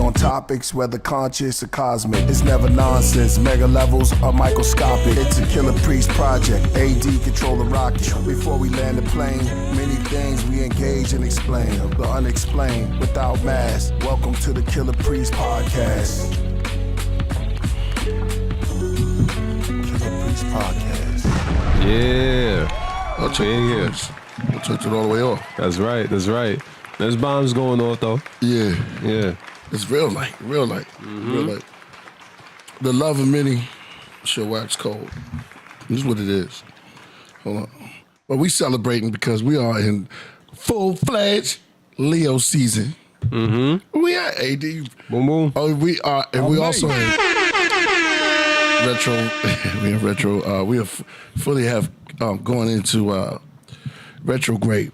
on topics, whether conscious or cosmic. It's never nonsense, mega levels are microscopic. It's a Killah Priest project, AD control the rocket. Before we land the plane, many things we engage and explain. The unexplained, without mask. Welcome to the Killah Priest podcast. Killah Priest podcast. Yeah. I'll check it all the way off. That's right. There's bombs going off though. Yeah. It's real light. Real light. The love of many shall wax cold. This is what it is. Hold on. But we celebrating because we are in full-fledged Leo season. We are AD. Boom boom. Oh, we are, and we also in retro. We have retro. We have fully have going into retrograde.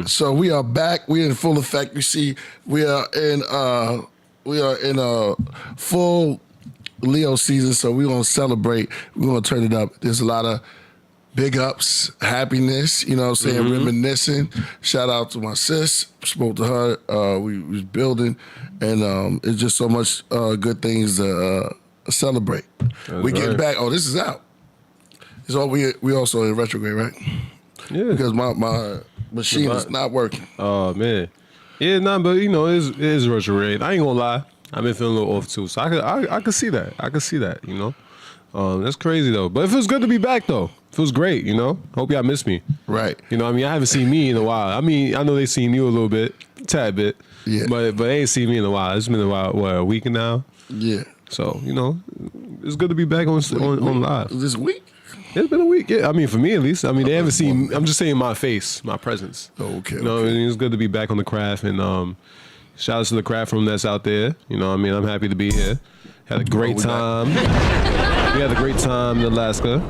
So we are back. We're in full effect. You see, we are in a full Leo season. So we're gonna celebrate. We're gonna turn it up. There's a lot of big ups, happiness. You know what I'm saying? Reminiscing. Shout out to my sis. Spoke to her. We was building, and it's just so much good things to celebrate. We get back. Oh, this is out. It's all we also in retrograde, right? Yeah. Because my machine is not working. Oh man. Yeah, but it is retrograde. I ain't gonna lie. I've been feeling a little off too. So I could see that. That's crazy though. But it feels good to be back though. It feels great, Hope y'all miss me. Right. I haven't seen me in a while. I know they seen you a little bit, tad bit. Yeah. But they ain't seen me in a while. It's been a while, a week now? Yeah. So, it's good to be back on live. This week? It's been a week, yeah. For me at least. They haven't seen, I'm just saying my face, my presence. Oh, okay. It's good to be back on the craft, and shout out to the craft room that's out there. I'm happy to be here. Had a great time. We had a great time in Alaska.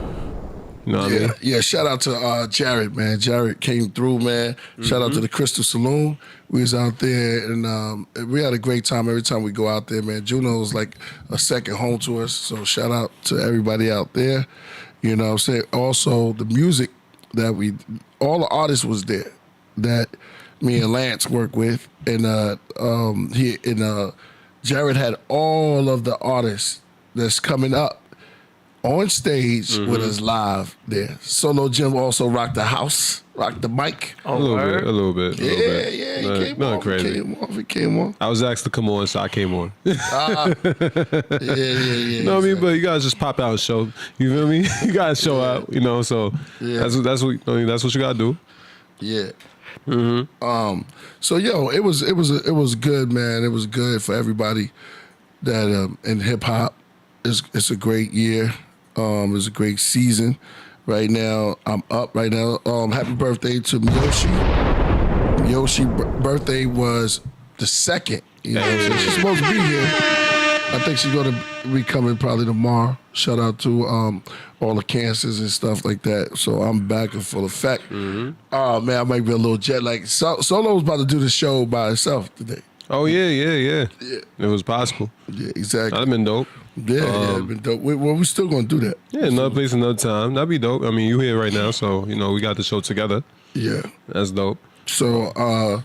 Yeah, shout out to Jared, man. Jared came through, man. Shout out to the Crystal Saloon. We was out there, and we had a great time every time we go out there, man. Juno is like a second home to us, so shout out to everybody out there. You know what I'm saying? Also, the music that all the artists was there that me and Lance work with, and Jared had all of the artists that's coming up on stage with us live there. Solo Jim also rocked the house, rocked the mic. A little bit. Yeah, he came on. I was asked to come on, so I came on. Yeah. You know what I mean? But you guys just pop out and show. You feel me? You guys show out. So that's what you gotta do. Yeah. So it was good, man. It was good for everybody that in hip hop. It's a great year. It's a great season. Right now, I'm up right now. Happy birthday to Miyoshi. Miyoshi birthday was the 2nd. So she's supposed to be here. I think she's going to be coming probably tomorrow. Shout out to all the cancers and stuff like that. So I'm back in full effect. Oh, man, I might be a little jet lagged. Solo was about to do the show by herself today. Oh, yeah. It was possible. Yeah, exactly. That'd have been dope. Yeah, it'd been dope. We're still going to do that. Yeah, another place, another time. That'd be dope. You here right now, so, we got the show together. Yeah. That's dope. So,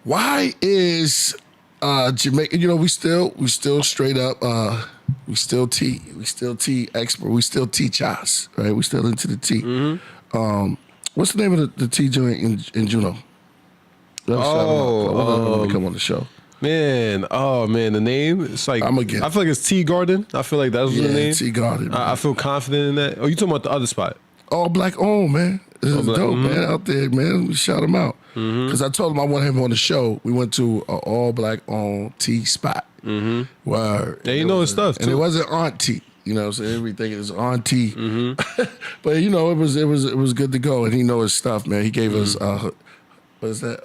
why is Jamaica, we still straight up, we still tea expert. We still tea chops, right? We still into the tea. What's the name of the tea joint in Juneau? Oh, come on the show. Man, the name, it's like, I feel like it's Tea Garden. I feel like that's the name. Tea Garden. I feel confident in that. Oh, you talking about the other spot? All black owned, man. It's dope, man, out there, man. We shout him out. Because I told him I want him on the show. We went to an all black owned tea spot. Where yeah, his stuff too. And it wasn't auntie. So everything is auntie. But it was good to go, and he know his stuff, man. He gave us what is that?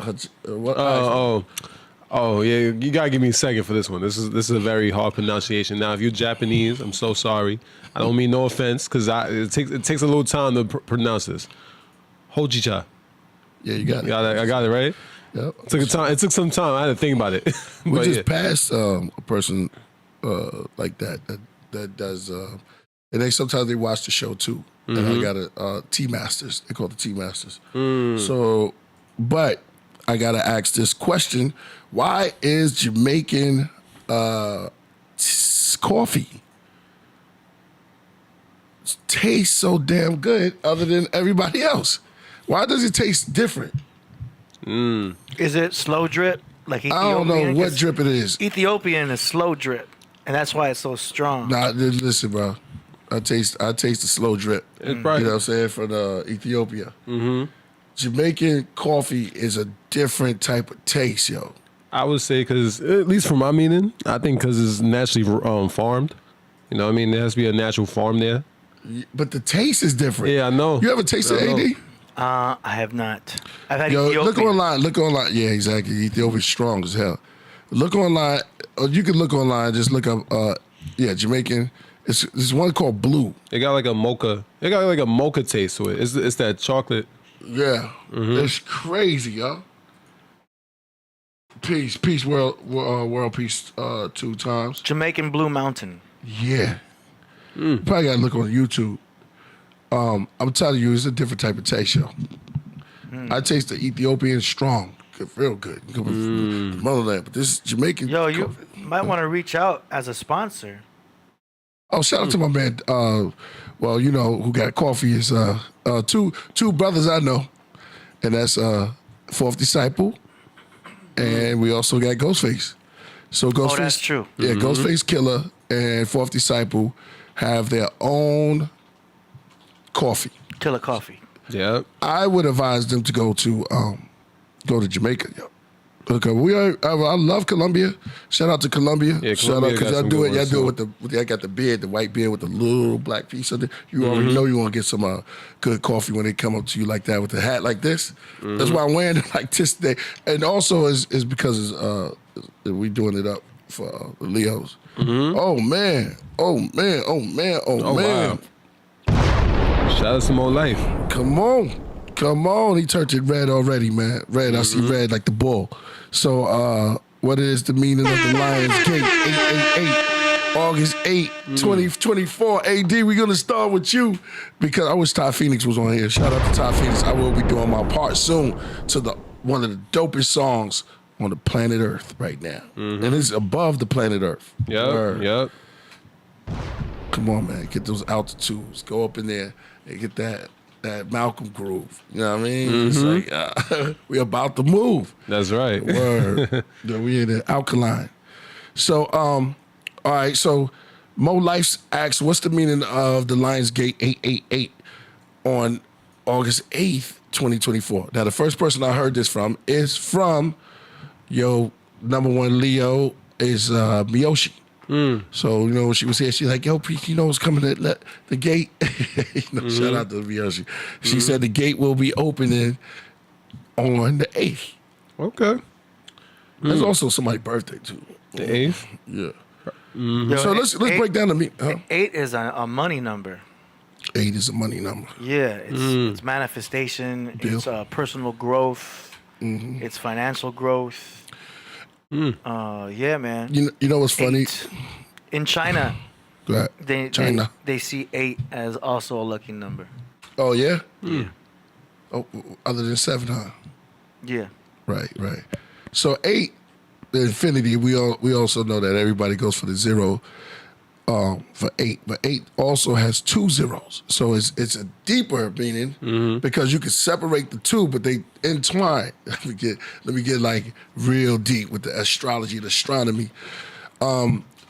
Oh yeah, you gotta give me a second for this one. This is a very hard pronunciation. Now, if you're Japanese, I'm so sorry. I don't mean no offense, because it takes a little time to pronounce this. Hojicha. Yeah, you got it. I got it right. Yep. It took some time. I had to think about it. We just passed a person like that does, and sometimes they watch the show too. And I got a Tea Masters. They call it the Tea Masters. So, but I gotta ask this question: why is Jamaican coffee tastes so damn good other than everybody else? Why does it taste different? Is it slow drip? Like I Ethiopian? don't know what 'Cause drip it is. Ethiopian is slow drip, and that's why it's so strong. Nah, listen, bro. I taste the slow drip. It's probably, You know what I'm saying? From Ethiopia. Jamaican coffee is a different type of taste, yo. I would say because, at least for my meaning, I think because it's naturally farmed. You know what I mean? There has to be a natural farm there. But the taste is different. Yeah, I know. You ever tasted I know. AD? I have not. I've had Yo, Ethiopian. look online. Yeah, exactly. Ethiopia's strong as hell. Look online. Or you can look online. Just look up. Jamaican. There's one called Blue. It got like a mocha. It got like a mocha taste to it. It's that chocolate. Yeah, it's crazy, yo. Peace, world peace. 2 times. Jamaican Blue Mountain. Yeah. Probably gotta look on YouTube. I'm telling you, it's a different type of taste, yo. I taste the Ethiopian strong, real good. Coming from the motherland, but this Jamaican. Yo, you might want to reach out as a sponsor. Oh, shout out to my man. Well, you know who got coffee is two brothers I know, and that's Fourth Disciple, and we also got Ghostface. So Ghostface, Oh, that's true. Yeah, Ghostface Killah and Fourth Disciple have their own coffee. Killah Coffee. Yeah. I would advise them to go to Jamaica. Yo. Okay, I love Colombia. Shout out to Colombia. Yeah, Shout out Colombia because got y'all some do good it. Y'all ones, do it too. with I got the beard, the white beard with the little black piece of it. You already know you want to get some good coffee when they come up to you like that with the hat like this. That's why I'm wearing it like this today. And also is because we doing it up for the Leos. Oh man. Oh man. Oh man. Oh man. Wow. Shout out to More Life. Come on. He turned it red already, man. Red. I see red like the bull. So, what is the meaning of the Lion's Gate? 888, August 8, 2024. AD, we're going to start with you because I wish Ty Phoenix was on here. Shout out to Ty Phoenix. I will be doing my part soon to one of the dopest songs on the planet Earth right now. And it's above the planet Earth. Yep. Come on, man. Get those altitudes. Go up in there and get that Malcolm groove. You know what I mean? It's like, we about to move. That's right. Word. Yeah, we in the alkaline. So, all right. So, Mo Life asks, what's the meaning of the Lions Gate 888 on August 8th, 2024? Now, the first person I heard this from is from your number one Leo is Miyoshi. So, you know, when she was here, she's like, yo, Pete, you know what's coming at the gate? Shout out to Miyoshi. She said the gate will be opening on the 8th. Okay. There's also somebody's birthday, too. The 8th? Yeah. Yo, So let's break down the meat. Huh? 8 is a money number. 8 is a money number. Yeah, it's manifestation. Bill. It's personal growth. It's financial growth. Yeah, man. You know what's funny? 8. In China, Right. China. they see 8 as also a lucky number. Oh, yeah? Oh, other than 7, huh? Yeah. Right. So 8, the infinity, we also know that everybody goes for the 0 for 8. But 8 also has 2 zeros. So it's a deeper meaning because you can separate the 2, but they entwine. Let me get like real deep with the astrology, the astronomy.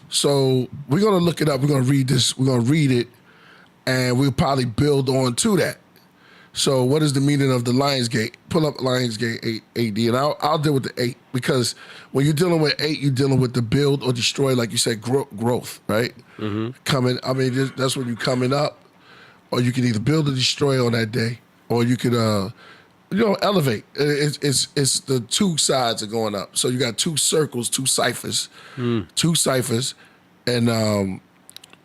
So we're gonna look it up. We're gonna read this. We're gonna read it, and we'll probably build on to that. So what is the meaning of the Lions Gate? Pull up Lions Gate 8 AD, and I'll deal with the 8 because when you're dealing with 8, you're dealing with the build or destroy, like you said, growth, right? Coming. I mean, that's when you're coming up, or you can either build or destroy on that day, or you could, elevate. It's the 2 sides are going up. So you got 2 circles, 2 ciphers, and I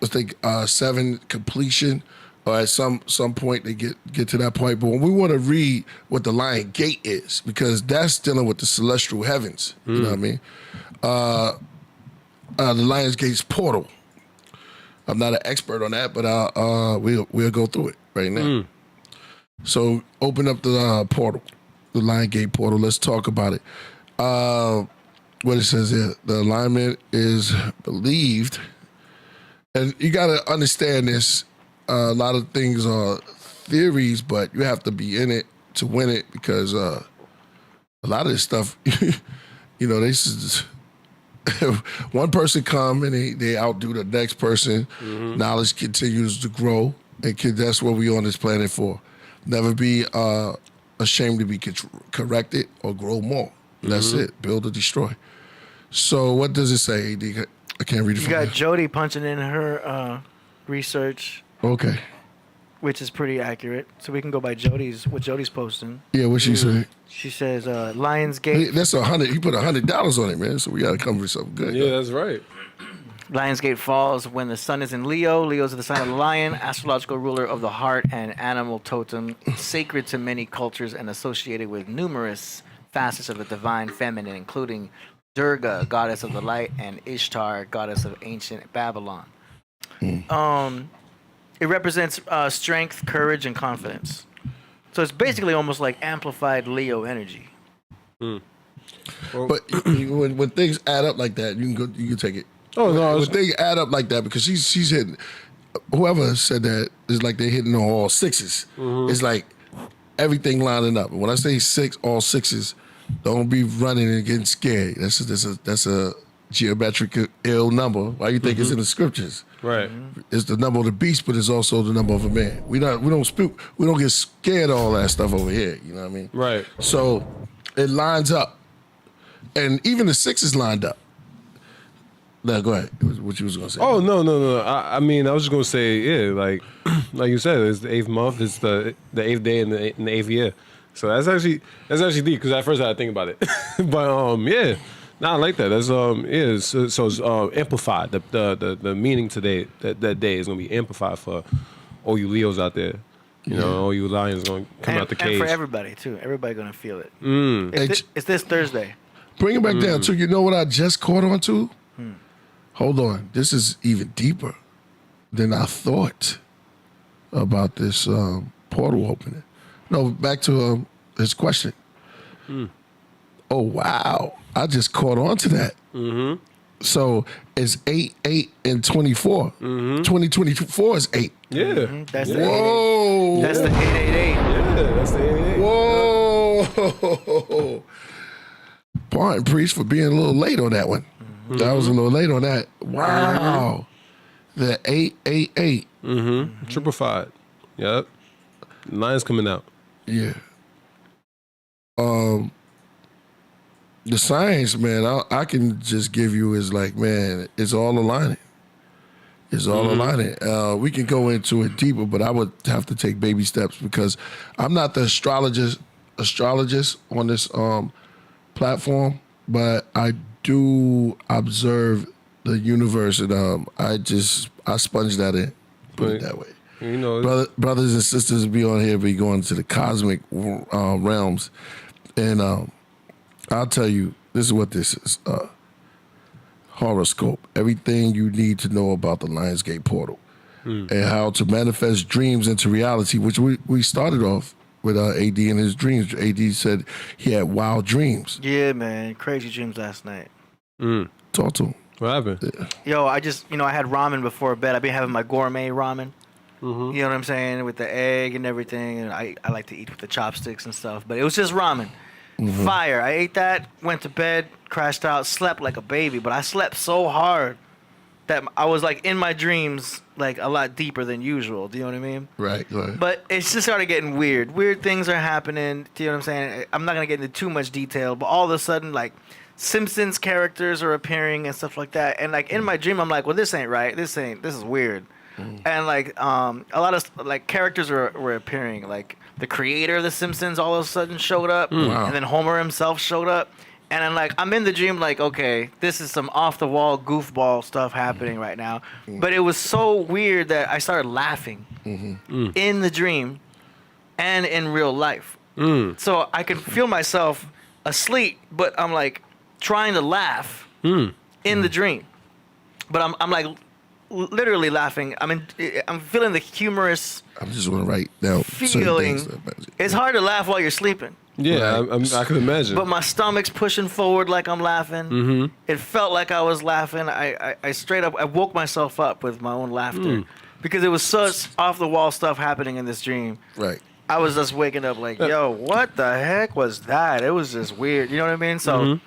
think 7 completion. Or at some point they get to that point. But when we want to read what the Lion Gate is, because that's dealing with the celestial heavens. You know what I mean? The Lion's Gate's portal. I'm not an expert on that, but we'll go through it right now. So open up the portal, the Lion Gate portal. Let's talk about it. what it says here. The alignment is believed. And you got to understand this. A lot of things are theories, but you have to be in it to win it because a lot of this stuff, you know, one person come and they outdo the next person. Knowledge continues to grow, and that's what we on this planet for. Never be ashamed to be corrected or grow more. That's it. Build or destroy. So what does it say, AD? I can't read it. You got Jody punching in her research. Okay. Which is pretty accurate. So we can go by what Jody's posting. Yeah, what she say? She says Lionsgate. That's $100. He put $100 on it, man. So we got to come with something good. Yeah, that's right. Lionsgate falls when the sun is in Leo. Leo is the sign of the lion, astrological ruler of the heart and animal totem, sacred to many cultures and associated with numerous facets of the divine feminine, including Durga, goddess of the light, and Ishtar, goddess of ancient Babylon. It represents strength, courage, and confidence. So it's basically almost like amplified Leo energy. But when things add up like that, you can take it. Oh no! When things add up like that, because she's hitting. Whoever said that is like they're hitting on all sixes. It's like everything lining up. And when I say all sixes, don't be running and getting scared. That's a geometric ill number. Why you think it's in the scriptures? Right. It's the number of the beast, but it's also the number of a man. We don't spook. We don't get scared of all that stuff over here. You know what I mean? Right. So it lines up, and even the sixes lined up. No, go ahead. What you was gonna say? Oh no! I mean, I was just gonna say, yeah, like you said, it's the 8th month. It's the 8th day in the 8th year. So that's actually deep because at first I had to think about it, but yeah. Nah, I like that. That's so it's amplified. The meaning today that day is gonna be amplified for all you Leos out there. You know, all you lions gonna come out the cage. And for everybody too. Everybody gonna feel it. It's this Thursday. Bring it back down to, you know what I just caught on to? Hold on. This is even deeper than I thought about this portal opening. No, back to his question. Oh, wow. I just caught on to that. So it's 8, 8, and 24. 2024 is 8. Yeah. That's the Whoa. 888. That's the 888. Yeah, that's the 888. Whoa. Pardon, Priest, for being a little late on that one. I was a little late on that. Wow. The 888. Triplified. Yep. Lion's coming out. Yeah. The science, man, I can just give you is like, man, it's all aligning. It's all aligning. We can go into it deeper, but I would have to take baby steps because I'm not the astrologist on this platform, but I do observe the universe, and I sponge that in, put it that way. You know, brothers and sisters be on here, be going to the cosmic realms, and I'll tell you, this is what this is. Horoscope. Everything you need to know about the Lionsgate portal and how to manifest dreams into reality, which we started off with AD and his dreams. AD said he had wild dreams. Yeah, man. Crazy dreams last night. Talk to him. what happened? Yeah. Yo, I had ramen before bed. I've been having my gourmet ramen. You know what I'm saying? With the egg and everything. And I like to eat with the chopsticks and stuff. But it was just ramen. Fire. I ate that, went to bed, crashed out, slept like a baby. But I slept so hard that I was like in my dreams like a lot deeper than usual. Do you know what I mean? Right. But it's just started getting weird. Weird things are happening. Do you know what I'm saying? I'm not going to get into too much detail. But all of a sudden, like, Simpsons characters are appearing and stuff like that. And like in my dream, I'm like, well, this ain't right. This is weird. And like a lot of like characters were appearing. Like the creator of the Simpsons all of a sudden showed up, and then Homer himself showed up. And I'm like, I'm in the dream, like, okay, this is some off the wall goofball stuff happening right now. But it was so weird that I started laughing in the dream and in real life. So I could feel myself asleep, but I'm like trying to laugh in the dream. But I'm like literally laughing. I'm feeling the humorous. I just want to write down feeling. certain things. It's hard to laugh while you're sleeping. Yeah, I can imagine. But my stomach's pushing forward like I'm laughing. Mm-hmm. It felt like I was laughing. I straight up, I woke myself up with my own laughter because it was such off the wall stuff happening in this dream. Right. I was just waking up like, yo, what the heck was that? It was just weird. You know what I mean? So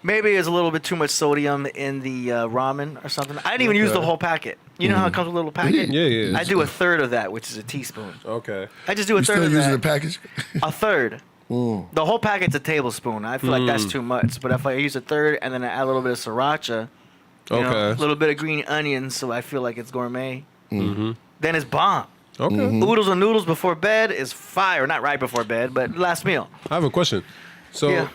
maybe it's a little bit too much sodium in the ramen or something. I didn't even use the whole packet. You know how it comes with a little packet? Yeah. I do a third of that, which is a teaspoon. Okay. I just do a You third still of using that. the package? A third. The whole packet's a tablespoon. I feel like that's too much. But if I use a third and then I add a little bit of sriracha, you know, a little bit of green onions, so I feel like it's gourmet, then it's bomb. Okay. Oodles and noodles before bed is fire. Not right before bed, but last meal. I have a question. So, Yeah.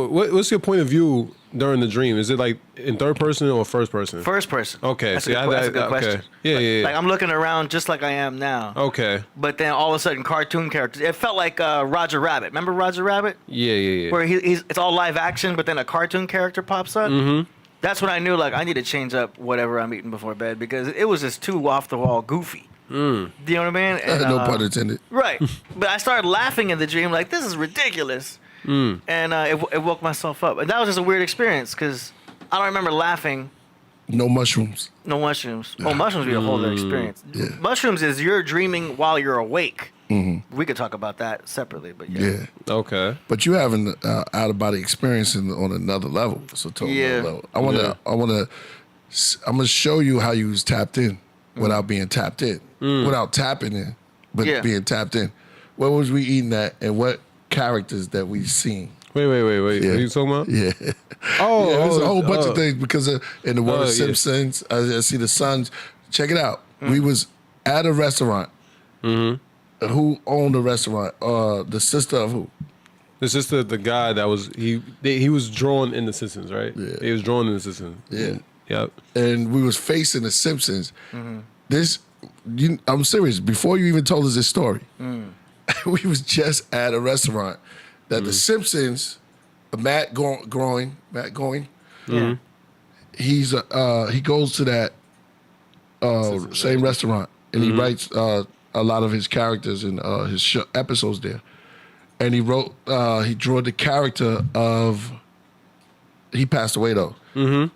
what's your point of view during the dream? Is it like in third person or first person? First person. Okay, That's, see, that's a good question. Yeah. Like I'm looking around just like I am now. Okay. But then all of a sudden, cartoon characters. It felt like Roger Rabbit. Remember Roger Rabbit? Yeah. Where it's all live action, but then a cartoon character pops up. Mm-hmm. That's when I knew, like, I need to change up whatever I'm eating before bed because it was just too off the wall goofy. Do you know what I mean? And, No pun intended. Right. But I started laughing in the dream, like, this is ridiculous. And it woke myself up. And that was just a weird experience because I don't remember laughing. No mushrooms. No mushrooms. Oh, mushrooms would be a whole other experience. Yeah. Mushrooms is you're dreaming while you're awake. We could talk about that separately, but Yeah. Okay. But you having out of body experience on another level. It's a total Yeah. level. I'm gonna show you how you was tapped in without being tapped in, without tapping in, but being tapped in. What was we eating at, and what characters that we seen? Wait. Yeah. What are you talking about? Yeah. Oh, Yeah, there's a whole bunch of things because in the word yeah. Simpsons, I see the Sons. Check it out. We was at a restaurant. Who owned the restaurant? The sister of who? This is the guy that was he was drawn in the Simpsons, right? Yeah. He was drawn in the Simpsons. Yeah. Yep. And we was facing the Simpsons. I'm serious. Before you even told us this story, we was just at a restaurant that the Simpsons, Matt Groening, he goes to that same restaurant and he writes a lot of his characters and his episodes there. And he drew the character of, he passed away though.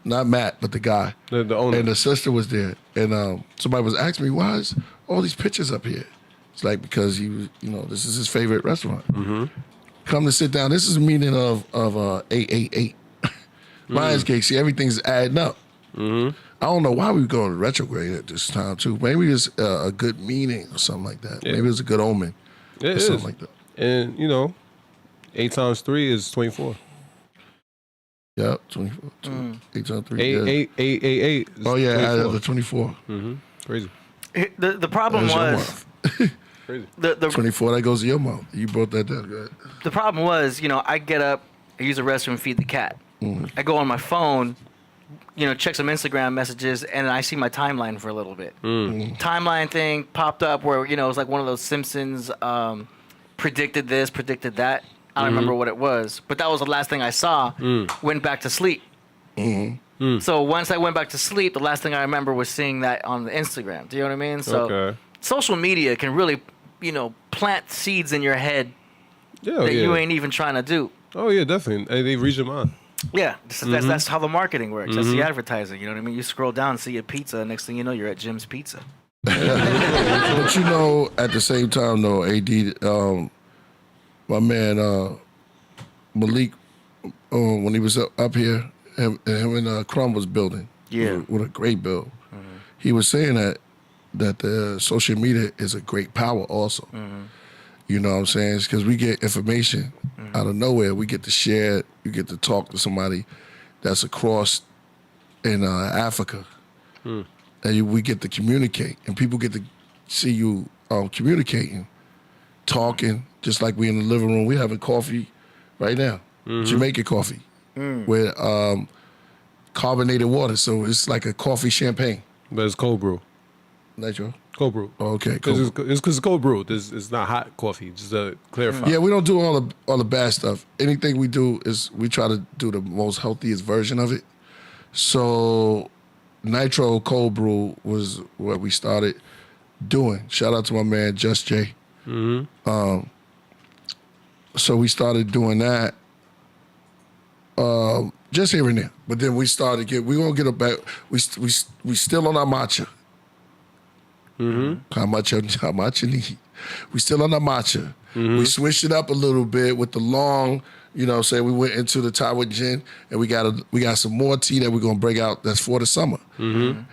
Not Matt, but the guy. The owner. And the sister was there. And somebody was asking me, why is all these pictures up here? It's like, because he was, this is his favorite restaurant. Come to sit down. This is a meeting of 888. Lionsgate, see, everything's adding up. I don't know why we were going retrograde at this time, too. Maybe it's a good meaning or something like that. Yeah. Maybe it's a good omen. It or is. something like that. And 8 times 3 is 24. Yeah, 24. 8 times 3. 8. Oh, yeah, add 24. up to 24. Crazy. The problem That's your was mouth. Crazy. the 24, that goes to your mouth. You brought that down. Go ahead. the problem was, I get up, I use the restroom, feed the cat. I go on my phone, check some Instagram messages, and I see my timeline for a little bit. Timeline thing popped up where, it was like one of those Simpsons predicted this, predicted that. I don't remember what it was, but that was the last thing I saw. Went back to sleep. So once I went back to sleep, the last thing I remember was seeing that on the Instagram. Do you know what I mean? So social media can really, plant seeds in your head that you ain't even trying to do. Oh yeah, definitely. They reach your mind. Yeah, that's how the marketing works. That's the advertising. You know what I mean? You scroll down, see a pizza. Next thing you know, you're at Jim's Pizza. But at the same time, though, AD, my man Malik, when he was up here, him and Crumb was building. Yeah. With a great build. He was saying that the social media is a great power also. You know what I'm saying? It's because we get information out of nowhere. We get to share. You get to talk to somebody that's across in Africa. And we get to communicate. And people get to see you communicating, talking, just like we in the living room. We having coffee right now. Jamaican coffee with carbonated water. So it's like a coffee champagne. But it's cold brew. Nitro? Cold brew. Oh, okay, It's cool. because it's cold brew. It's not hot coffee. Just to clarify. Yeah, we don't do all the bad stuff. Anything we do is we try to do the most healthiest version of it. So Nitro Cold Brew was what we started doing. Shout out to my man Just J. So we started doing that. Just here and there. But then we gonna get up back. We still on our matcha. How much you need? We still on our matcha. We switched it up a little bit with the long, say we went into the Thai with gin, and we got some more tea that we're gonna break out that's for the summer. You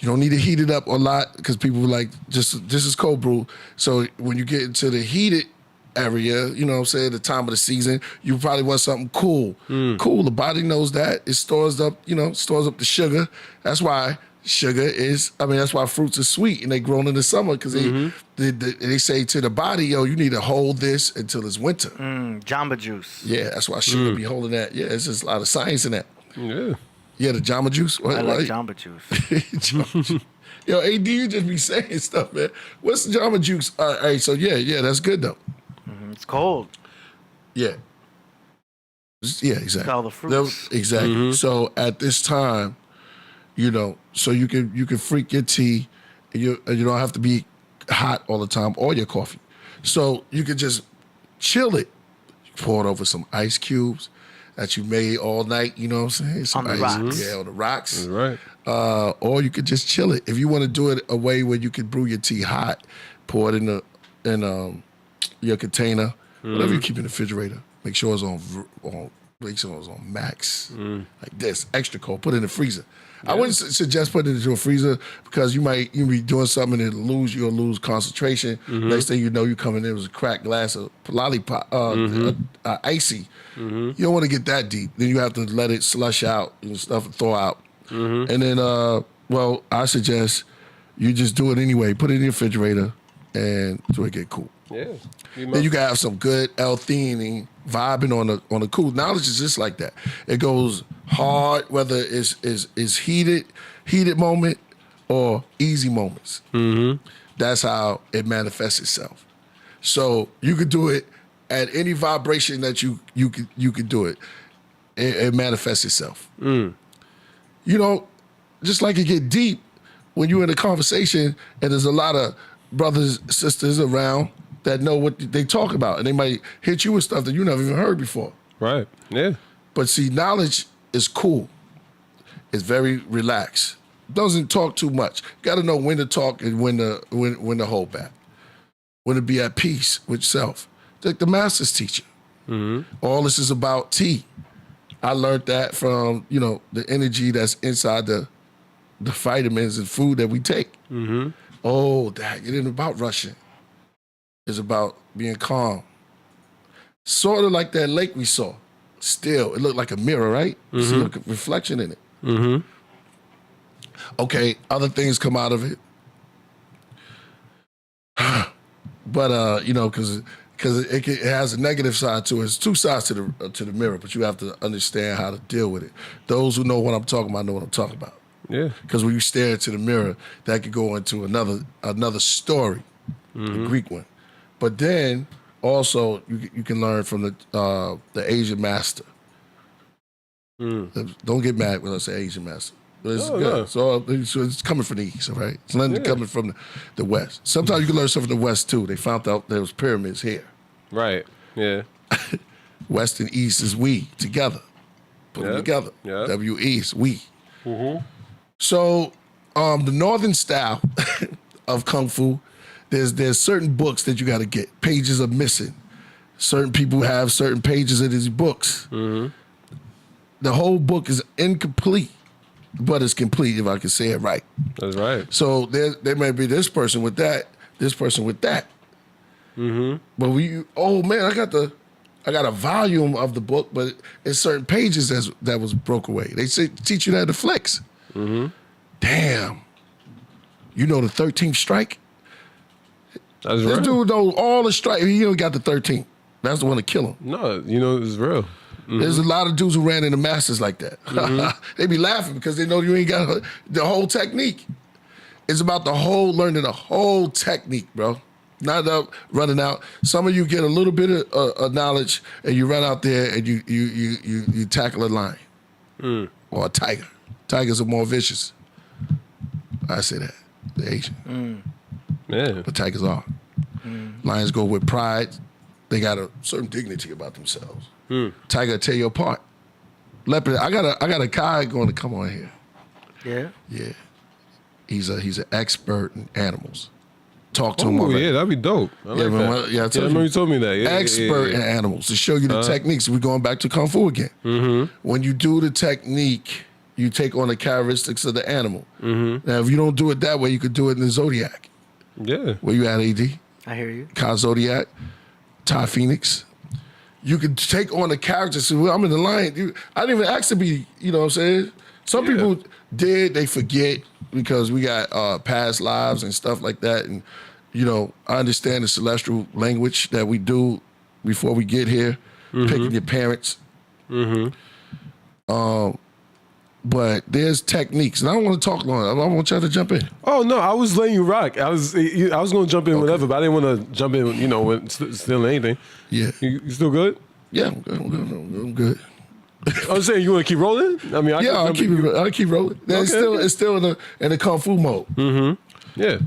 don't need to heat it up a lot because people were like, this is cold brew. So when you get into the heated area, the time of the season, you probably want something cool. Cool, the body knows that. It stores up the sugar. That's why that's why fruits are sweet and they grown in the summer because they say to the body, you need to hold this until it's winter. Jamba juice. Yeah, that's why sugar be holding that. Yeah, it's just a lot of science in that. Yeah. Yeah, the Jamba juice. I like Jamba juice. Jamba juice. Yo, AD, you just be saying stuff, man. What's the Jamba juice? All right, so yeah, that's good though. It's cold. Yeah. Yeah, exactly. It's all the fruits. Exactly. So at this time, so you can freak your tea, and you don't have to be hot all the time or your coffee. So you could just chill it. You pour it over some ice cubes that you made all night, you know what I'm saying? Some on the ice, rocks. Yeah, on the rocks. That's right. Or you could just chill it. If you want to do it a way where you could brew your tea hot, pour it in your container, whatever you keep in the refrigerator. Make sure it's on max, like this, extra cold. Put it in the freezer. I wouldn't suggest putting it into a freezer because you be doing something and you'll lose concentration. Next thing you know, you coming in with a cracked glass of lollipop, icy. You don't want to get that deep. Then you have to let it slush out and stuff and thaw out. And then, I suggest you just do it anyway. Put it in your refrigerator and so it get cool. Yeah. Then you can have some good L-theanine vibing on the cool. Knowledge is just like that. It goes hard, whether it's heated moment or easy moments. That's how it manifests itself. So you could do it at any vibration that you could do it. It manifests itself. Just like it get deep when you're in a conversation and there's a lot of brothers, sisters around that know what they talk about, and they might hit you with stuff that you never even heard before. Right. Yeah. But see, knowledge is cool. It's very relaxed. Doesn't talk too much. Got to know when to talk and when to hold back. When to be at peace with self. Like the master's teaching. All this is about tea. I learned that from the energy that's inside the vitamins and food that we take. Oh, that it ain't about rushing. It's about being calm. Sort of like that lake we saw. Still, it looked like a mirror, right? You see a reflection in it. Okay, other things come out of it. But because it has a negative side to it. It's two sides to the mirror, but you have to understand how to deal with it. Those who know what I'm talking about know what I'm talking about. Yeah. Because when you stare into the mirror, that could go into another story, the Greek one. But then also you can learn from the Asian master. Don't get mad when I say Asian master. But it's good. No. So it's coming from the East, all right? It's nothing coming from the West. Sometimes you can learn something from the West too. They found out there was pyramids here. Right. Yeah. West and East is we together. Put them together. Yeah. W-E is we. So the northern style of Kung Fu, there's certain books that you got to get. Pages are missing. Certain people have certain pages of these books. The whole book is incomplete, but it's complete if I can say it right. That's right. So there may be this person with that, this person with that. But I got a volume of the book, but it's certain pages that was broke away. They teach you that to flex. Damn. You know the 13th strike? That's This right. dude knows all the strike. He only got the 13th. That's the one to kill him. No, it's real. There's a lot of dudes who ran into masters like that. They be laughing because they know you ain't got the whole technique. It's about learning the whole technique, bro. Not running out. Some of you get a little bit of knowledge and you run out there and you tackle a lion or a tiger. Tigers are more vicious. I say that. The Asian. Yeah. But tigers are. Lions go with pride they got a certain dignity about themselves. Tiger tear you apart. Leopard, I got a guy going to come on here. Yeah. Yeah, he's an expert in animals. Talk to him. Oh already. yeah, that'd be dope. I like that. I I remember you told me that. Yeah, expert in animals to show you the techniques. We're going back to Kung Fu again. When you do the technique, you take on the characteristics of the animal. Now, if you don't do it that way, you could do it in the ZODIAK. Yeah. Where you at, AD? I hear you. Kai Zodiac, Ty Phoenix. You could take on the characters. So, well, I'm in the lion. I didn't even ask to be, you know what I'm saying? Some people did, they forget because we got past lives and stuff like that. And, you know, I understand the celestial language that we do before we get here, picking your parents. But there's techniques, and I don't want to talk long. I want y'all to jump in. Oh no, I was letting you rock. I was going to jump in whatever, but I didn't want to jump in. You know, with still anything. Yeah. You still good? Yeah, I'm good. I was saying you want to keep rolling. I mean, I'll keep rolling. Okay. It's still in the kung fu mode. Yeah.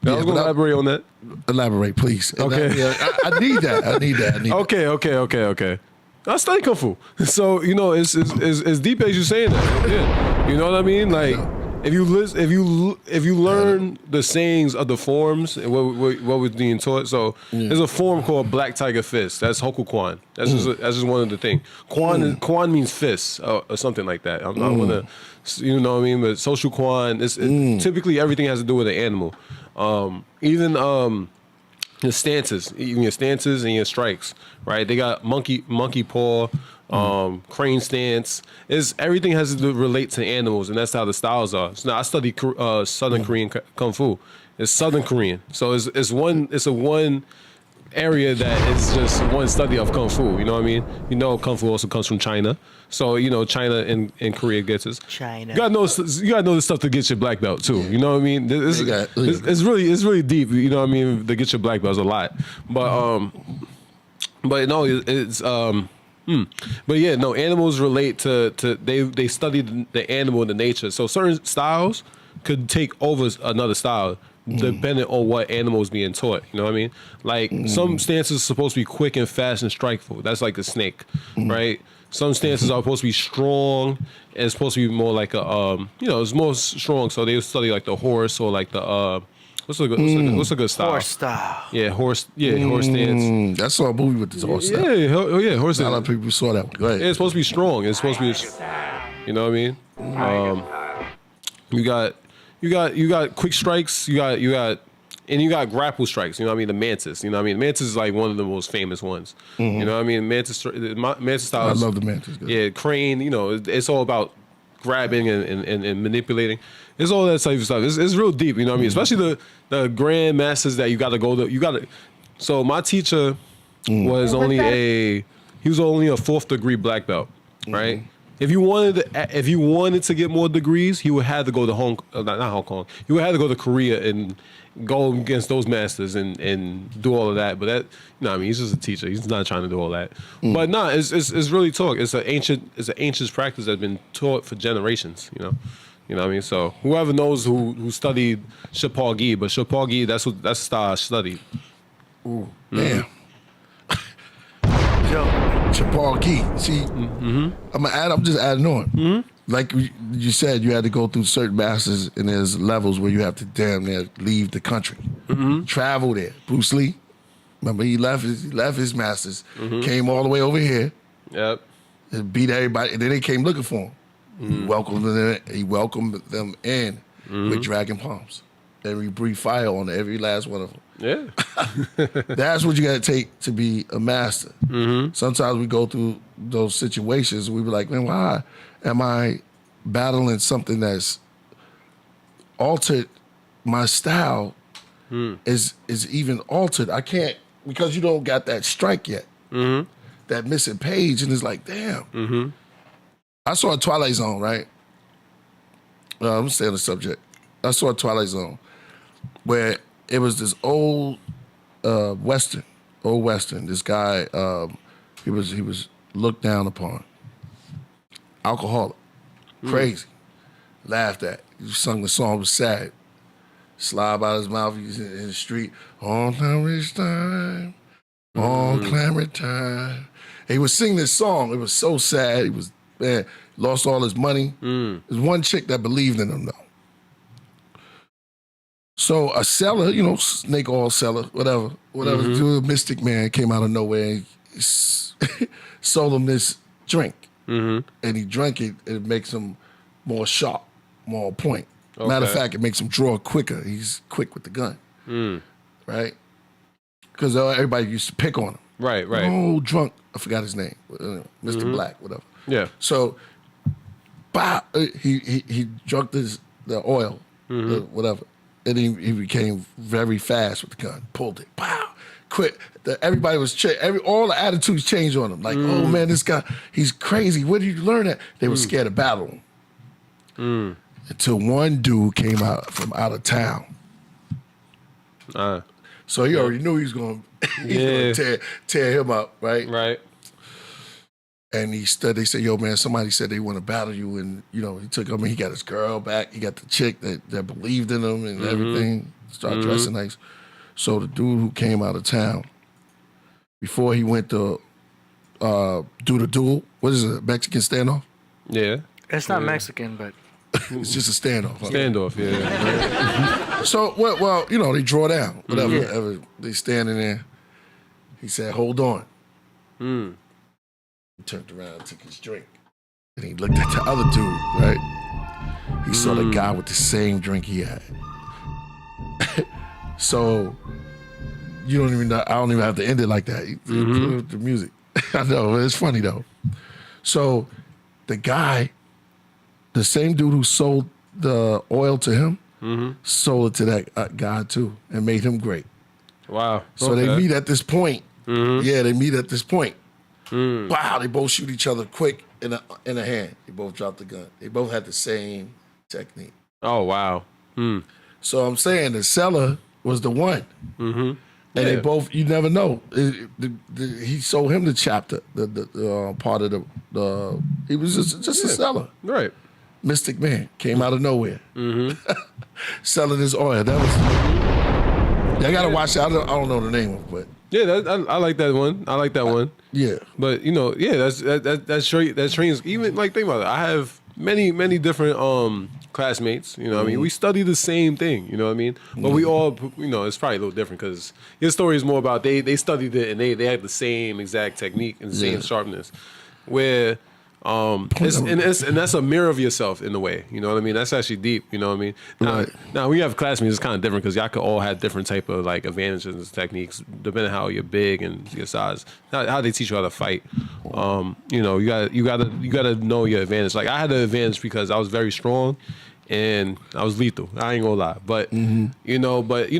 I was going to elaborate on that. Elaborate, please. Okay. I need that. I need that. Okay. I study kung fu, so you know it's as deep as you saying that. Yeah, you know what I mean. Like if you learn the sayings of the forms and what was being taught. So there's a form called Black Tiger Fist. That's Hoku Kwan. That's just one of the things. Kwan means fist or something like that. I'm not gonna, you know what I mean. But social Kwan, typically everything has to do with an animal. Even your stances, even your stances and your strikes, right? They got monkey paw, crane stance. Everything has to relate to animals, and that's how the styles are. So now I study Southern Korean Kung Fu. It's Southern Korean, so it's one area that is just one study of Kung Fu. You know what I mean? You know, Kung Fu also comes from China, so you know China and Korea gets us. China. You gotta know the stuff to get your black belt too. You know what I mean? It's really deep. You know what I mean? To get your black belts a lot, but no, but yeah, no. Animals relate to they study the animal and the nature. So certain styles could take over another style. Depending on what animal is being taught, you know what I mean? Like some stances are supposed to be quick and fast and strikeful. That's like a snake, right? Some stances are supposed to be strong and it's supposed to be more like a it's more strong. So they study like the horse or like the what's a good style? Horse style. Yeah, horse stance. That's a movie with the horse style. Yeah, horse A stance. lot of people saw that one. Go ahead. Yeah, it's supposed to be strong. It's supposed to be, you know what I mean? You got quick strikes. You got grapple strikes. You know what I mean? The mantis. You know what I mean? Mantis is like one of the most famous ones. You know what I mean? Mantis style. I love the mantis. Yeah, crane. You know, it's all about grabbing and manipulating. It's all that type of stuff. It's real deep. You know what I mean? Especially the grand masters that you got to go to. So my teacher was only a 4th degree black belt, right? If you wanted to get more degrees, he would have to go to not Hong Kong. He would have to go to Korea and go against those masters and do all of that. But that, you know what I mean, he's just a teacher. He's not trying to do all that. But no, it's really taught. It's an ancient practice that's been taught for generations. You know what I mean. So whoever knows who studied Shapal Gi, but Shapal Gi, that's the style I studied. Ooh, damn. Shapal Gi. See, I'm just adding on. Like you said, you had to go through certain masters, and there's levels where you have to damn near leave the country, travel there. Bruce Lee, remember he left his masters, came all the way over here, and beat everybody, and then they came looking for him. He welcomed them in with dragon palms, and we breathed fire on every last one of them. Yeah. That's what you got to take to be a master. Sometimes we go through those situations. We be like, man, why am I battling something that's altered? My style is even altered. I can't, because you don't got that strike yet. That missing page, and it's like, damn. I saw a Twilight Zone, right? I'm gonna stay on the subject. I saw a Twilight Zone where it was this old Western. This guy, he was looked down upon. Alcoholic, crazy, laughed at. He sung the song, was sad. Slob out his mouth, he's in the street. On time, rich time. On on clamor time. He would sing this song. It was so sad. He was, man, lost all his money. There's one chick that believed in him, though. So a seller, you know, snake oil seller, whatever, dude, mystic man came out of nowhere and sold him this drink. And he drank it, and it makes him more sharp, more on point. Okay. Matter of fact, it makes him draw quicker. He's quick with the gun. Right? Because everybody used to pick on him. Right. Oh, drunk. I forgot his name. Mr. Black, whatever. Yeah. So, he drank the oil, whatever. And he became very fast with the gun. Pulled it. Pow. Quick. Everybody was, all the attitudes changed on him. Like, oh man, this guy, he's crazy. Where did you learn that? They were scared to battle him. Until one dude came out from out of town. So he already knew he was going to tear him up, right? Right. And they said, yo, man, somebody said they want to battle you. And, you know, he took him, he got his girl back. He got the chick that believed in him and everything. Started dressing nice. So the dude who came out of town, before he went to do the duel, what is it, Mexican standoff? Yeah. It's not Mexican, but It's just a standoff. Huh? Standoff, yeah. So, well, you know, they draw down, whatever. They standing there. He said, hold on. He turned around, took his drink, and he looked at the other dude, right? He saw the guy with the same drink he had. So, you don't even know, I don't even have to end it like that. The music. I know, it's funny though. So, the guy, the same dude who sold the oil to him, sold it to that guy too, and made him great. Wow. So they meet at this point. Yeah, they meet at this point. Wow, they both shoot each other quick in the hand. They both dropped the gun. They both had the same technique. Oh, wow. So I'm saying the seller was the one. And they both, you never know. He sold him the chapter, the part of the he was just a seller. Right. Mystic man, came out of nowhere. Selling his oil. That was, I gotta watch it. I don't know the name of it, but. Yeah, I like that one. I like that one. Yeah. But, you know, yeah, that's straight, that trains, even, like, think about it. I have many different classmates, you know what I mean? We study the same thing, you know what I mean? But we all, you know, it's probably a little different because his story is more about they studied it and they had the same exact technique and the same sharpness. Where and that's a mirror of yourself in a way, you know what I mean? That's actually deep, you know what I mean? Now when you have classmates, it's kind of different because y'all could all have different type of like advantages and techniques depending on how you're big and your size, how they teach you how to fight. You know, you gotta know your advantage. Like I had the advantage because I was very strong and I was lethal. I ain't gonna lie, but you know, but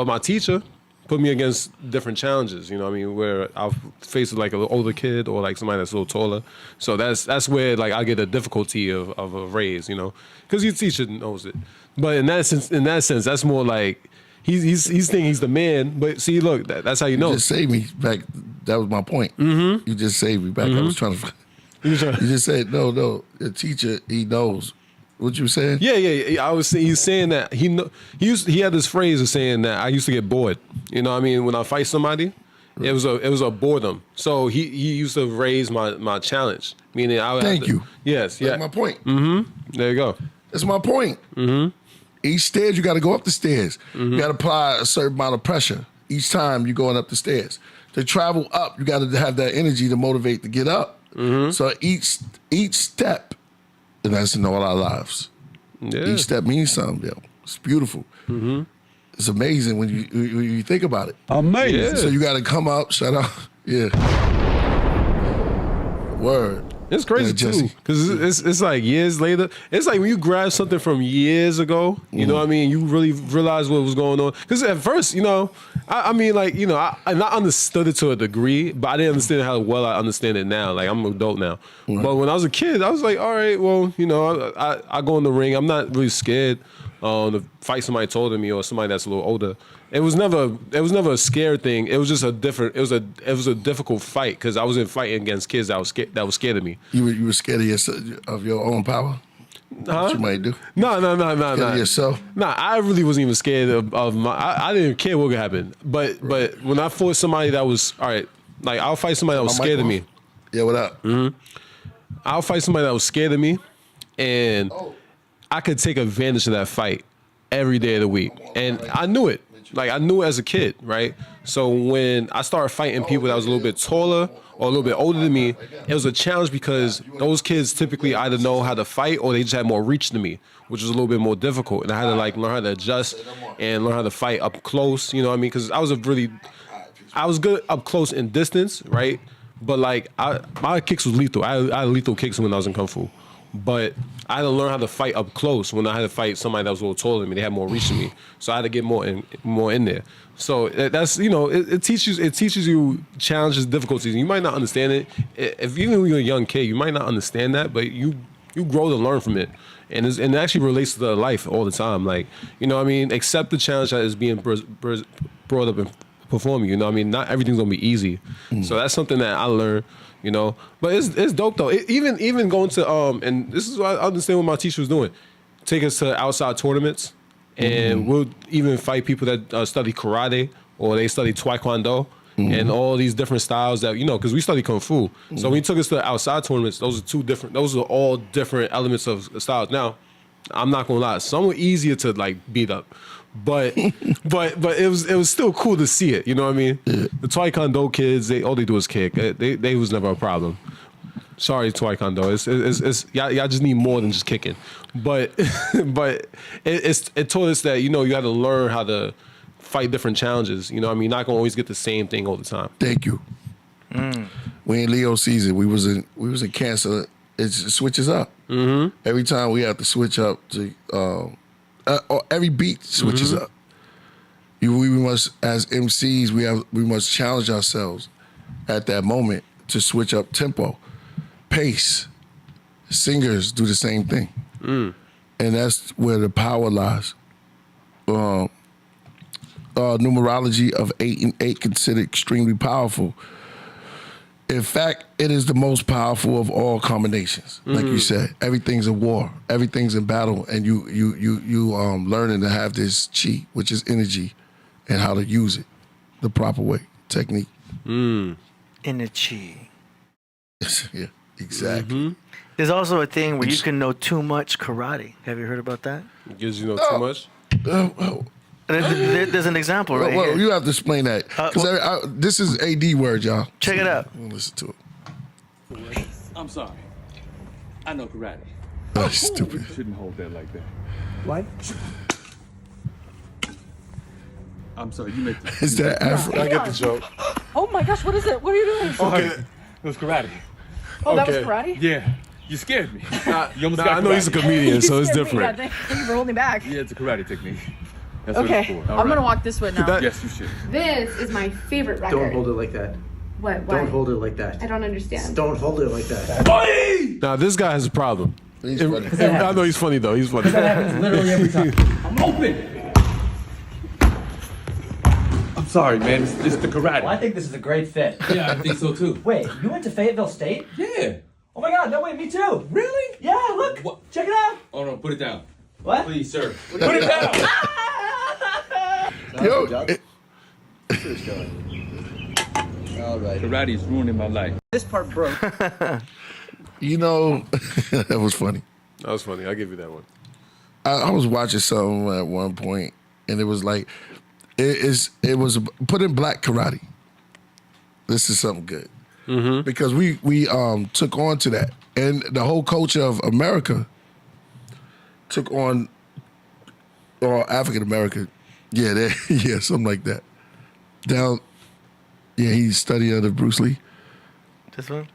my teacher put me against different challenges, you know what I mean, where I'll face like an older kid or like somebody that's a little taller. So that's where like I get the difficulty of a raise, you know, because your teacher knows it. But in that sense, that's more like he's thinking he's the man. But see, look, that's how you know. You just saved me back. That was my point. You just saved me back. I was trying to. You just said no. The teacher, he knows. What you saying? Yeah. He's saying that he had this phrase of saying that I used to get bored. You know what I mean? When I fight somebody, it was a boredom. So he used to raise my challenge. Meaning I would Thank you. Yes, That's my point. There you go. That's my point. Each stairs, you got to go up the stairs. You got to apply a certain amount of pressure each time you're going up the stairs. To travel up, you got to have that energy to motivate to get up. So each step. And that's in all our lives. Yeah. Each step means something, yo. It's beautiful. It's amazing when you think about it. Amazing. Yeah. So you got to come up, shut up. Yeah. Word. It's crazy too, because it's like years later. It's like when you grab something from years ago, you know what I mean? You really realize what was going on. Because at first, you know, I mean, like, you know, I understood it to a degree, but I didn't understand how well I understand it now. Like, I'm an adult now. But when I was a kid, I was like, all right, well, you know, I go in the ring. I'm not really scared to fight somebody taller than me or somebody that's a little older. It was never a scare thing. It was just it was a difficult fight because I wasn't fighting against kids that was scared of me. You were scared of your own power? What you might do? No. Kill yourself? Nah, I really wasn't even scared of my. I didn't even care what could happen. But when I fought somebody that was all right, like I'll fight somebody that was scared of me. Yeah, what up? I'll fight somebody that was scared of me, and I could take advantage of that fight every day of the week. And I knew it. Like I knew it as a kid, right? So when I started fighting people that was a little bit taller or a little bit older than me, it was a challenge because those kids typically either know how to fight or they just had more reach than me, which was a little bit more difficult. And I had to like learn how to adjust and learn how to fight up close, you know what I mean? Because I was good up close in distance, right? But like my kicks was lethal. I had lethal kicks when I was in Kung Fu. But I had to learn how to fight up close when I had to fight somebody that was a little taller than me. They had more reach than me. So I had to get more in there. So that's, you know, it teaches you challenges, difficulties. You might not understand it. If even when you're a young kid, you might not understand that, but you grow to learn from it. And it actually relates to life all the time. Like, you know what I mean? Accept the challenge that is being brought up and perform. You know what I mean? Not everything's going to be easy. So that's something that I learned. You know, but it's dope though. Even going to and this is what I understand what my teacher was doing. Take us to outside tournaments, and we'll even fight people that study karate or they study taekwondo and all these different styles that because we study kung fu. So when he took us to outside tournaments, those are all different elements of styles. Now, I'm not gonna lie, some were easier to like beat up. But it was still cool to see it, you know what I mean? Yeah. The Taekwondo kids, all they do is kick. They was never a problem. Sorry, Taekwondo. It's y'all just need more than just kicking. But it taught us that you got to learn how to fight different challenges. You know what I mean? Not gonna always get the same thing all the time. Thank you. We in Leo season. We was in Cancer. It switches up. Every time we have to switch up to. Or every beat switches up. We must, as MCs, we must challenge ourselves at that moment to switch up tempo, pace. Singers do the same thing, and that's where the power lies. Numerology of 8 and 8 considered extremely powerful. In fact, it is the most powerful of all combinations. Like you said, everything's a war, everything's in battle, and you learning to have this chi, which is energy, and how to use it the proper way, technique. Energy. Yeah, exactly. There's also a thing where you can know too much karate. Have you heard about that? It gives you too much. There's an example right here. You have to explain that. This is AD word, y'all. Check it out. We'll listen to it. I'm sorry. I know karate. Oh, stupid. You shouldn't hold that like that. What? I'm sorry, you make the... Is that Afro? I get the joke. Oh my gosh, what is it? What are you doing? Okay. It was karate. Oh, that was Okay. karate? Yeah. You scared me. You almost got I know he's a karate. comedian, so it's Scared me. different. Yeah, thank you for holding me back. Yeah, it's a karate technique. That's what it's Okay, for. All I'm gonna right. walk this way now. Yes, you should. This is my favorite record. Don't hold it like that. What? Why? Don't hold it like that. I don't understand. Just don't hold it like that. Now this guy has a problem. He's funny. I know he's funny though. He's funny. That happens literally every time. I'm open. I'm sorry, man. It's the karate. Well, I think this is a great fit. Yeah, I think so too. Wait, you went to Fayetteville State? Yeah. Oh my god, no way, me too. Really? Yeah, look. What? Check it out. Oh no, put it down. What? Please, sir. Put it down. Yo, Karate is ruining my life. This part broke. that was funny. That was funny. I'll give you that one. I was watching something at one point, and it was like, it was put in black karate. This is something good because we took on to that, and the whole culture of America took on, or African American, yeah, something like that. He studied under Bruce Lee. This one?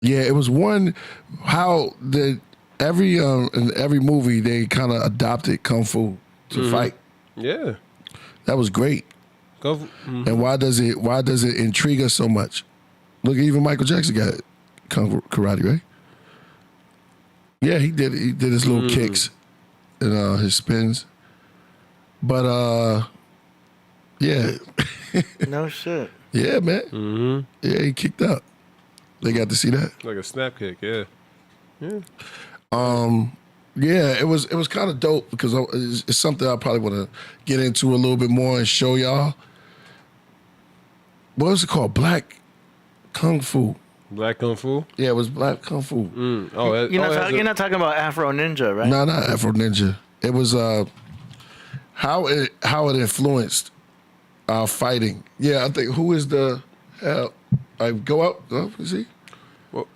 Yeah, it was one how in every movie they kind of adopted kung fu to fight. Yeah. That was great. And why does it intrigue us so much? Look, even Michael Jackson got kung fu karate, right? Yeah, he did his little kicks and his spins. But yeah. No shit. Yeah, man. Yeah, he kicked up. They got to see that. Like a snap kick, yeah. Yeah. Yeah, it was kind of dope because it's something I probably want to get into a little bit more and show y'all. What was it called? Black Kung Fu. Black Kung Fu? Yeah, it was Black Kung Fu. You're not talking about Afro Ninja, right? No, not Afro Ninja. It was how it influenced our fighting. Yeah, I think who is the go up? You see? Well,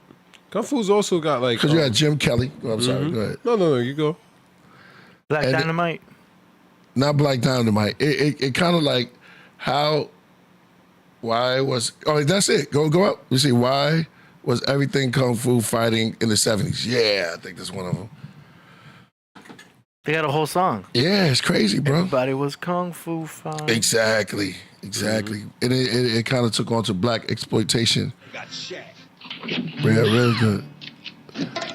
Kung Fu's also got like because you had Jim Kelly. Oh, I'm sorry. Go ahead. No, you go. Black Dynamite. Not Black Dynamite. It kind of like why was that's it. Go up. You see why was everything Kung Fu fighting in the 70s? Yeah, I think that's one of them. They got a whole song. Yeah, it's crazy, bro. Everybody was Kung Fu fighting. Exactly. And it kind of took on to black exploitation. Got Shaq. Yeah, really good.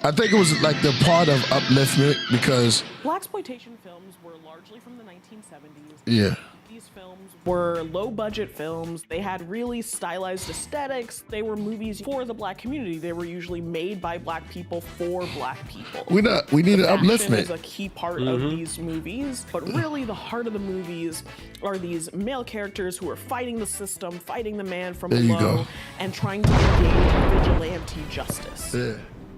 I think it was like the part of upliftment because Blaxploitation films were largely from the 1970s. yeah. These films were low-budget films. They had really stylized aesthetics. They were movies for the black community. They were usually made by black people for black people. We needed Action upliftment. is a key part of these movies, but really the heart of the movies are these male characters who are fighting the system, fighting the man from There you below, go. and trying to engage vigilante justice. Yeah.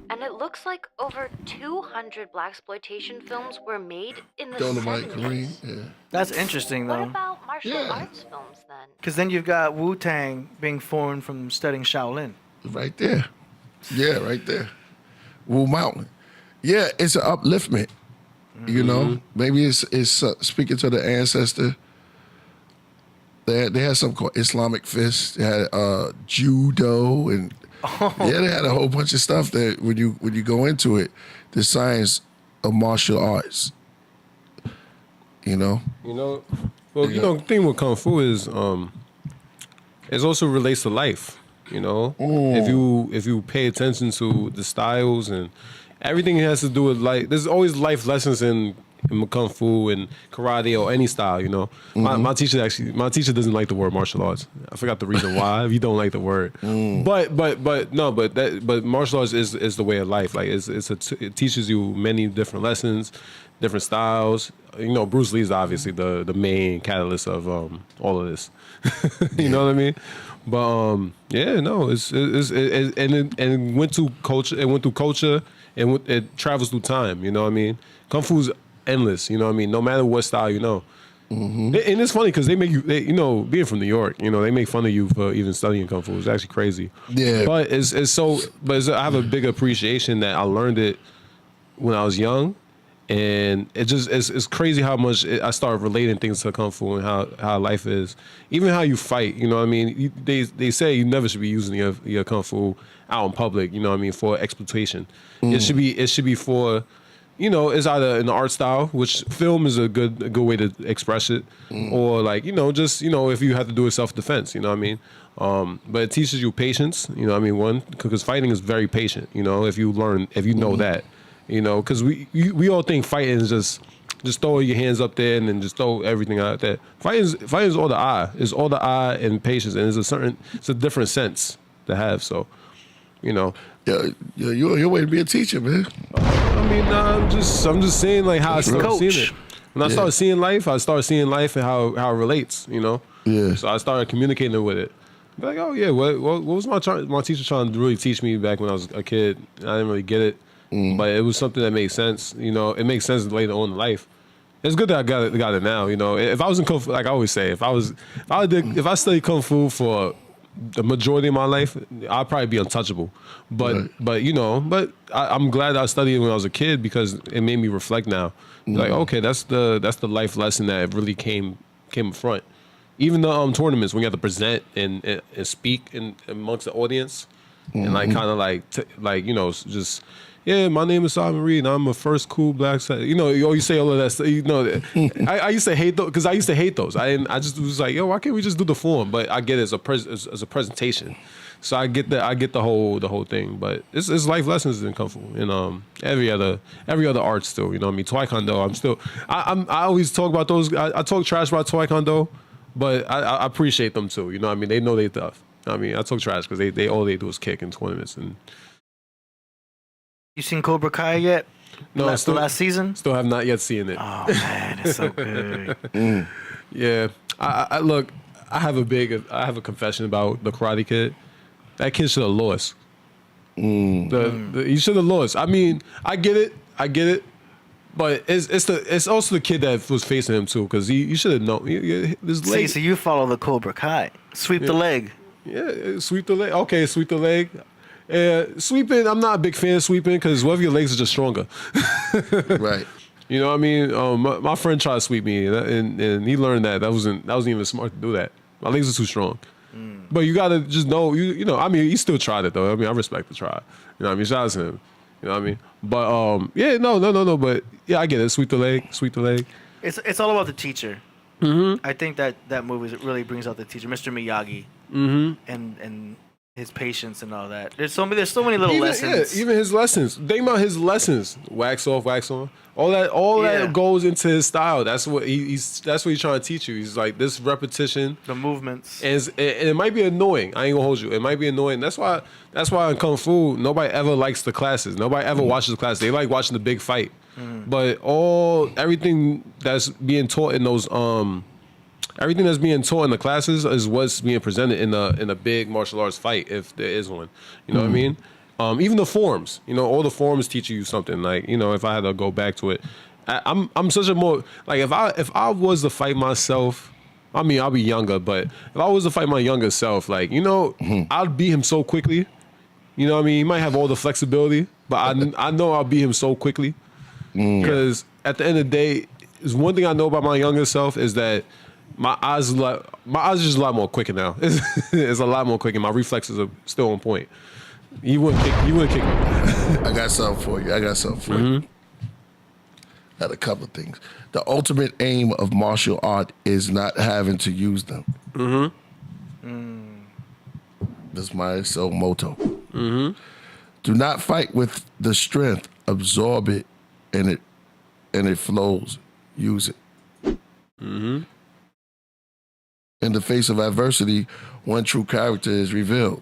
And it looks like over 200 blaxploitation films were made in the Dolomite 70s. Kareem. Yeah. That's interesting, What though. about martial Yeah. arts films then? Because then you've got Wu-Tang being formed from studying Shaolin. Right there. Yeah, right there. Wu Mountain. Yeah, it's an upliftment. You know, maybe it's speaking to the ancestor. They had something called Islamic Fist. They had judo and yeah, they had a whole bunch of stuff that when you go into it, the science of martial arts. You know. Well, the thing with Kung Fu is it also relates to life. You know, if you pay attention to the styles and everything has to do with like, there's always life lessons in Kung Fu and karate or any style. You know, my teacher doesn't like the word martial arts. I forgot the reason why. If you don't like the word, but martial arts is the way of life. Like it teaches you many different lessons, different styles. You know, Bruce Lee's obviously the main catalyst of all of this. You know what I mean? But it went through culture. It went through culture, and it travels through time. You know what I mean? Kung Fu's endless. You know what I mean? No matter what style, you know. And it's funny because they make you. Being from New York, they make fun of you for even studying Kung Fu. It's actually crazy. Yeah. But I have a big appreciation that I learned it when I was young. And it's crazy how much I started relating things to Kung Fu and how life is, even how you fight. You know what I mean? They say you never should be using your Kung Fu out in public. You know what I mean? For exploitation. It should be for, it's either an art style, which film is a good way to express it, or like just if you have to do it self-defense. You know what I mean? But it teaches you patience. You know what I mean? One, because fighting is very patient. If you know that. Because we all think fighting is just throw your hands up there and then just throw everything out there. Fighting is all the eye. It's all the eye and patience, and it's a different sense to have. So, Yeah, you're your way to be a teacher, man. I mean, I'm just saying like how I started Coach. seeing it. When I started seeing life, and how it relates. Yeah. So I started communicating with it. Like, oh yeah, what was my teacher trying to really teach me back when I was a kid? I didn't really get it. But it was something that made sense. It makes sense later on in life. It's good that I got it now. If I was in Kung Fu, like I always say, if I studied Kung Fu for the majority of my life, I'd probably be untouchable. But I'm glad I studied it when I was a kid because it made me reflect now. Like, okay, that's the life lesson that really came in front. Even the tournaments when you have to present and speak amongst the audience and like kind of just. Yeah, my name is Simon Reed, and I'm a first cool black side. You always say all of that stuff. I used to hate those because I used to hate those. I just was like, yo, why can't we just do the form? But I get it as a presentation, so I get the whole thing. But it's life lessons in Kung Fu and every other art still. You know what I mean? Taekwondo. I always talk about those. I talk trash about Taekwondo, but I appreciate them too. You know what I mean? They know they tough. I mean, I talk trash because they all they do is kick in tournaments and. You seen Cobra Kai yet? No, the last season? Still have not yet seen it. Oh man, it's so good. Yeah, I look. I have a confession about the Karate Kid. That kid should have lost. He should have lost. I mean, I get it, but it's also the kid that was facing him too, because he should have known. This leg. So you follow the Cobra Kai. Sweep the leg. Yeah, sweep the leg. Okay, sweep the leg. Sweeping, I'm not a big fan of sweeping because one of your legs are just stronger. Right. You know what I mean? My friend tried to sweep me, and he learned that wasn't even smart to do that. My legs are too strong. But you gotta just know, you know. I mean, he still tried it though. I mean, I respect the try. You know what I mean? Shout out to him. You know what I mean? But yeah, no. But yeah, I get it. Sweep the leg. It's all about the teacher. I think that movie really brings out the teacher, Mr. Miyagi, and his patience and all that. There's so many little lessons. Yeah, even his lessons. Think about his lessons. Wax off, wax on. All that goes into his style. That's what he's trying to teach you. He's like, this repetition, the movements. And it might be annoying. I ain't gonna hold you. It might be annoying. That's why in Kung Fu, nobody ever likes the classes. Nobody ever watches the classes. They like watching the big fight. But everything that's being taught in those everything that's being taught in the classes is what's being presented in a big martial arts fight, if there is one. You know what I mean? Even the forms, you know, all the forms teach you something. Like, you know, if I had to go back to it, I'm such a more like if I was to fight myself, I mean, I'll be younger, but if I was to fight my younger self, like, you know, I'd beat him so quickly. You know what I mean? He might have all the flexibility, but I know I'll beat him so quickly. Because at the end of the day, is one thing I know about my younger self is that my eyes are just a lot more quicker now. It's a lot more quicker. My reflexes are still on point. You wouldn't kick me. I got something for you. Had a couple of things. The ultimate aim of martial art is not having to use them. That's my motto. Do not fight with the strength. Absorb it, and it flows. Use it. In the face of adversity, one true character is revealed.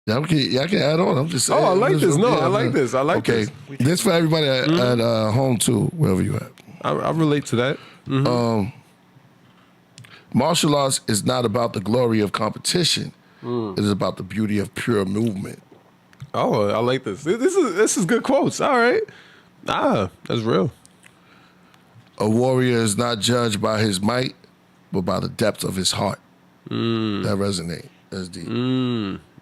Y'all can add on. I'm just saying. Oh, I like this. No, I like this. I like this. Okay, this for everybody at home too, wherever you at. I relate to that. Martial arts is not about the glory of competition. It is about the beauty of pure movement. Oh, I like this. This is good quotes. All right. That's real. A warrior is not judged by his might, but by the depth of his heart. That resonate. That's deep.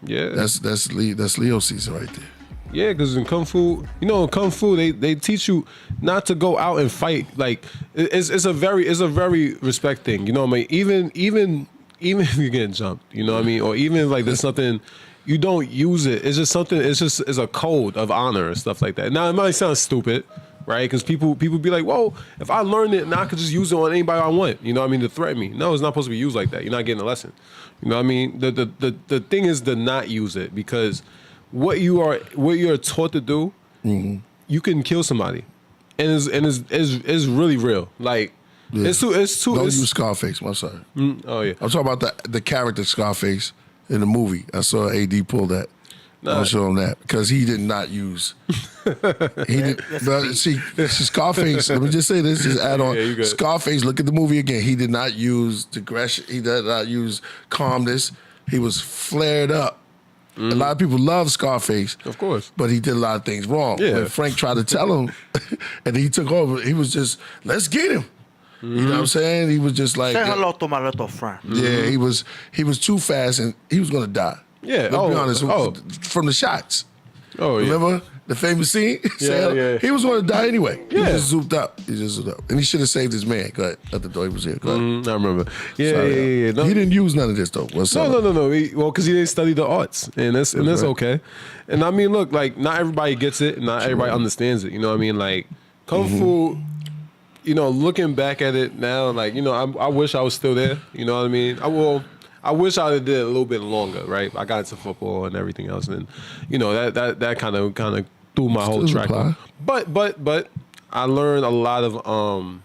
Yeah. That's Leo season right there. Yeah, because in Kung Fu, they teach you not to go out and fight. Like it's a very respect thing. You know what I mean? Even if you're getting jumped, you know what I mean? Or even if like there's something, you don't use it. It's just something, it's a code of honor and stuff like that. Now it might sound stupid, right? Because people be like, whoa, if I learned it, now I could just use it on anybody I want. You know what I mean? To threaten me. No, it's not supposed to be used like that. You're not getting a lesson. You know what I mean? The thing is to not use it, because what you're taught to do, you can kill somebody. And it's really real. Like, it's too. Don't use Scarface. I'm sorry. Oh yeah. I'm talking about the character Scarface in the movie. I saw AD pull that. I'll show him that because he did not use. He did. But see, Scarface. Let me just say this. Just add on. Yeah, Scarface. Look at the movie again. He did not use aggression. He did not use calmness. He was flared up. A lot of people love Scarface, of course, but he did a lot of things wrong. Yeah. When Frank tried to tell him, and he took over, he was just, let's get him. You know what I'm saying? He was just like, say hello to my little friend. Yeah, he was too fast, and he was gonna die. Yeah, let's be honest. From the shots. Oh yeah. Remember the famous scene? Yeah. He was gonna die anyway. Yeah. He just zooped up. And he should have saved his man. Go ahead. At the door, he was here. Go ahead. I remember. Yeah. No. He didn't use none of this though. No. Well, because he didn't study the arts, and that's right. Okay. And I mean, look, like not everybody gets it, and not everybody understands it. You know what I mean? Like Kung Fu. You know, looking back at it now, like, you know, I wish I was still there. You know what I mean? I wish I did it a little bit longer, right? I got into football and everything else, and you know that kind of threw my whole track off. But I learned a lot of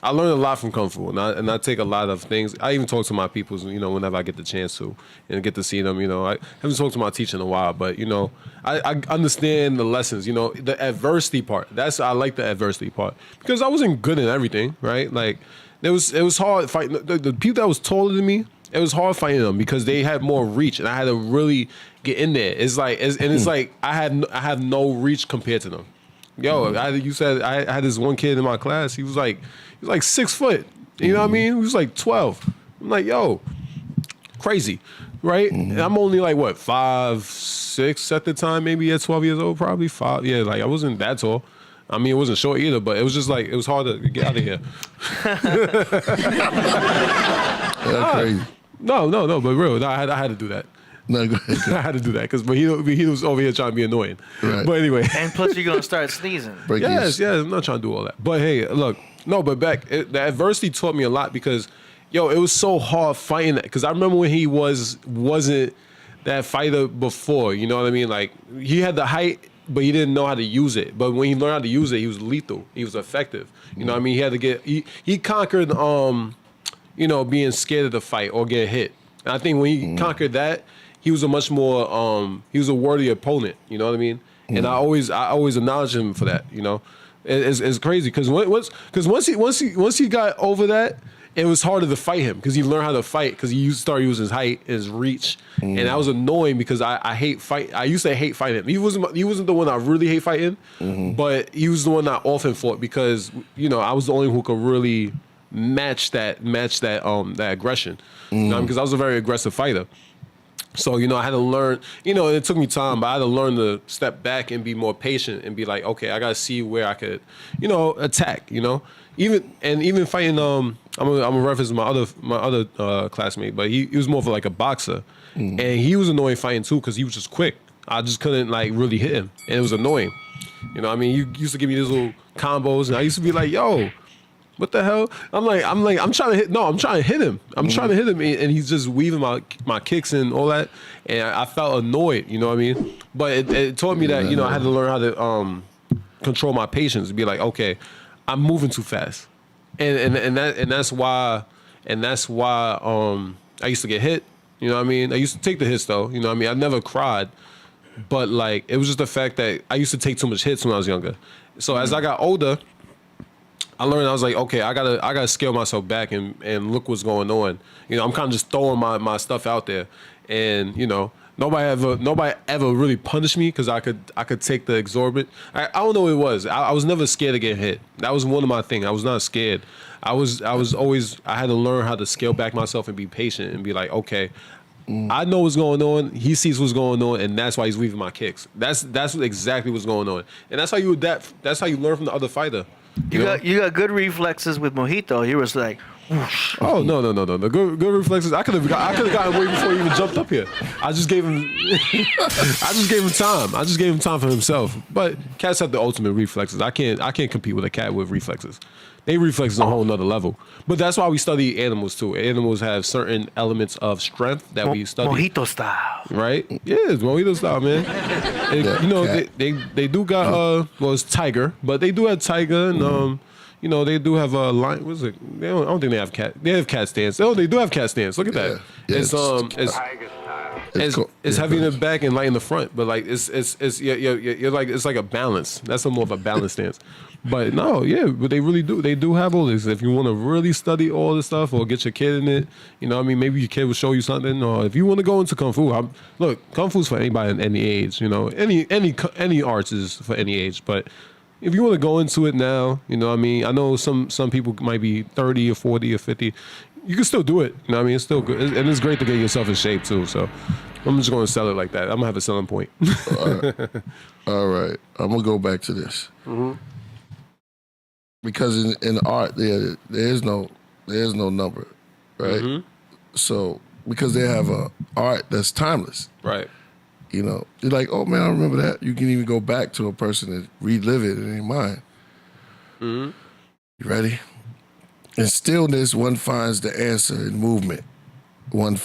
I learned a lot from Kung Fu, and I take a lot of things. I even talk to my peoples, whenever I get the chance to, and get to see them. I haven't talked to my teacher in a while, but I understand the lessons. The adversity part. I like the adversity part because I wasn't good at everything, right? Like it was hard fighting the people that was taller than me. It was hard fighting them because they had more reach, and I had to really get in there. It's like I have no reach compared to them. Yo, you said I had this one kid in my class. He was like 6 foot. You know what I mean? He was like 12. I'm like, yo, crazy, right? And I'm only like what 5'6" at the time, maybe at 12 years old, probably 5. Yeah, like I wasn't that tall. I mean, it wasn't short either, but it was just like it was hard to get out of here. That's crazy. No, but real, I had to do that. No, go ahead. I had to do that because he was over here trying to be annoying. Right. But anyway. And plus, you're gonna start sneezing. Yes, I'm not trying to do all that. But hey, look, but the adversity taught me a lot because, yo, it was so hard fighting that. Because I remember when he wasn't that fighter before. You know what I mean? Like he had the height, but he didn't know how to use it. But when he learned how to use it, he was lethal. He was effective. You know what I mean? He had to he conquered being scared of the fight or get hit. And I think when he conquered that, he was a much more he was a worthy opponent. You know what I mean? And I always acknowledge him for that. It's crazy because once he got over that, it was harder to fight him because he learned how to fight because he started using his height, his reach, and that was annoying because I hate fight. I used to hate fighting him. He wasn't the one I really hate fighting, but he was the one I often fought because I was the only one who could really match that aggression. Because I was a very aggressive fighter. So, I had to learn, it took me time, but I had to learn to step back and be more patient and be like, okay, I got to see where I could, attack, even fighting, I'm a reference to my other classmate, but he was more of like a boxer and he was annoying fighting too because he was just quick. I just couldn't like really hit him and it was annoying. You used to give me these little combos and I used to be like, yo, what the hell? I'm trying to hit. No, I'm trying to hit him. I'm trying to hit him, and he's just weaving my kicks and all that. And I felt annoyed. You know what I mean? But it taught me that I had to learn how to control my patience. Be like, okay, I'm moving too fast, and that's why I used to get hit. You know what I mean? I used to take the hits though. You know what I mean? I never cried, but like it was just the fact that I used to take too much hits when I was younger. So as I got older, I learned I was like, okay, I gotta scale myself back and look what's going on. I'm kind of just throwing my stuff out there, and nobody ever really punished me because I could take the exorbitant. I don't know what it was. I was never scared of getting hit. That was one of my things. I was not scared. I was always I had to learn how to scale back myself and be patient and be like, okay, I know what's going on. He sees what's going on, and that's why he's weaving my kicks. That's exactly what's going on, and that's how you adapt. That's how you learn from the other fighter. You got good reflexes with Mojito. He was like, whoosh. Oh no! The good reflexes. I could have gotten way before he even jumped up here. I just gave him time. I just gave him time for himself. But cats have the ultimate reflexes. I can't compete with a cat with reflexes. They reflexes on a whole nother level. But that's why we study animals too. Animals have certain elements of strength that we study. Mojito style. Right? Yeah, it's Mojito style, man. And, they do got it's tiger, but they do have tiger and they do have a lion. What's it? I don't think they have cat. They have cat stance. Oh, they do have cat stance. Look at that. Yeah, it's heavy in the back and light in the front, but like you're like it's like a balance. That's more of a balance stance. But no, but they really do. They do have all this. If you want to really study all this stuff or get your kid in it, maybe your kid will show you something. Or if you want to go into Kung Fu, look, Kung Fu's for anybody in any age. Any arts is for any age. But if you want to go into it now, I know some people might be 30 or 40 or 50. You can still do it. It's still good. And it's great to get yourself in shape too. So I'm just going to sell it like that. I'm going to have a selling point. All right. I'm going to go back to this. Mm-hmm. Because in art, there is no number, right? Mm-hmm. So because they have a art that's timeless, right? You're like, oh man, I remember that. You can even go back to a person and relive it in your mind. Mm-hmm. You ready? In stillness, one finds the answer. In movement, let's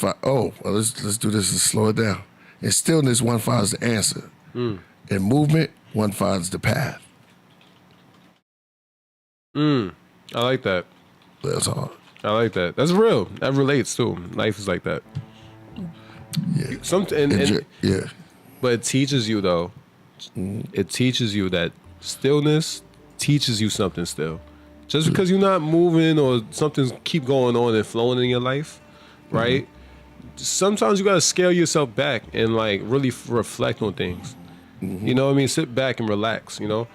do this and slow it down. In stillness, one finds the answer. In movement, one finds the path. I like that. That's hard. I like that. That's real. That relates too. Life is like that. Yeah. Yeah. But it teaches you though. It teaches you that stillness teaches you something still. Just because you're not moving or something's keep going on and flowing in your life, right? Sometimes you gotta scale yourself back and like really reflect on things. You know what I mean? Sit back and relax, you know?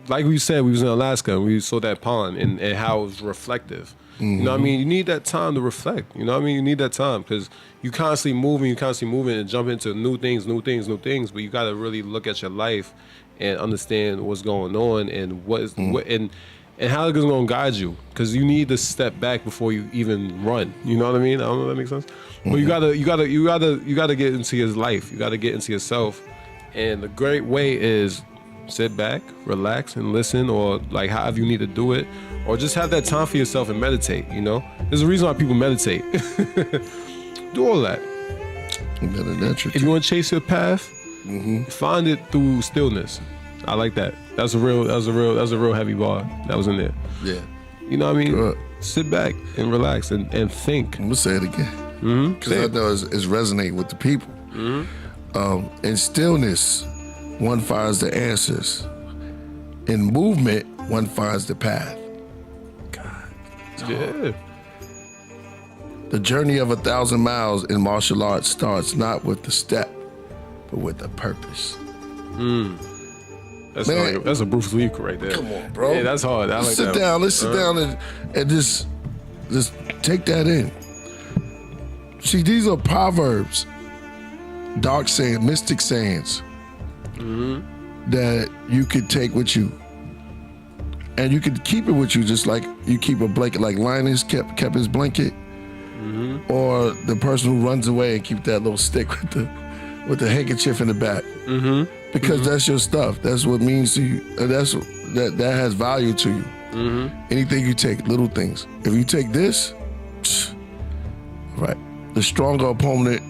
Like we said, we was in Alaska and we saw that pond and how it was reflective. You know what I mean? You need that time to reflect. You know what I mean? You need that time because you constantly moving and jump into new things. But you got to really look at your life and understand what's going on and and how it's going to guide you. Because you need to step back before you even run. You know what I mean? I don't know if that makes sense. But you gotta get into your life. You gotta get into yourself. And the great way is sit back, relax, and listen, or like however you need to do it, or just have that time for yourself and meditate. You know, there's a reason why people meditate. Do all that. If you want to chase your path, find it through stillness. I like that. That was a real heavy bar that was in there. Yeah. You know what I mean? Sit back and relax and think. I'm gonna say it again because I know it's resonating with the people. In stillness, one finds the answers. In movement, one finds the path. God. Yeah. The journey of 1,000 miles in martial arts starts not with the step, but with a purpose. That's a Bruce Lee right there. Come on, bro. Yeah, that's hard. I like sit that. Down. Let's sit down and just take that in. See, these are proverbs, dark sayings, mystic sayings that you could take with you. And you could keep it with you just like you keep a blanket, like Linus kept his blanket. Or the person who runs away and keep that little stick with the handkerchief in the back. Because that's your stuff. That's what means to you. That has value to you. Anything you take, little things. If you take this, right, the stronger opponent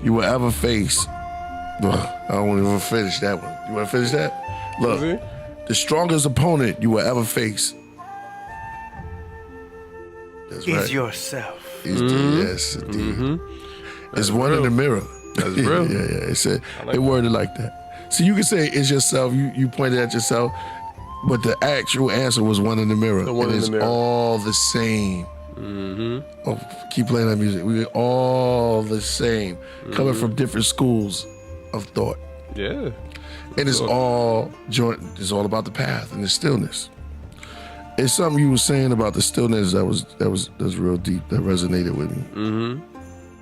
you will ever face. I don't even finish that one. You want to finish that? Look, the strongest opponent you will ever face is yourself. Yes, indeed. It's one in the mirror. That's real. Yeah. They worded like that. So you can say it's yourself. You pointed at yourself, but the actual answer was one in the mirror. It's all the same. Oh, keep playing that music. We're all the same, coming from different schools of thought. Yeah. And it's all joint. It's all about the path and the stillness. It's something you were saying about the stillness that's real deep. That resonated with me.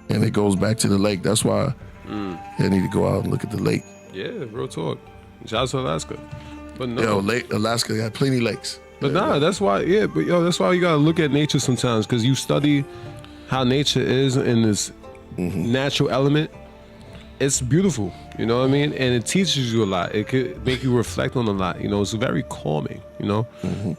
And it goes back to the lake. That's why I need to go out and look at the lake. Yeah, real talk. Shout out to Alaska. But no, Alaska got plenty of lakes. But that's why. That's why you gotta look at nature sometimes because you study how nature is in this natural element. It's beautiful, you know what I mean? And it teaches you a lot. It could make you reflect on a lot, you know? It's very calming, you know?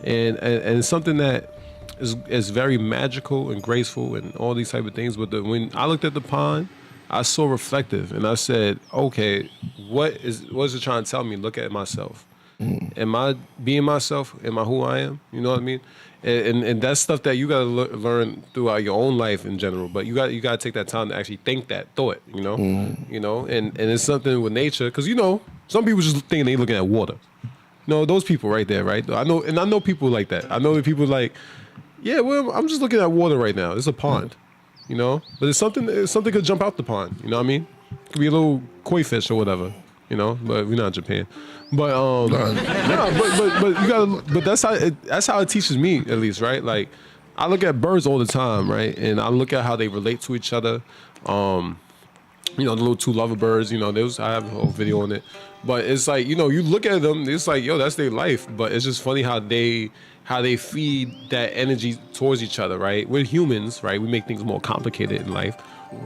And it's something that is very magical and graceful and all these type of things. But when I looked at the pond, I saw reflective and I said, okay, what is it trying to tell me? Look at myself. Am I being myself? Am I who I am? You know what I mean? And that's stuff that you gotta learn throughout your own life in general. But you gotta take that time to actually think that thought. You know, you know, and it's something with nature because you know some people just think they looking at water. No, those people right there, right? I know people like that. I know that people like, yeah, well, I'm just looking at water right now. It's a pond, you know. But it's something could jump out the pond. You know what I mean? It could be a little koi fish or whatever. You know, but we're not in Japan. But but you gotta. But that's how it teaches me at least, right? Like I look at birds all the time, right? And I look at how they relate to each other. You know, the little two lover birds. You know, I have a whole video on it. But it's like you know, you look at them, it's like yo, that's their life. But it's just funny how they feed that energy towards each other, right? We're humans, right? We make things more complicated in life.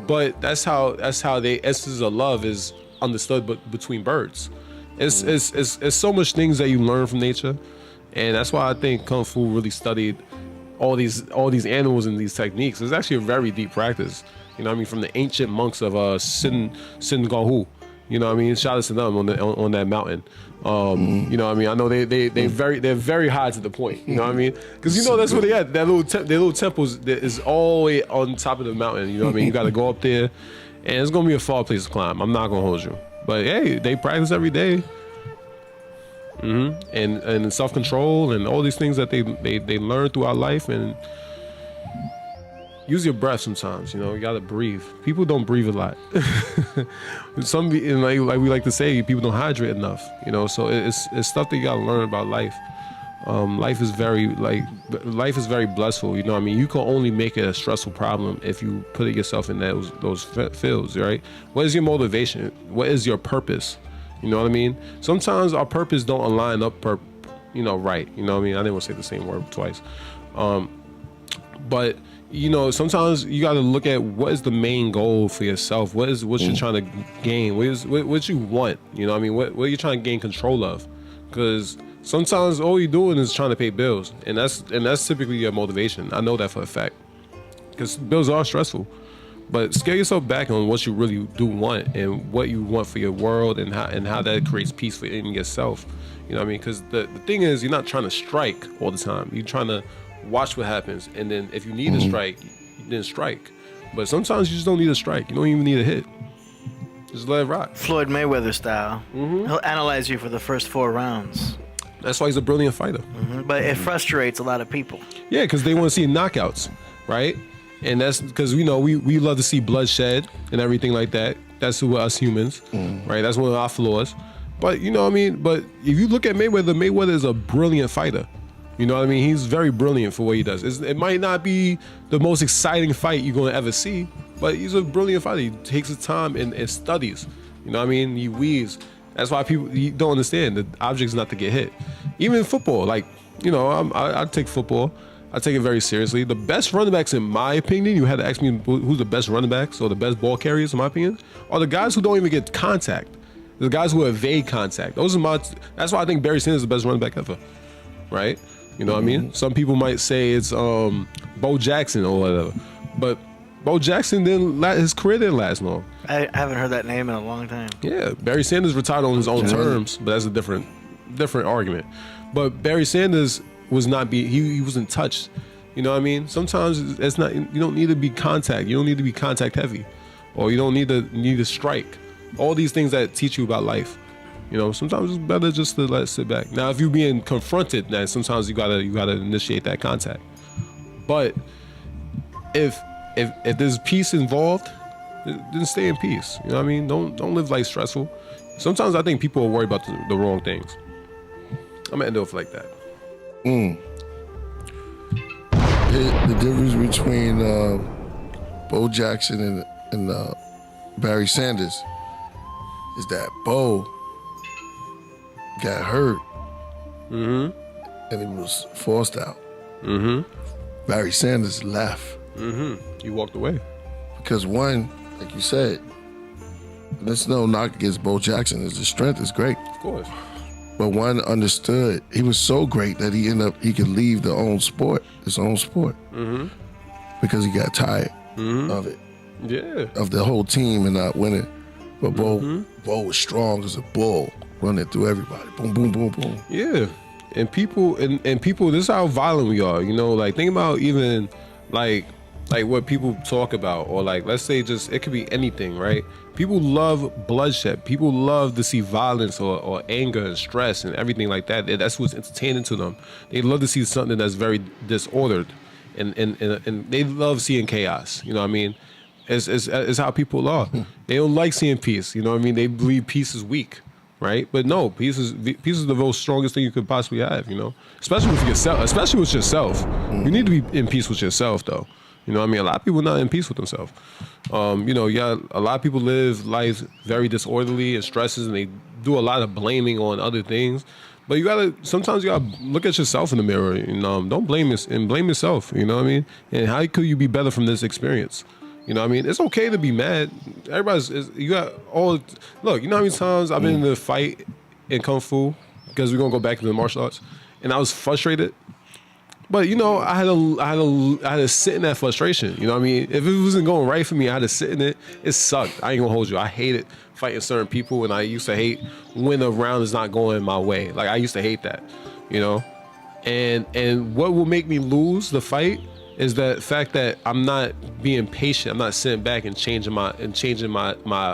But that's how the essence of love is understood, but between birds. It's so much things that you learn from nature, and that's why I think Kung Fu really studied all these animals and these techniques. It's actually a very deep practice. You know what I mean? From the ancient monks of Sin Gong Hu, You know what I mean? Shout out to them on that mountain. You know what I mean? I know they're very high to the point. You know what I mean? Because you know that's where they at. Their little temples is all the way on top of the mountain. You know what I mean? You got to go up there, and it's gonna be a far place to climb. I'm not gonna hold you, but hey, they practice every day. And self-control and all these things that they learn throughout life, and use your breath sometimes. You know, you gotta breathe. People don't breathe a lot. Like we like to say, people don't hydrate enough. You know, so it's stuff that you gotta learn about life. Life is very blissful. You know what I mean? You can only make it a stressful problem if you put yourself in those fields, right? What is your motivation? What is your purpose? You know what I mean? Sometimes our purpose don't align up right. You know what I mean? I didn't want to say the same word twice. But you know, sometimes you got to look at what is the main goal for yourself. What you're trying to gain? What you want? You know what I mean? What you're trying to gain control of? Because sometimes all you're doing is trying to pay bills, and that's typically your motivation. I know that for a fact, because bills are stressful. But scale yourself back on what you really do want and what you want for your world, and how that creates peace in yourself. You know what I mean? Because the thing is, you're not trying to strike all the time. You're trying to watch what happens, and then if you need to strike, then strike. But sometimes you just don't need a strike. You don't even need a hit. Just let it rock. Floyd Mayweather style. He'll analyze you for the first 4 rounds. That's why he's a brilliant fighter. But it frustrates a lot of people. Yeah, because they want to see knockouts, right? And that's because we love to see bloodshed and everything like that. That's who us humans, right? That's one of our flaws. But you know what I mean? But if you look at Mayweather is a brilliant fighter. You know what I mean? He's very brilliant for what he does. It might not be the most exciting fight you're going to ever see, but he's a brilliant fighter. He takes his time and studies. You know what I mean? He weaves. That's why people don't understand. The object is not to get hit. Even in football, like, you know, I take football. I take it very seriously. The best running backs, in my opinion, you had to ask me who's the best running backs or the best ball carriers, in my opinion, are the guys who don't even get contact. The guys who evade contact. That's why I think Barry Sanders is the best running back ever, right? You know what I mean? Some people might say it's Bo Jackson or whatever, but Bo Jackson his career didn't last long. I haven't heard that name in a long time. Yeah, Barry Sanders retired on his own terms, but that's a different argument. But Barry Sanders he wasn't touched. You know what I mean? Sometimes it's not. You don't need to be contact. You don't need to be contact heavy, or you don't need to strike. All these things that teach you about life. You know, sometimes it's better just to let it sit back. Now, if you're being confronted, then sometimes you gotta initiate that contact. But if there's peace involved, then stay in peace. You know what I mean? Don't live life stressful. Sometimes I think people are worried about the wrong things. I'm gonna end off like that. The difference between Bo Jackson and Barry Sanders is that Bo got hurt and he was forced out. Barry Sanders left. He walked away. Because one, like you said, and there's no knock against Bo Jackson. His strength is great. Of course. But one understood he was so great that he could leave his own sport, because he got tired of it. Yeah. Of the whole team and not winning. But Bo was strong as a bull, running through everybody. Boom, boom, boom, boom. Yeah. And people, this is how violent we are. You know, like think about even like what people talk about, or like let's say just it could be anything, right? People love bloodshed. People love to see violence or anger and stress and everything like that. That's what's entertaining to them. They love to see something that's very disordered, and they love seeing chaos. You know what I mean? It's how people are. They don't like seeing peace. You know what I mean? They believe peace is weak, right? But no, peace is the most strongest thing you could possibly have. You know, especially with yourself. You need to be in peace with yourself, though. You know what I mean? A lot of people are not in peace with themselves. You know, a lot of people live life very disorderly and stresses, and they do a lot of blaming on other things. But sometimes you gotta look at yourself in the mirror and don't blame yourself. You know what I mean? And how could you be better from this experience? You know what I mean? It's okay to be mad. Look, you know how many times I've been in a fight in Kung Fu, because we're gonna go back to the martial arts, and I was frustrated. But you know, I had to sit in that frustration. You know what I mean? If it wasn't going right for me, I had to sit in it. It sucked. I ain't gonna hold you. I hated fighting certain people, and I used to hate when a round is not going my way. Like I used to hate that, you know. And what will make me lose the fight is the fact that I'm not being patient. I'm not sitting back and changing my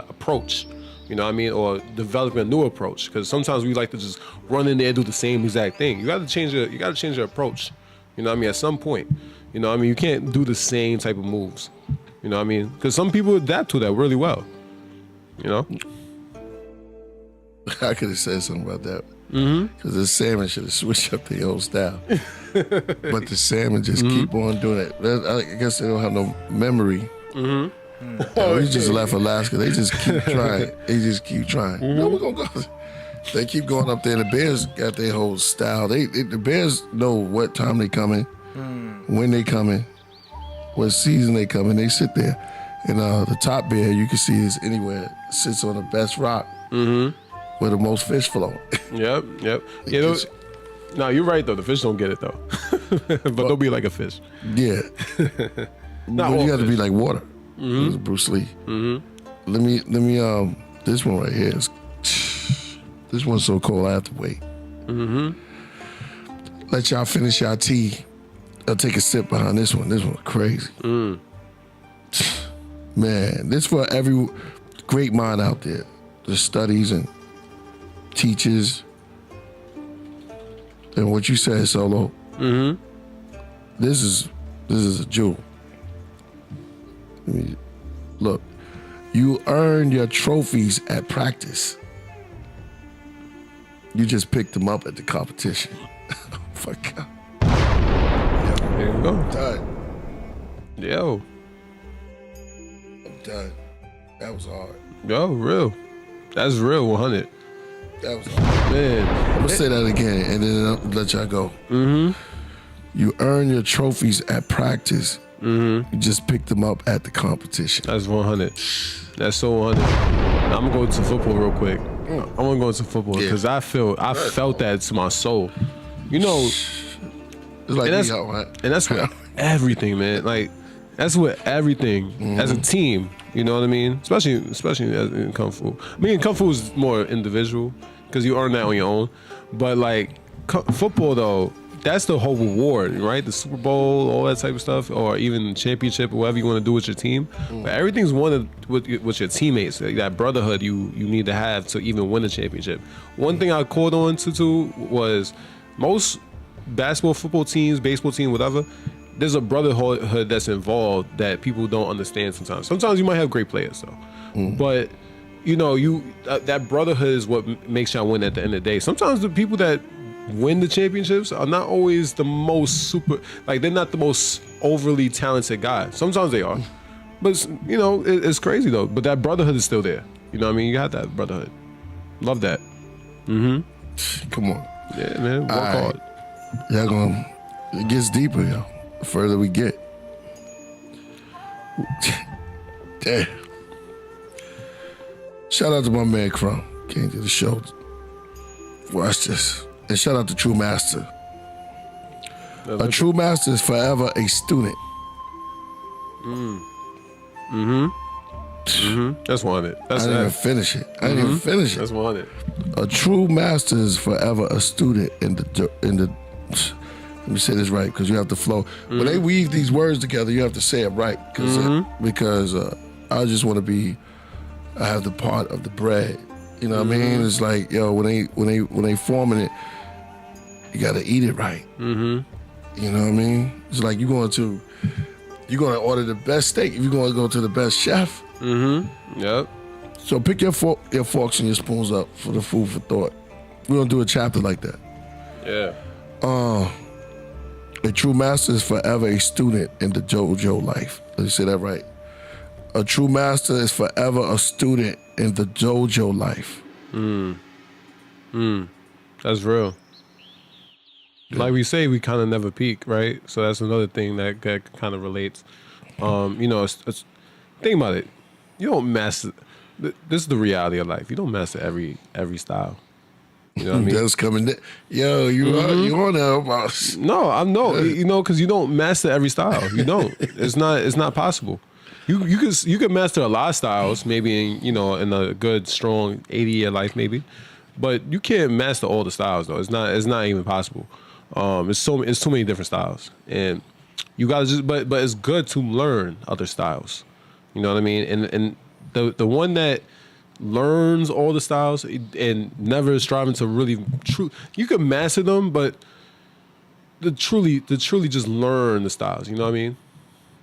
approach. You know what I mean? Or developing a new approach. Because sometimes we like to just run in there and do the same exact thing. You gotta change your approach. You know what I mean? At some point. You know what I mean? You can't do the same type of moves. You know what I mean? Because some people adapt to that really well. You know? I could have said something about that. Mm-hmm. Because the salmon should have switched up their whole style. But the salmon just keep on doing it. I guess they don't have no memory. Mm-hmm. We just left Alaska. They just keep trying. They just keep trying. Mm-hmm. No, we're gonna go. They keep going up there. The Bears got their whole style. The Bears know what time they coming, when they coming, what season they coming. They sit there, and the top bear you can see is anywhere sits on the best rock where the most fish flow. Yep. Yeah, no, you're right though. The fish don't get it though, but they'll be like a fish. Yeah, but you got to be like water. It was Bruce Lee. Let me. This one right here is. This one's so cold I have to wait. Let y'all finish y'all tea. I'll take a sip behind this one. This one's crazy. Man, this for every great mind out there. The studies and teachers. And what you said, Solo. This is a jewel. I mean, look, you earned your trophies at practice. You just picked them up at the competition. Fuck up. There you go. I'm done. Yo. I'm done. That was hard. Yo, real. That's real 100. That was hard. Man. I'm gonna say that again and then I'll let y'all go. You earn your trophies at practice. You just picked them up at the competition. That's 100. That's so 100. I'm gonna go to football real quick. I want to go into football because I felt that to my soul. You know, It's like and that's what everything, man. Like that's what everything as a team. You know what I mean? Especially in Kung Fu. I mean, Kung Fu is more individual because you earn that on your own. But like football though, that's the whole reward, right? The Super Bowl, all that type of stuff, or even the championship, or whatever you want to do with your team. But everything's won with your teammates. Like that brotherhood you need to have to even win the championship. One thing I caught on to was most basketball, football teams, baseball team, whatever, there's a brotherhood that's involved that people don't understand sometimes. Sometimes you might have great players though, but you know that brotherhood is what makes y'all win at the end of the day. Sometimes the people that win the championships are not always the most they're not the most overly talented guy. Sometimes they are, but you know it's crazy though. But that brotherhood is still there. You know what I mean? You got that brotherhood. Love that. Come on. Yeah, man. Work hard. Y'all it gets deeper, yo. The further we get. Damn. Shout out to my man Crumb. Came to the show. Watch this. And shout out to True Master. A true master is forever a student. That's 100. I didn't even finish it. That's 100. A true master is forever a student in the. Let me say this right because you have to flow. When they weave these words together, you have to say it right because I just want to be. I have the part of the bread. You know what I mean? It's like when they forming it, you got to eat it right. You know what I mean? It's like you're going to order the best steak if you're going to go to the best chef. Yep. So pick your forks and your spoons up for the food for thought. We're gonna do a chapter like that. Yeah. A true master is forever a student in the JoJo life. Let me say that right. A true master is forever a student in the JoJo life. That's real. Like we say, we kind of never peak, right? So that's another thing that kind of relates. You know, it's think about it. You don't master. This is the reality of life. You don't master every style. You know what I mean? That's coming. Yo, you on there, boss? No, I'm no. You know, because you don't master every style. You don't. It's not possible. You can master a lot of styles, maybe in a good strong 80-year life, maybe, but you can't master all the styles though. It's not even possible. It's too many different styles, and you gotta just. But it's good to learn other styles. You know what I mean? And the one that learns all the styles and never is striving to really you can master them, but to truly just learn the styles. You know what I mean?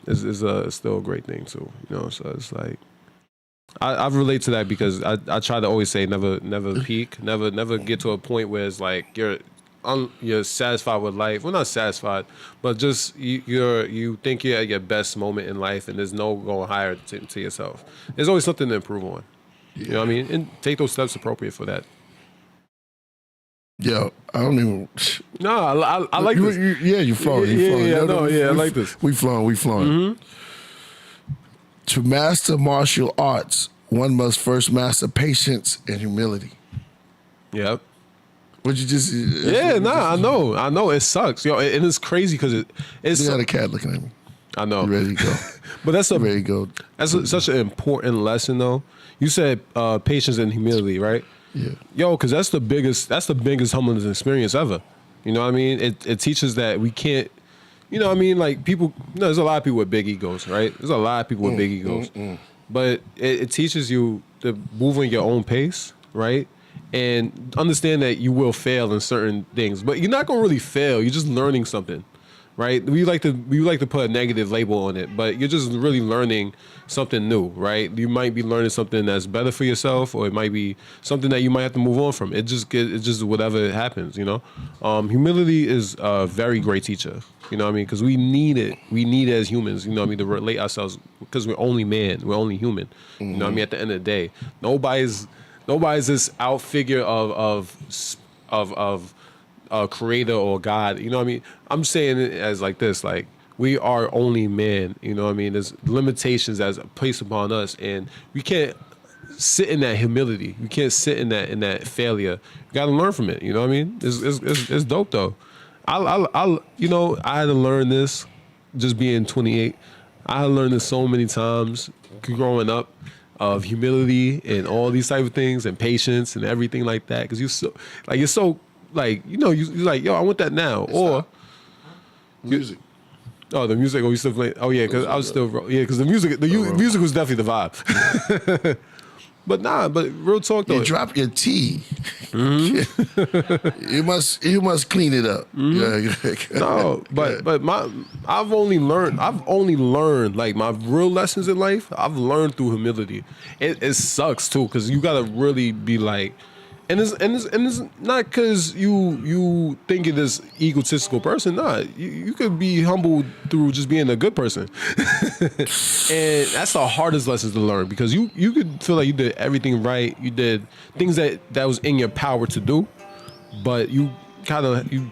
Is still a great thing too, you know. So it's like I relate to that because I try to always say never peak, never get to a point where it's like you're satisfied with life. Well, not satisfied, but just you think you're at your best moment in life, and there's no going higher to yourself. There's always something to improve on. You know what I mean? And take those steps appropriate for that. Yo, I don't even. No, I like this. You flowing. I like this. We flowing. Mm-hmm. To master martial arts, one must first master patience and humility. Yep. What you just? I know. It sucks, yo, and it's crazy because it's. You got a cat looking at me. I know. You ready to go? But that's ready to go. That's such an important lesson, though. You said patience and humility, right? Yeah. Yo, because that's the biggest humbling experience ever. You know what I mean? It teaches that we can't. You know what I mean? Like people. There's a lot of people with big egos, right? There's a lot of people with big egos, but it teaches you to move in your own pace, right? And understand that you will fail in certain things, but you're not gonna really fail. You're just learning something, right? We like to put a negative label on it, but you're just really learning something new, right? You might be learning something that's better for yourself, or it might be something that you might have to move on from. It's just whatever happens, you know. Humility is a very great teacher, you know what I mean? Because we need it. We need it as humans, you know what I mean, to relate ourselves because we're only man, we're only human. You know what I mean? At the end of the day, nobody's this out figure of a creator or God. You know what I mean? I'm saying it as like this, like we are only man. You know what I mean? There's limitations that's placed upon us, and we can't sit in that humility. We can't sit in that failure. You got to learn from it. You know what I mean? It's dope though. I had to learn this just being 28. I had learned this so many times growing up. Of humility and all these type of things and patience and everything like that, because you're so you're like, yo, I want that now. Or music. The music. Oh, you still playing? Oh yeah, because I was still because the music was definitely the vibe. But real talk though. You drop your tea. You must clean it up. No, but I've only learned like my real lessons in life. I've learned through humility. It sucks too because you gotta really be like, and it's not because you think you're this egotistical person. Nah, you could be humbled through just being a good person. And that's the hardest lessons to learn because you could feel like you did everything right. You did things that was in your power to do, but you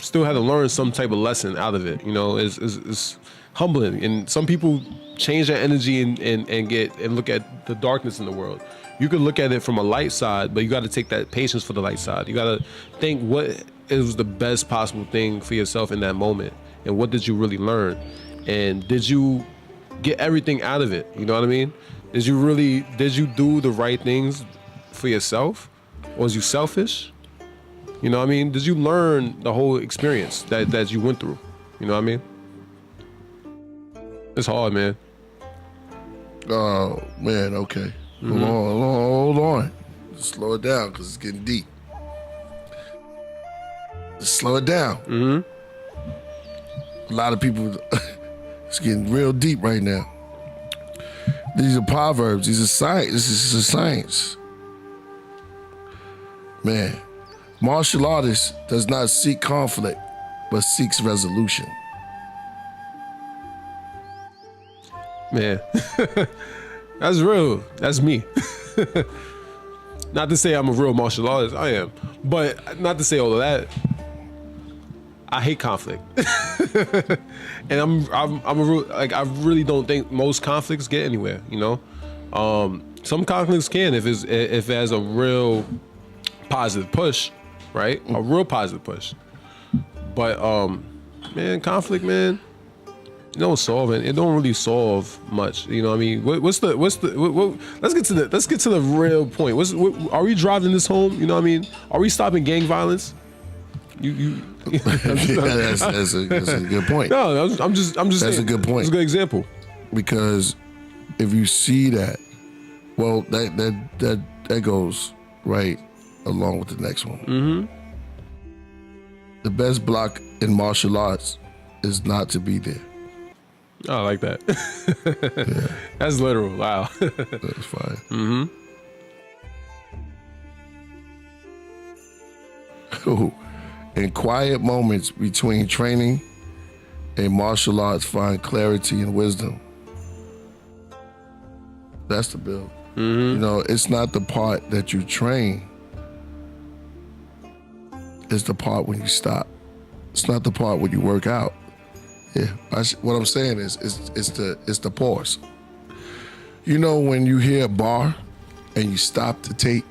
still had to learn some type of lesson out of it. You know, it's humbling. And some people change their energy and look at the darkness in the world. You could look at it from a light side, but you got to take that patience for the light side. You got to think what is the best possible thing for yourself in that moment, and what did you really learn, and did you get everything out of it? You know what I mean? Did you do the right things for yourself, or was you selfish? You know what I mean? Did you learn the whole experience that you went through? You know what I mean? It's hard, man. Oh man, okay. Hold on. Slow it down because it's getting deep. Just slow it down. A lot of people, it's getting real deep right now. These are proverbs. These are science. This is a science. Man, martial artist does not seek conflict, but seeks resolution. Man. That's real. That's me. Not to say I'm a real martial artist. I am. But not to say all of that. I hate conflict. And I'm a real, like, I really don't think most conflicts get anywhere, you know? Some conflicts can if it has a real positive push, right? A real positive push. But man, conflict, man, it don't solve it. It don't really solve much. You know what I mean? Let's get to the real point. Are we driving this home? You know what I mean? Are we stopping gang violence? That's a good point. No, I'm just That's saying, a good point. It's a good example. Because if you see that, well, that goes right along with the next one. Mm-hmm. The best block in martial arts is not to be there. I like that. Yeah. That's literal. Wow. That's fine. Mm-hmm. Ooh. In quiet moments between training and martial arts, find clarity and wisdom. That's the build. Mm-hmm. You know, it's not the part that you train. It's the part when you stop. It's not the part when you work out. Yeah, what I'm saying is, it's the pause. You know when you hear a bar and you stop the tape,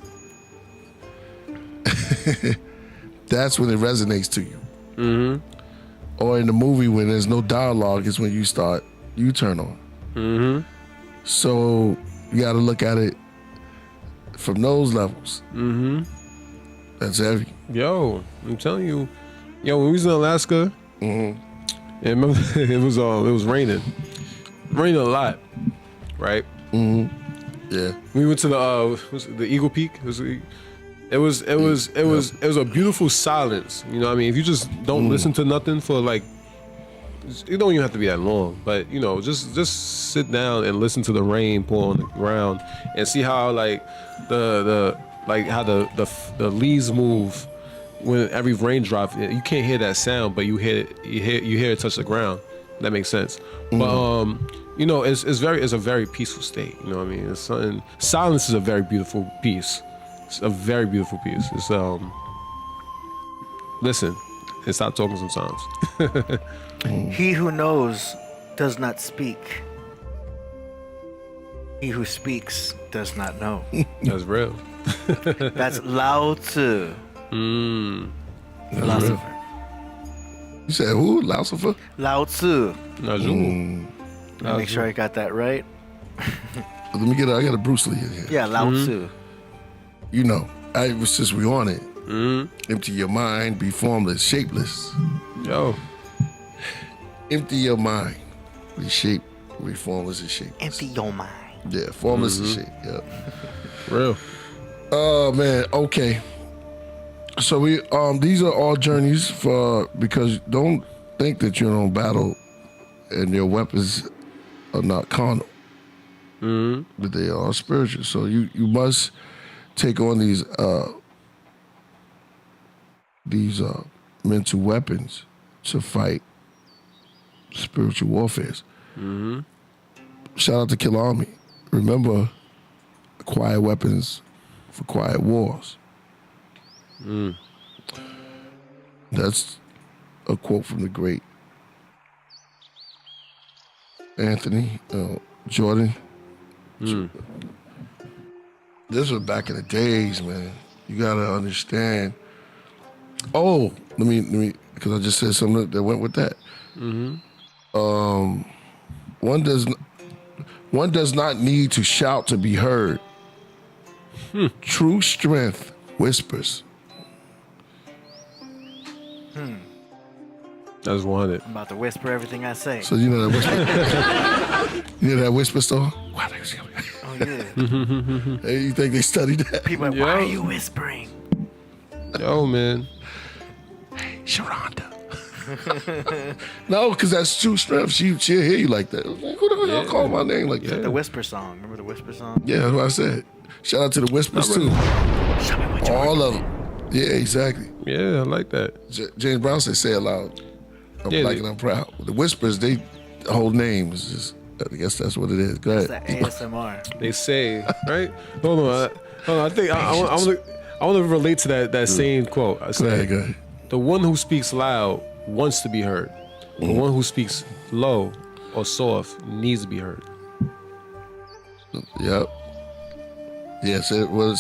that's when it resonates to you. Mm-hmm. Or in the movie when there's no dialogue is when you turn on. Mm-hmm. So you got to look at it from those levels. Mm-hmm. That's heavy. Yo, I'm telling you, when we was in Alaska, mm-hmm. and remember, it was raining a lot, right? Mm-hmm. Yeah. We went to the Eagle Peak. It was a beautiful silence. You know what I mean? If you just don't listen to nothing for like, it don't even have to be that long, but you know, just sit down and listen to the rain pour on the ground and see how like the leaves move when every raindrop. You can't hear that sound, but you hear it touch the ground. That makes sense. Mm-hmm. But you know, it's a very peaceful state. You know what I mean? It's something. Silence is a very beautiful piece. It's a very beautiful piece. It's listen and stop talking sometimes. He who knows does not speak. He who speaks does not know. That's real. That's Lao Tzu. Philosopher. You said who? Philosopher? Lao Tzu. Make sure I got that right. Let me get I got a Bruce Lee in here. Yeah, Lao Tzu. You know, since we on it, empty your mind, be formless, shapeless. Yo. Empty your mind, be formless and shapeless. Empty your mind. Yeah, formless and shape. Yeah. Real. Oh man, okay. So we these are all journeys because don't think that you're on battle and your weapons are not carnal. But they are spiritual. So you must take on these mental weapons to fight spiritual warfare. Shout out to Killah Army. Remember, quiet weapons for quiet wars. That's a quote from the great Anthony Jordan. This was back in the days, man. You gotta understand. Oh, let me, because I just said something that went with that. One does not need to shout to be heard. True strength whispers. That's 100. I'm about to whisper everything I say. So you know that whisper? You know that whisper store? Wow, oh yeah. Hey, you think they studied that? People are like, why are you whispering? Yo, man. Hey, Sharonda. No, because that's true strength. She'll hear you like that. Like, who the hell called my name like that? The whisper song. Remember the whisper song? Yeah, that's what I said. Shout out to the whispers too. All of them. Yeah, exactly. Yeah, I like that. James Brown said, "Say it loud." I'm like it. I'm proud. The whispers, the whole name is just. I guess that's what it is. Go ahead. That's the ASMR. They say, right? Hold on. I think I want to relate to that same quote. I said, go ahead. The one who speaks loud wants to be heard. The one who speaks low or soft needs to be heard. Yep. Yeah, say it again.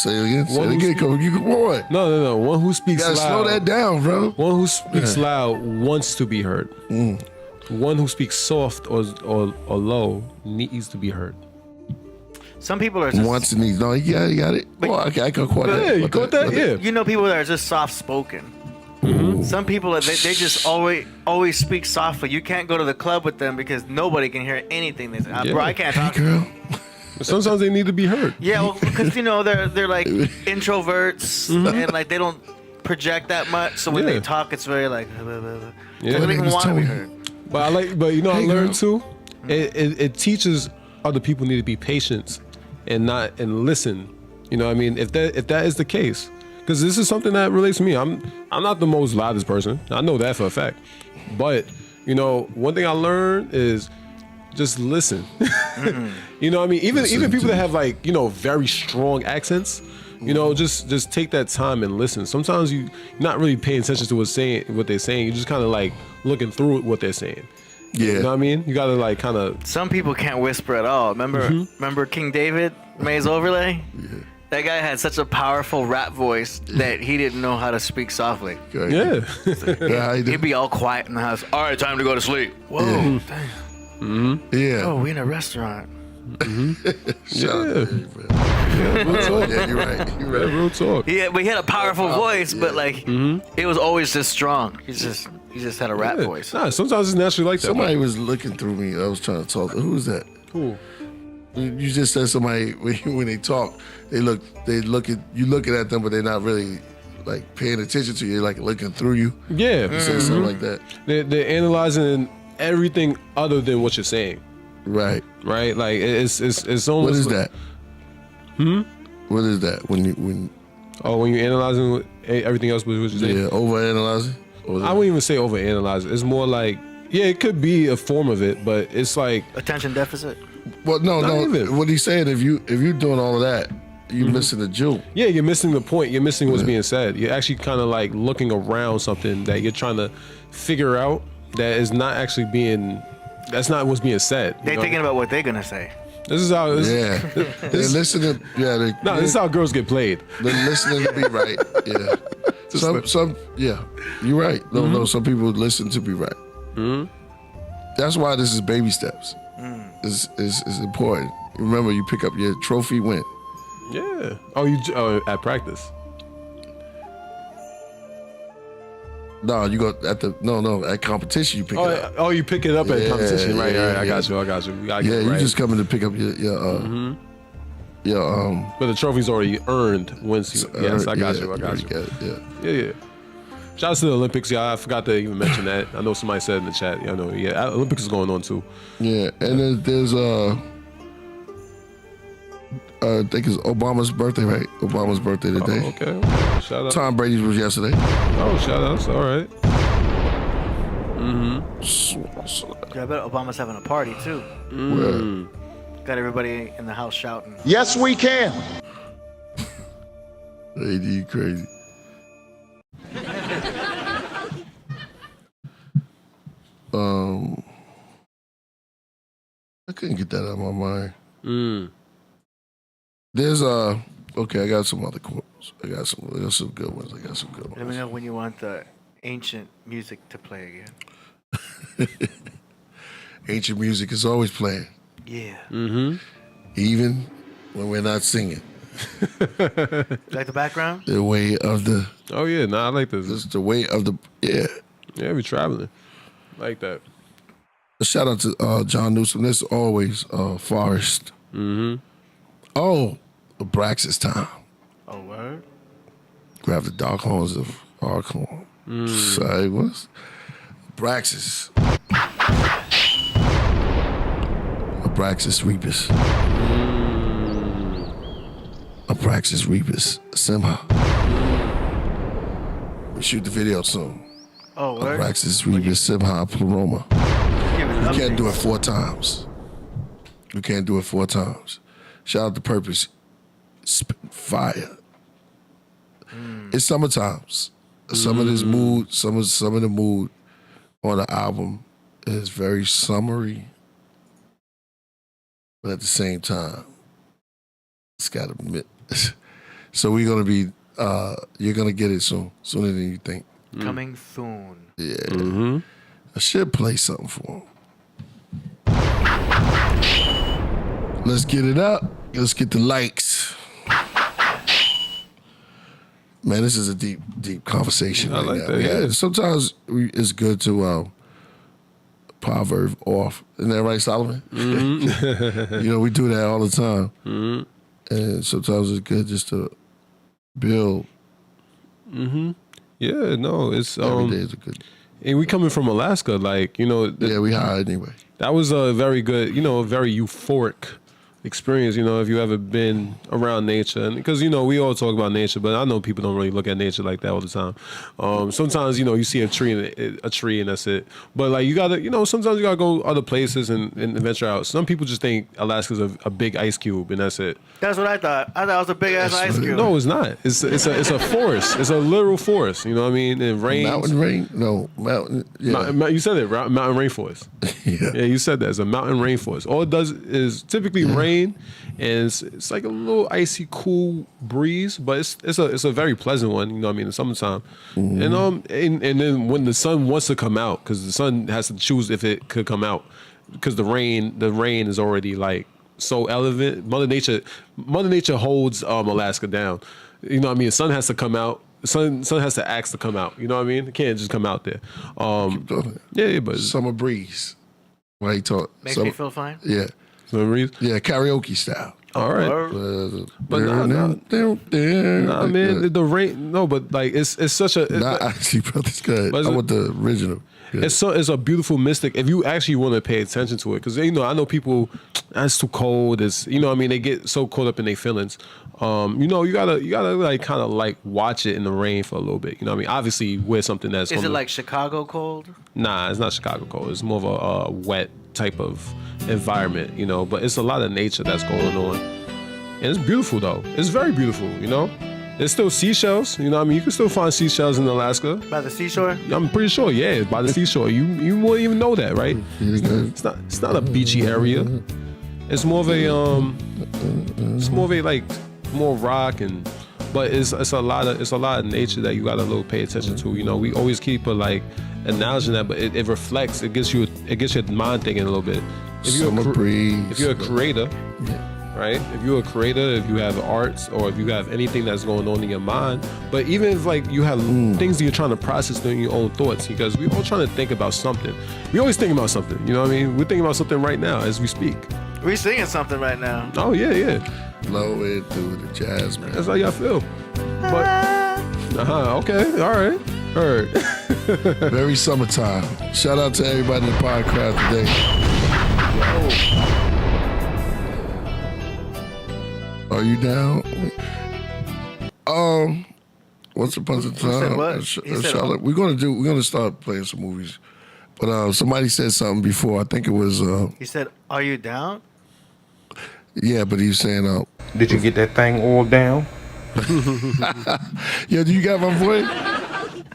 Say One it again, Coven. You come on. No. One who You speaks gotta loud. slow that down, bro. One who speaks loud wants to be heard. One who speaks soft or low needs to be heard. Some people are just Wants and needs. No, you got it. Well, okay, I can quote that. Yeah, you caught that? Yeah. you know people that are just soft spoken. Some people they just always speak softly. You can't go to the club with them because nobody can hear anything they say. Bro, I can't talk. Girl. Sometimes they need to be heard. Yeah, well, because they're like introverts and like they don't project that much. So when Yeah. they talk, it's very like Yeah. they don't even want to be heard. But I Hey, learned girl. too. It teaches other people need to be patient and listen. You know what I mean? If that is the case, because this is something that relates to me. I'm not the most loudest person. I know that for a fact. But one thing I learned is just listen. You know what I mean? Even people that have like very strong accents. Just take that time and listen. Sometimes you're not really paying attention to what they're saying. You're just kind of like looking through what they're saying. Yeah. You know what I mean? You gotta like kind of. Some people can't whisper at all. Remember King David, Maze Overlay? Yeah. That guy had such a powerful rap voice that he didn't know how to speak softly. Yeah. He'd be all quiet in the house. All right, time to go to sleep. Whoa, damn. Yeah. Oh, we in a restaurant. Shout out to you, man. Real talk. Yeah, you're right. You're right. Real talk. Yeah, but he had a powerful voice, but like it was always just strong. He just had a rap voice. Nah, sometimes it's naturally like that. Somebody was looking through me. I was trying to talk. Who was that? Cool. You just said somebody when they talk, you looking at them, but they're not really like paying attention to you. They're like looking through you. Yeah. You said something like that. They're analyzing everything other than what you're saying. Right. Right. Like it's almost. What is like, that? What is that when you're analyzing everything else with what you're saying? Yeah, overanalyzing. I wouldn't even say overanalyze. It's more like it could be a form of it, but it's like Attention deficit. Well, no. even. What he's saying, if you're doing all of that, you're missing the jewel. Yeah, you're missing the point. You're missing what's being said. You're actually kind of like looking around something that you're trying to figure out that is not actually being. That's not what's being said. They're thinking about what they're gonna say. This is how. Yeah, they're listening. Yeah, this is how girls get played. They're listening to be right. Yeah, some. Yeah, you're right. No. Some people listen to be right. That's why this is baby steps. Is important. Remember, you pick up your trophy win. Yeah. Oh, you at practice. No, you go at at competition you pick it up. Oh, you pick it up at competition, right? Yeah, Right. I yeah. got you. You gotta get Yeah, it you right. just coming to pick up your But the trophy's already earned once you. Yes, I got you. Yeah. Shout out to the Olympics, y'all. I forgot to even mention that. I know somebody said in the chat. I know. Yeah, Olympics is going on too. Yeah, and then there's I think it's Obama's birthday, right? Obama's birthday today. Oh, okay. Shout out. Tom Brady's was yesterday. Oh, shout outs. All right. Yeah, I bet Obama's having a party too. Got everybody in the house shouting. Yes, we can. AD crazy. I couldn't get that out of my mind. There's okay, I got some other quotes. I got some good ones. Let me know when you want the ancient music to play again. Ancient music is always playing. Yeah. Even when we're not singing. Like the background? The way of the Oh yeah, I like this. It's the way of the Yeah, we traveling. Like that. A shout out to John Newsom. There's always Forrest. Oh, Brax's time. Oh, word? Grab the dark horns of Arkham. Sorry, what's Braxis? Abraxas Rebus. Abraxas Rebus. Simha. We shoot the video soon. Oh, word? Abraxas Rebus Simha Pleroma. You can't do it 4 times. You can't do it 4 times. Shout out to Purpose. Spitting fire. It's summertimes. Some of this mood, some of the mood on the album is very summery, but at the same time, it's got a So we're gonna be. You're gonna get it soon, sooner than you think. Coming soon. Yeah. I should play something for him. Let's get it up. Let's get the likes. Man, this is a deep conversation. I like now. that. Yeah. Sometimes it's good to proverb off. Isn't that right, Solomon? You know, we do that all the time. And sometimes it's good just to build. Yeah, no, it's Every day is a good. and we coming from Alaska, like, you know, Yeah, we high anyway. that was a very good, you know, a very euphoric experience, you know, if you ever been around nature. And because, you know, we all talk about nature, but I know people don't really look at nature like that all the time. Sometimes, you know, you see a tree and that's it. But like, you gotta, you know, sometimes you gotta go other places and venture out. Some people just think Alaska's a big ice cube and that's it. That's what I thought. I thought it was a big ass ice cube. No, it's not. It's a forest. It's a literal forest. You know what I mean? It rains. Mountain rain? No, mountain. Yeah. You said it, right? Mountain rainforest. Yeah, you said that. It's a mountain rainforest. All it does is typically rain, and it's like a little icy, cool breeze, but it's a very pleasant one. You know what I mean? In the summertime, and then when the sun wants to come out, because the sun has to choose if it could come out, because the rain is already like so elevated. Mother Nature holds Alaska down. You know what I mean? The sun has to come out. Sun has to ask to come out. You know what I mean? It can't just come out there. Yeah, but summer breeze. Why he talk? Makes me feel fine. Yeah. Some reason. Yeah, karaoke style. All right. But nah, man, the rain. No, but like it's such a. Actually, brother, it's good. I want the original. Good. It's a beautiful mystic. If you actually want to pay attention to it, because you know, I know people. It's too cold. It's, you know what I mean, they get so caught up in their feelings. You know, you gotta like kind of like watch it in the rain for a little bit. You know what I mean? Obviously, wear something that's. Is it like Chicago cold? Nah, it's not Chicago cold. It's more of a wet type of environment, you know. But it's a lot of nature that's going on, and it's beautiful though. It's very beautiful, you know. There's still seashells, you know what I mean? You can still find seashells in Alaska. By the seashore? I'm pretty sure, yeah, by the seashore. You wouldn't even know that, right? It's not a beachy area. It's more of a like more rock but it's a lot of nature that you gotta pay attention to. You know, we always keep acknowledging that, but it reflects. It gets your mind thinking a little bit. If you're a creator, right? If you're a creator, if you have arts, or if you have anything that's going on in your mind, but even if like you have things that you're trying to process through your own thoughts, because we're all trying to think about something. We always think about something. You know what I mean? We're thinking about something right now as we speak. We're singing something right now. Oh yeah. Blow it through the jazz, man. That's how y'all feel. But okay, all right. Very summertime. Shout out to everybody in Podcraft today. Are you down? Once upon a time, Charlotte. We're gonna start playing some movies. But somebody said something before. I think it was. He said, "Are you down?" Yeah, but he was saying, "Did you get that thing oiled down?" Yeah, do you got my voice?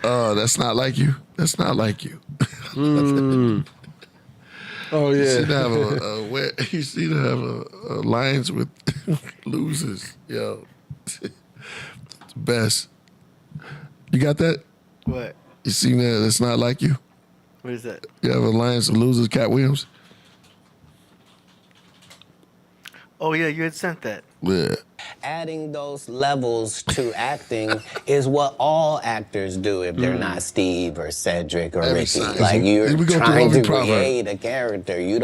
That's not like you. That's not like you. Oh yeah. You seem to have a alliance with losers. Yo, it's the best. You got that? What? You seen that? That's not like you. What is that? You have an alliance of losers, Cat Williams. Oh yeah, you had sent that. Yeah. Adding those levels to acting is what all actors do if they're not Steve or Cedric or Ricky. Like you're trying to create a character. You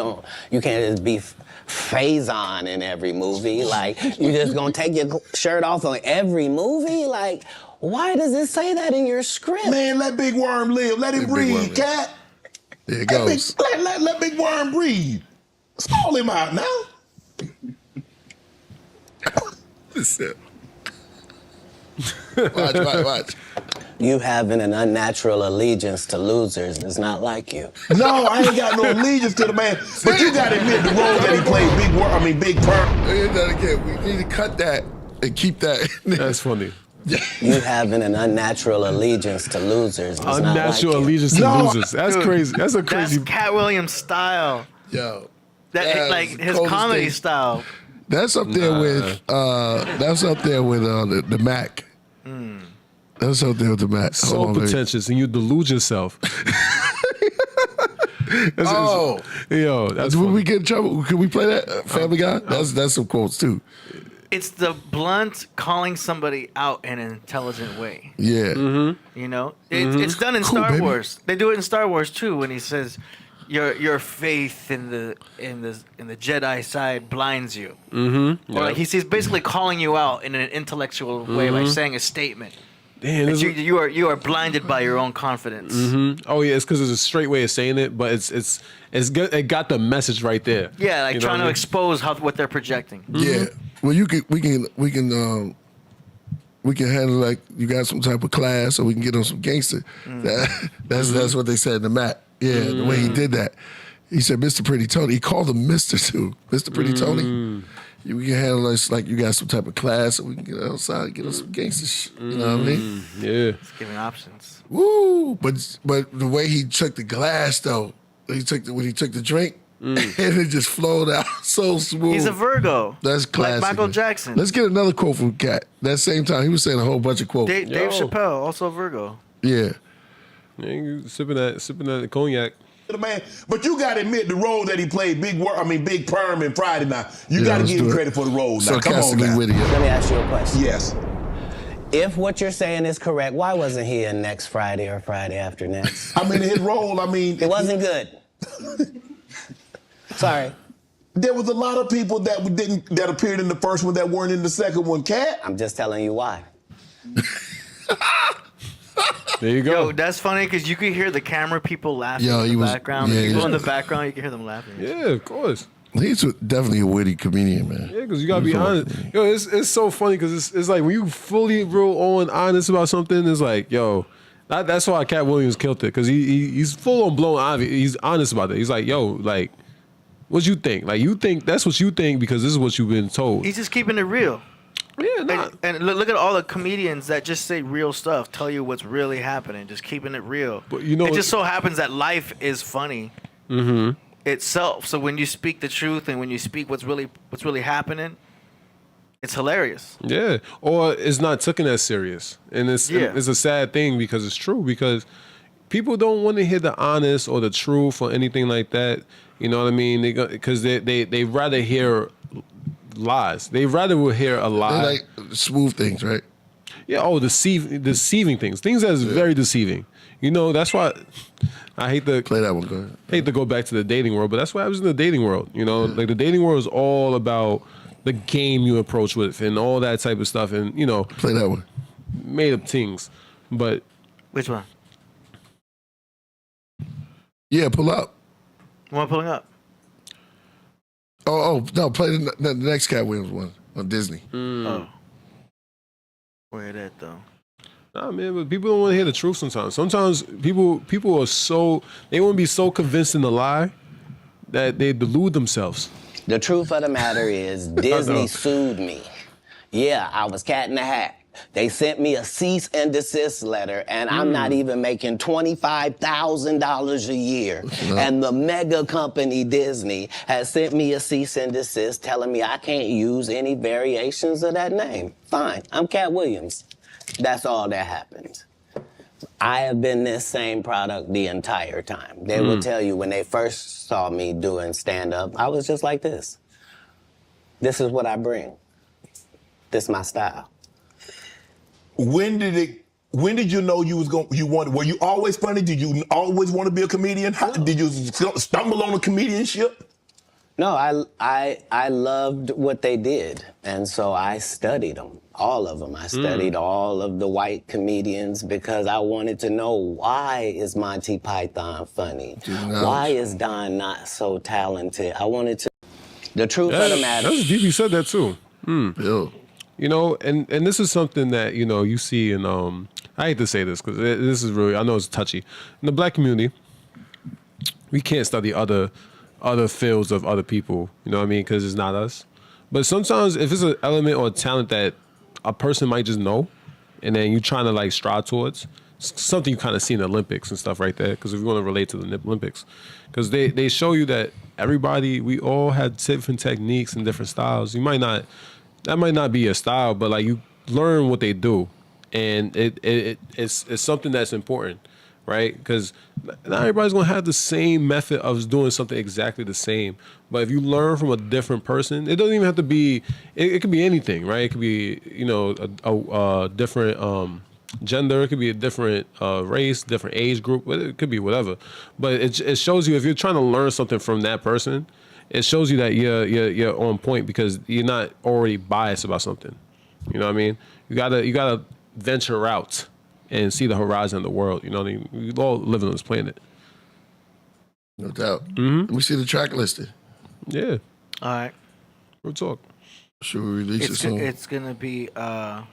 can't just be Faison in every movie. Like you just gonna take your shirt off on every movie. Like why does it say that in your script? Man, let Big Worm live. Let him breathe, Cat. There it goes. Let Big Worm breathe. Stall him out now. Watch. You having an unnatural allegiance to losers is not like you. No, I ain't got no allegiance to the man. But you gotta admit the role that he played, Big Perm. We need to cut that and keep that. That's funny. You having an unnatural allegiance to losers is not like you. Unnatural allegiance to losers. That's crazy. That's a crazy. That's Cat Williams style. Yo. Like his comedy style. That's up there with the Mac. That's up there with the Mac. So pretentious, and you delude yourself. That's when we get in trouble. Can we play that Family Guy? That's some quotes too. It's the blunt calling somebody out in an intelligent way. Yeah. You know, it's done in Star Wars. They do it in Star Wars too when he says, "Your faith in the Jedi side blinds you." Or like he's basically calling you out in an intellectual way by saying a statement. Damn, you are blinded by your own confidence. Oh yeah, it's because it's a straight way of saying it, but it's good. It got the message right there. Yeah, like You know trying what I to mean? expose what they're projecting. Yeah. Well, we can handle like you got some type of class, or we can get on some gangster. That's what they said in the Mac. Yeah, the way he did that. He said, "Mr. Pretty Tony." He called him Mr. too. Mr. Pretty Tony. We can handle this like you got some type of class, or we can get outside and get on some gangster shit. You know what I mean? Yeah. It's giving options. Woo! But the way he took the glass though, when he took the drink, and it just flowed out so smooth. He's a Virgo. That's classic. Like Michael man. Jackson. Let's get another quote from Cat. That same time, he was saying a whole bunch of quotes. Dave Chappelle, also a Virgo. Yeah. You sipping that cognac. Man, but you got to admit the role that he played, Big Perm and Friday now. You got to give him credit for the role. Now, come on now. Let me ask you a question. Yes. If what you're saying is correct, why wasn't he in next Friday or Friday after next? I mean, his role, it wasn't good. Sorry. There was a lot of people that appeared in the first one that weren't in the second one, Cat. I'm just telling you why. There you go. Yo, that's funny because you could hear the camera people laughing in the background. yeah, People in the background, you can hear them laughing. Yeah, of course. He's definitely a witty comedian, man. Yeah, because you gotta be honest. Yo, it's so funny because it's like when you fully real on honest about something, it's like, yo, that's why Cat Williams killed it, because he's full on blown obvious. He's honest about it. He's like, yo, like, what you think? Like, you think that's what you think because this is what you've been told. He's just keeping it real. Yeah, and look at all the comedians that just say real stuff, tell you what's really happening, just keeping it real. But you know, it just so happens that life is funny itself. So when you speak the truth and when you speak what's really happening, it's hilarious. Yeah, or it's not taken as serious, and it's a sad thing because it's true, because people don't want to hear the honest or the truth or anything like that. You know what I mean? Because they rather hear lies. They rather will hear a lie. They like smooth things, right? Yeah. Deceiving things. Things that's very deceiving. You know, that's why I hate to play that one. Go ahead. Hate to go back to the dating world, but that's why I was in the dating world. You know, like the dating world is all about the game you approach with and all that type of stuff, and you know, play that one. Made up things, but which one? Yeah, pull up. What am I pulling up? Oh no! Play the next Cat Williams one on Disney. Oh, where that though? Nah, man, but people don't want to hear the truth sometimes. Sometimes people are they want to be so convinced in the lie that they delude themselves. The truth of the matter is Disney sued me. Yeah, I was Cat in the Hat. They sent me a cease and desist letter, and I'm not even making $25,000 a year. And the mega company Disney has sent me a cease and desist telling me I can't use any variations of that name. Fine, I'm Cat Williams. That's all that happened. I have been this same product the entire time. They will tell you when they first saw me doing stand-up, I was just like this. This is what I bring. This is my style. When did you know were you always funny? Did you always want to be a comedian? Did you stumble on a comedianship? No, I loved what they did, and so I studied them, all of them. I studied all of the white comedians because I wanted to know, why is Monty Python funny? Why is Don not so talented? I wanted to. The truth of the matter. That's deep. You said that too. Yeah. You know, and this is something that, you know, you see in, I hate to say this because this is really, I know it's touchy. In the black community, we can't study other fields of other people, you know what I mean? Because it's not us. But sometimes if it's an element or talent that a person might just know, and then you're trying to like strive towards, something you kind of see in the Olympics and stuff right there. Because if you want to relate to the Olympics, because they show you that we all have different techniques and different styles. That might not be your style, but like you learn what they do, and it's something that's important, right? Because not everybody's gonna have the same method of doing something exactly the same. But if you learn from a different person, it doesn't even have to be. It could be anything, right? It could be a different gender. It could be a different race, different age group. It could be whatever. But it shows you if you're trying to learn something from that person, it shows you that you're on point because you're not already biased about something. You know what I mean? You gotta venture out and see the horizon of the world. You know what I mean? We all live on this planet. No doubt. Let me see the track listed. Yeah. All right. We'll talk. Should we release it soon? It's gonna be for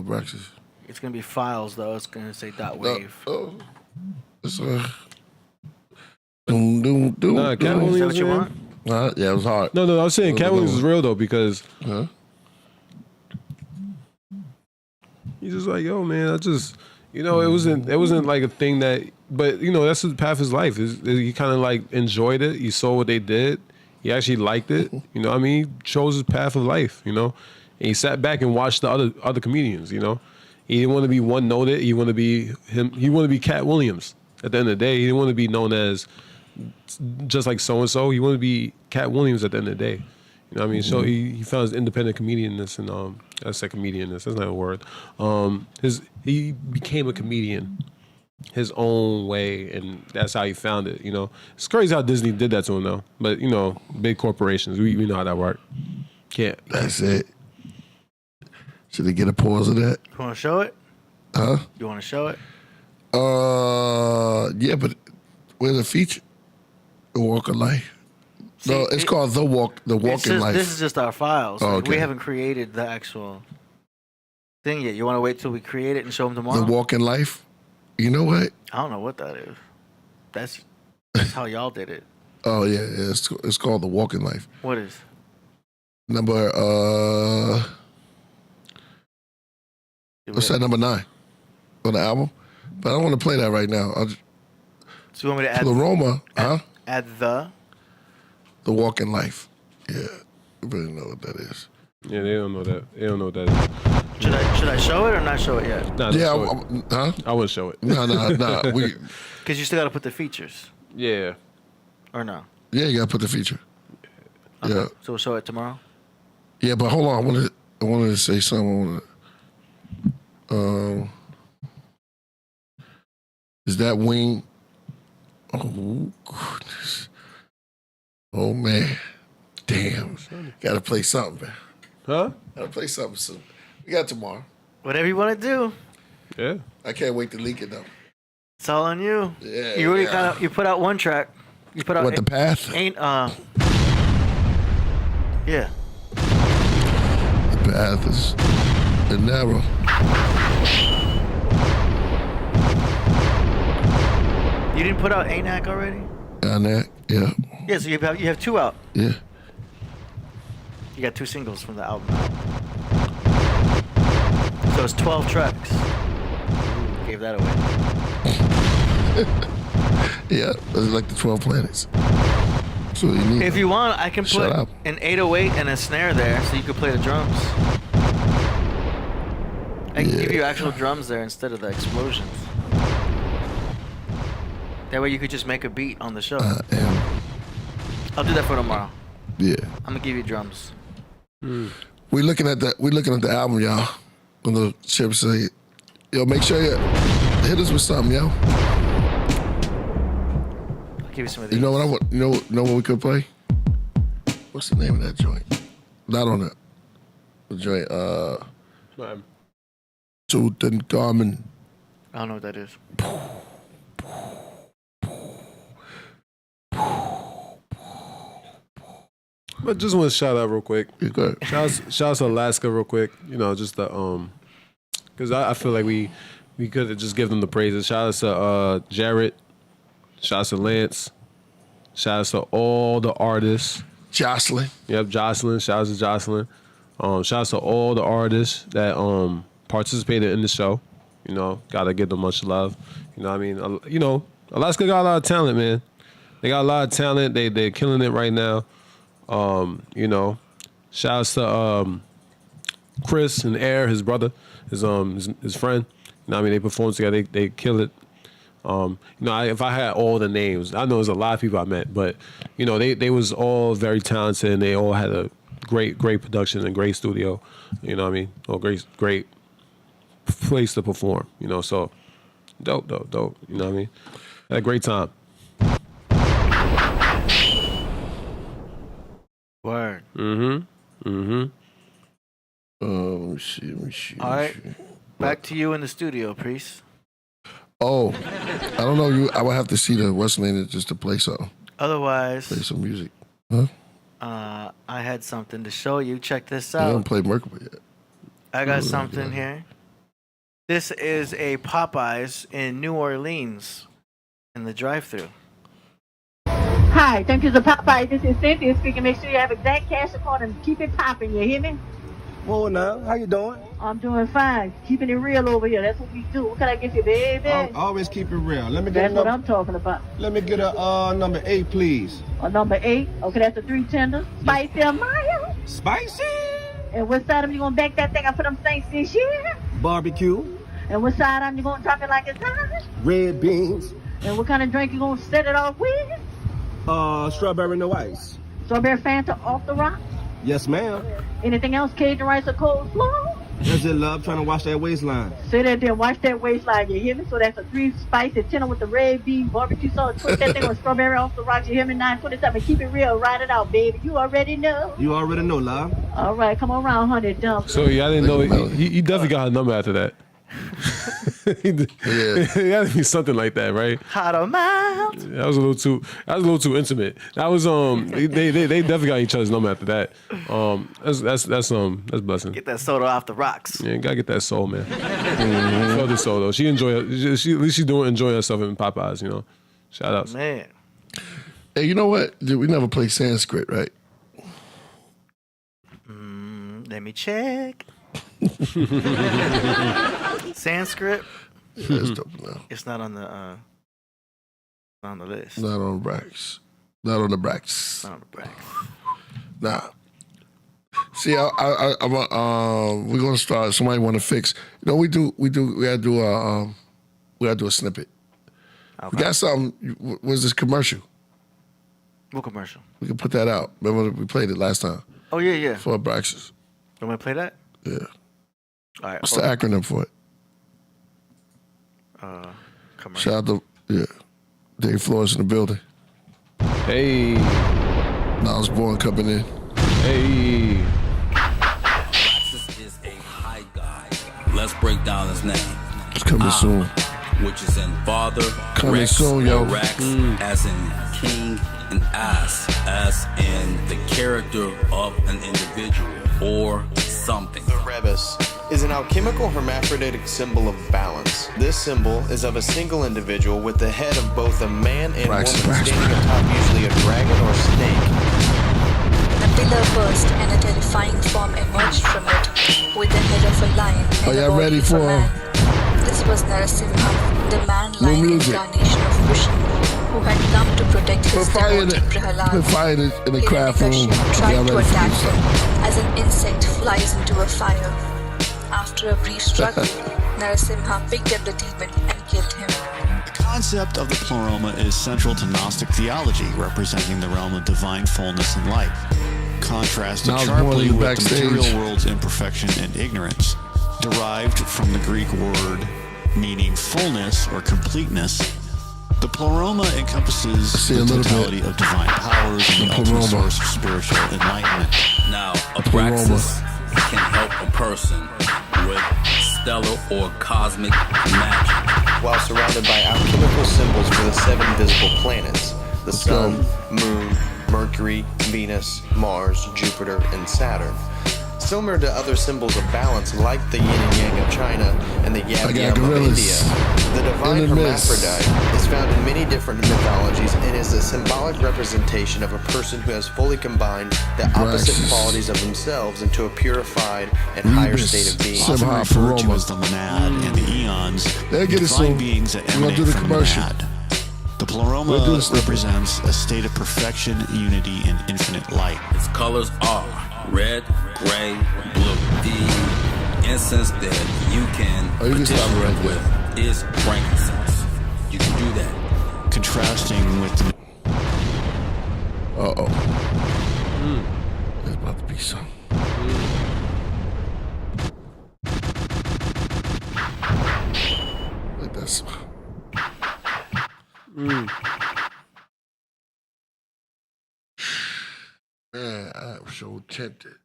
breakfast. It's gonna be files though. It's gonna say .wave. Oh, it's doom doom doom. Nah, Cat Williams, is that what you man. want? Yeah, it was hard. No, I was saying Cat Williams is real though because he's just like, yo, man, I just, it wasn't like a thing that, but that's the path of his life. He kind of like enjoyed it. He saw what they did. He actually liked it. You know what I mean? He chose his path of life, and he sat back and watched the other comedians, He didn't want to be one-noted. He wanted to be him. He wanted to be Cat Williams. At the end of the day, he didn't want to be known as just like so-and-so. He wanted to be Cat Williams at the end of the day. You know what I mean? So he found his independent comedianness and I said comedianness, that's not a word. He became a comedian his own way, and that's how he found it. It's crazy how Disney did that to him though. But big corporations, we know how that works. That's it. Should they get a pause of that? You want to show it? Huh? You want to show it? Yeah, but where's the feature? The Walk of Life. See, no, it's called The Walk in Life. This is just our files. Oh, okay. We haven't created the actual thing yet. You want to wait till we create it and show them tomorrow? The Walk in Life. You know what? I don't know what that is. That's how y'all did it. Oh yeah, it's called The Walk in Life. What is? Number what's that? Number 9 on the album. But I don't want to play that right now. So you want me to add Pleroma, add the Walk in Life. Yeah, you really know what that is. Yeah, they don't know that. They don't know what that is. Should I show it or not show it yet? Nah, yeah, I wouldn't show it. No. Because you still got to put the features. Yeah. Or no? Yeah, you got to put the feature. Okay. Yeah. So we'll show it tomorrow? Yeah, but hold on. I wanted to say something. Is that wing? Oh, goodness. Oh, man. Damn. Got to play something, man. Huh? Got to play something soon. We got tomorrow. Whatever you want to do. Yeah. I can't wait to leak it, though. It's all on you. Yeah. You already you put out one track. You put out What, The Path? Yeah. The Path is narrow. You didn't put out ANAC already? ANAC, yeah. Yeah, so you have 2 out. Yeah. You got 2 singles from the album. So it's 12 tracks. Gave that away. Yeah, it's like the 12 planets. So you need. If you want, I can put an 808 and a snare there so you could play the drums. I can give you actual drums there instead of the explosions. That way you could just make a beat on the show. I'll do that for tomorrow. Yeah. I'm gonna give you drums. We're looking at the album, y'all. On the chip say, yo, make sure you hit us with something, yo. I'll give you some of these. You know what I want? You know what we could play? What's the name of that joint? Not on that. The joint. Tutankhamun. I don't know what that is. But just want to shout out real quick. Yeah, go ahead. Shout out to Alaska real quick. Just the because I feel like we could have just given them the praises. Shout out to Jarrett. Shout out to Lance. Shout out to all the artists. Jocelyn. Yep, Jocelyn. Shout out to Jocelyn. Shout out to all the artists that participated in the show. You know, gotta give them much love. You know what I mean? You know, Alaska got a lot of talent, man. They got a lot of talent. They're killing it right now. You know, shouts to Chris and Air, his brother, his friend. You know what I mean? They perform together. They kill it. You know, if I had all the names, I know there's a lot of people I met, but you know, they was all very talented and they all had a great production and great studio. You know what I mean? Or great place to perform. You know, so dope. You know what I mean? Had a great time. Word. Let me see. All right. Back to you in the studio, Priest. Oh, I don't know. I would have to see the West Lane just to play something. Otherwise, Play some music. Huh? I had something to show you. Check this I out. haven't played Menkheppera yet. I got something here. This is a Popeyes in New Orleans in the drive-thru. Hi, thank you for Popeyes. This is Cynthia speaking. Make sure you have exact cash account and keep it popping. You hear me? Well, now, how you doing? I'm doing fine. Keeping it real over here. That's what we do. What can I get you, baby? Always keep it real. Let me get That's what I'm talking about. Let me get a number 8, please. Number 8? Okay, that's a 3 tender. Spicy or mild? Spicy. And what side of you gonna bake that thing up for them saints this year? Barbecue. And what side of you gonna drop it like it's hot? Red beans. And what kind of drink you gonna set it off with? Strawberry no ice. Strawberry Fanta off the rock? Yes, ma'am. Anything else? Cajun rice or coleslaw? That's it, love. Trying to wash that waistline. Say that then, watch that waistline, you hear me? So that's a 3 spicy tender with the red bean, barbecue sauce, put that thing with strawberry off the rocks, you hear me? 927, keep it real, ride it out, baby. You already know. You already know, love. All right, come on around, honey, dump. So yeah, I didn't know he definitely got her number after that. It had to be something like that, right? Hot or mild. That was a little too intimate. That was they definitely got each other's number after that. That's blessing. Get that soda off the rocks. Yeah, you gotta get that soul, man. Felt the soul though. She enjoyed. At least she's enjoying herself in Popeyes. You know, shout outs. Man. Hey, you know what? We never played Sanskrit, right? Let me check. Sanskrit. Yeah, it's dope now. It's not on the list. Not on the Brax. Not on the Brax. Not on the Brax. Nah. See, we're gonna start. Somebody want to fix. You know, we gotta do a snippet. Okay. We got something. Was this commercial? What commercial? We can put that out. Remember we played it last time. Oh yeah. For Braxis. You want me to play that? Yeah. All right. What's the acronym for it? Commercial. Shout out to Dave Flores in the building. Hey. Niles Bourne coming in. Hey. Praxis is a high god. Let's break down his name. It's coming soon. Which is in father, coming Rex, soon, yo. Rex, as in king, and as in the character of an individual or something. The rebus is an alchemical hermaphroditic symbol of balance. This symbol is of a single individual with the head of both a man and woman standing atop usually a dragon or snake. The pillar burst and a terrifying form emerged from it with the head of a lion and the body of a man. This was Narasimha, the man-lion incarnation of Krishna, who had come to protect his devotee Prahlad. Put fire in the craft room. Tried to attack him as an insect flies into a fire. After a brief struggle, Narasimha picked up the demon and killed him. The concept of the pleroma is central to Gnostic theology, representing the realm of divine fullness and light, contrasted sharply with the material world's imperfection and ignorance. Derived from the Greek word meaning fullness or completeness, the pleroma encompasses the totality of divine powers and the ultimate source of spiritual enlightenment. Now, a praxis can help a person with stellar or cosmic magic. While surrounded by alchemical symbols for the 7 visible planets, the Sun, Moon, Mercury, Venus, Mars, Jupiter, and Saturn. Similar to other symbols of balance, like the yin and yang of China and the yam yam of India, the divine hermaphrodite is found in many different mythologies and is a symbolic representation of a person who has fully combined the opposite qualities of themselves into a purified and higher state of being. Often referred to as the monad and the eons, divine beings that emanate from the monad. The pleroma represents a state of perfection, unity, and infinite light. Its colors are red, gray, blue. The incense that you can petition with is frankincense. You can do that. Contrasting with the... There's about to be some. Like that's... Man, I'm so tempted.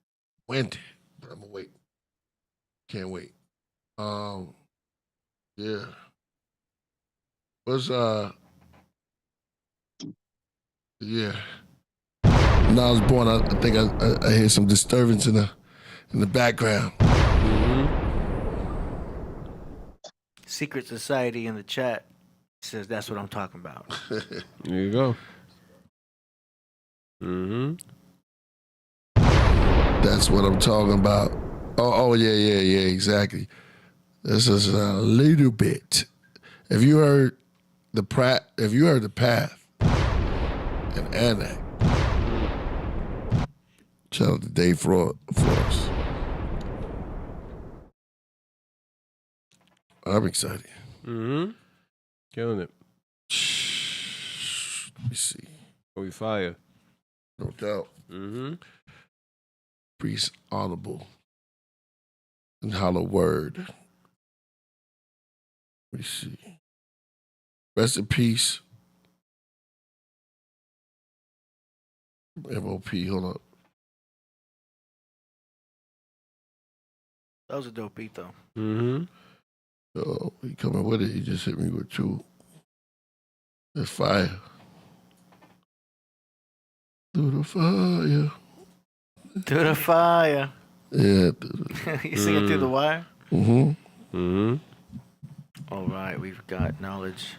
Went, but I'm gonna wait. Can't wait. Yeah. What's yeah. When I was born, I think I hear some disturbance in the background. Secret Society in the chat says that's what I'm talking about. There you go. That's what I'm talking about. Oh yeah, exactly. This is a little bit. If you heard the Path and Anak, shout out to Dave Flores. I'm excited. Killing it. Let me see. We fire. No doubt. Priest Honorable and Hollow Word. Let me see. Rest in peace. MOP, hold up. That was a dope beat, though. Oh, he coming with it. He just hit me with two. That's fire. Through the fire. Through the fire. Yeah. You singing through the wire? All right, we've got Knowledge.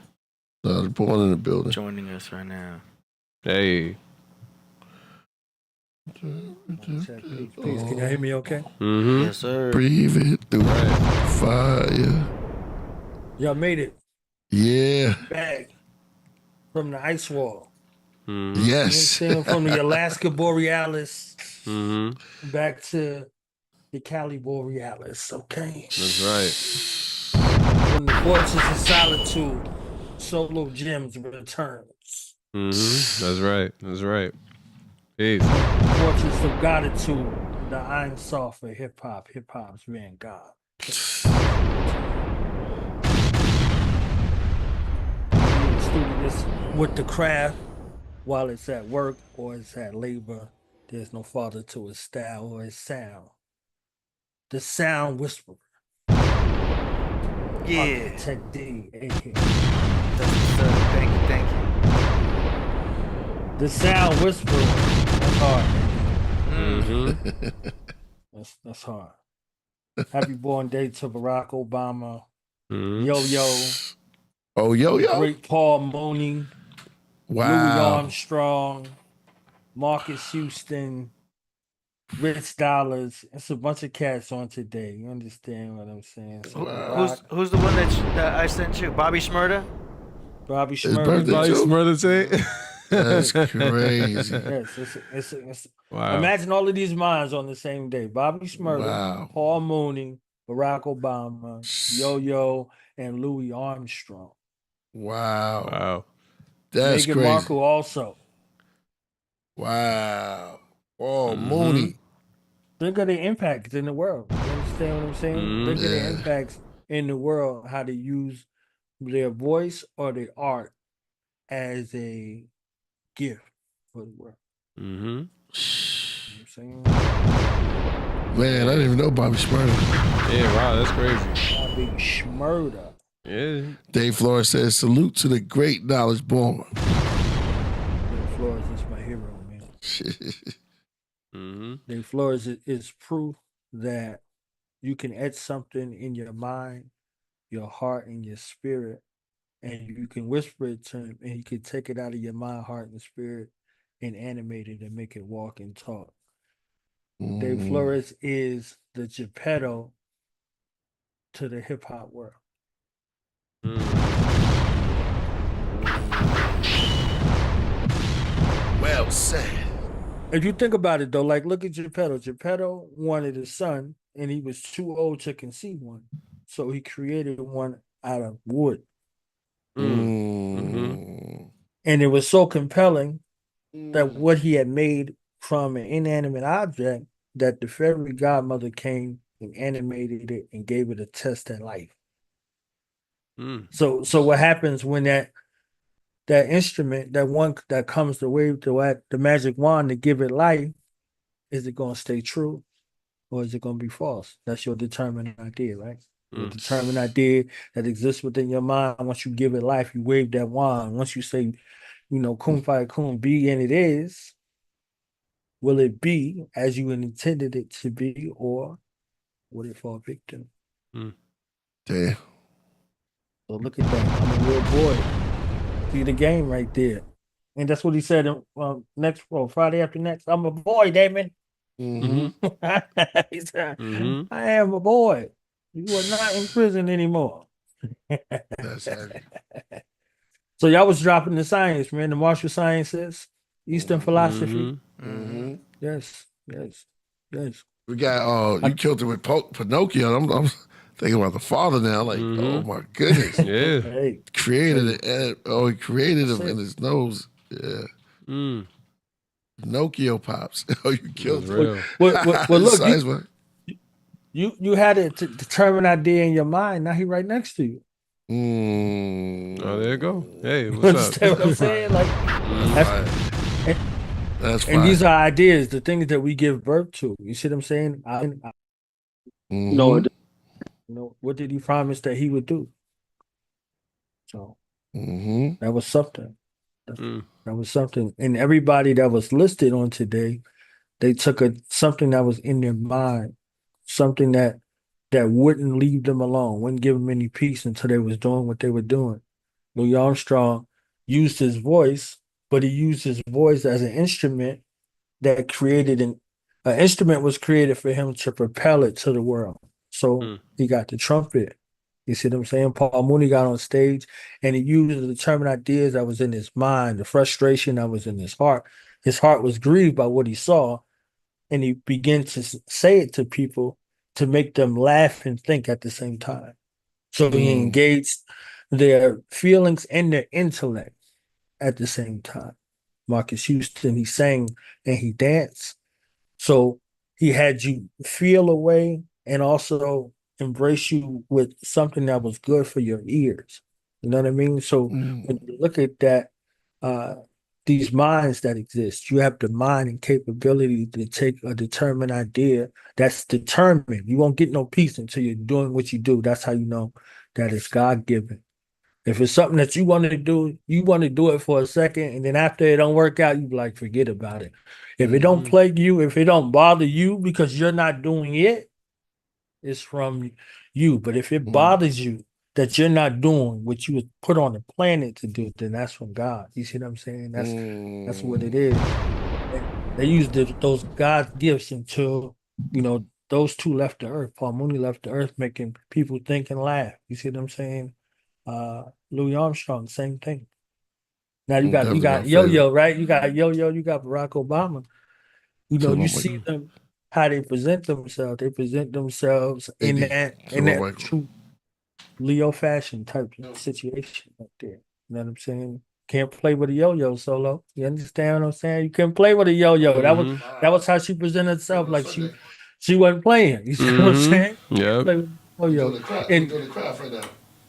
Knowledge born in the building. Joining us right now. Hey. Peace. Can you hear me okay? Yes, sir. Breathe it through the fire. Y'all made it. Yeah. Back from the ice wall. Yes. You know, from the Alaska Borealis back to the Cali Borealis, okay? That's right. From the Fortress of Solitude, Solo Gems returns. That's right. That's right. Peace. Fortress of Gratitude, the Iron Soft for hip-hop, hip-hop's vanguard. Being studious with the craft, while it's at work or it's at labor, there's no father to his style or his sound. The Sound Whisperer. Yeah. Architect D, a.k.a. Thank you. The Sound Whisperer. That's hard. That's hard. Happy born day to Barack Obama. Yo-Yo. Oh, Yo-Yo. Great Paul Mooney. Wow. Louis Armstrong. Marcus Houston. Rich Dollars. It's a bunch of cats on today. You understand what I'm saying? So Who's the one that I sent you? Bobby Shmurda? Bobby His Shmurda. birthday Bobby too? Shmurda say? That's crazy. Yes, it's Wow. Imagine all of these minds on the same day. Bobby Shmurda, Wow. Paul Mooney, Barack Obama, Yo-Yo, and Louis Armstrong. Wow. That's Meghan crazy. Markle also. Wow. Oh, Mooney. Think of the impacts in the world. You understand what I'm saying? Think of the impacts in the world, how they use their voice or their art as a gift for the world. You know what I'm saying? Man, I didn't even know Bobby Shmurda. Yeah, wow, that's crazy. Bobby Shmurda. Yeah. Dave Flores says, salute to the great Knowledge born. Dave Flores is my hero, man. Dave Flores is proof that you can etch something in your mind, your heart, and your spirit, and you can whisper it to him, and he can take it out of your mind, heart, and spirit and animate it and make it walk and talk. Dave Flores is the Geppetto to the hip hop world. Well said. If you think about it though, like look at Geppetto. Geppetto wanted a son and he was too old to conceive one. So he created one out of wood. And it was so compelling that what he had made from an inanimate object that the fairy godmother came and animated it and gave it a test at life. So what happens when that instrument, that one that comes to wave the magic wand to give it life, is it going to stay true or is it going to be false? That's your determined idea, right? Your determined idea that exists within your mind. Once you give it life, you wave that wand. Once you say, kun fire kun, be, and it is, will it be as you intended it to be, or will it fall victim? Damn. So look at that. I'm a real boy. See the game right there. And that's what he said Friday after next. I'm a boy, Damon. He said, I am a boy. You are not in prison anymore. That's heavy. So y'all was dropping the science, man. The martial sciences, Eastern philosophy. Yes. We got you killed it with Pinocchio. I'm thinking about the father now. Like, oh my goodness. Yeah. Hey. Created it. He created him in his nose. Yeah. Pinocchio pops. Oh, you killed him. Well, look, you had a determined idea in your mind. Now he right next to you. Oh, there you go. Hey, what's up? What I'm saying? Like, that's fine. And these are ideas, the things that we give birth to. You see what I'm saying? What did he promise that he would do? So that was something. That was something. And everybody that was listed on today, they took something that was in their mind, something that wouldn't leave them alone, wouldn't give them any peace until they was doing what they were doing. Louis Armstrong used his voice, but he used his voice as an instrument that created an instrument was created for him to propel it to the world. So he got the trumpet. You see what I'm saying? Paul Mooney got on stage and he used the determined ideas that was in his mind, the frustration that was in his heart. His heart was grieved by what he saw, and he began to say it to people to make them laugh and think at the same time. So he engaged their feelings and their intellect at the same time. Marcus Houston, he sang and he danced. So he had you feel a way and also embrace you with something that was good for your ears. You know what I mean? So when you look at that, these minds that exist, you have the mind and capability to take a determined idea that's determined. You won't get no peace until you're doing what you do. That's how you know that it's God-given. If it's something that you want to do, you want to do it for a second, and then after it don't work out, you be like, forget about it. If it don't plague you, if it don't bother you because you're not doing it, it's from you. But if it bothers you that you're not doing what you was put on the planet to do, then that's from God. You see what I'm saying? That's what it is. They used those God's gifts until, those two left the earth. Paul Mooney left the earth, making people think and laugh. You see what I'm saying? Louis Armstrong, same thing. Now you got Yo-Yo, right? You got Yo-Yo, you got Barack Obama. You see them, how they present themselves. They present themselves in that true Leo fashion type of situation right there. You know what I'm saying? Can't play with a yo-yo solo. You understand what I'm saying? You can't play with a yo-yo. That was how she presented herself. Like she wasn't playing. You see what I'm saying? Yeah. Yo-yo. And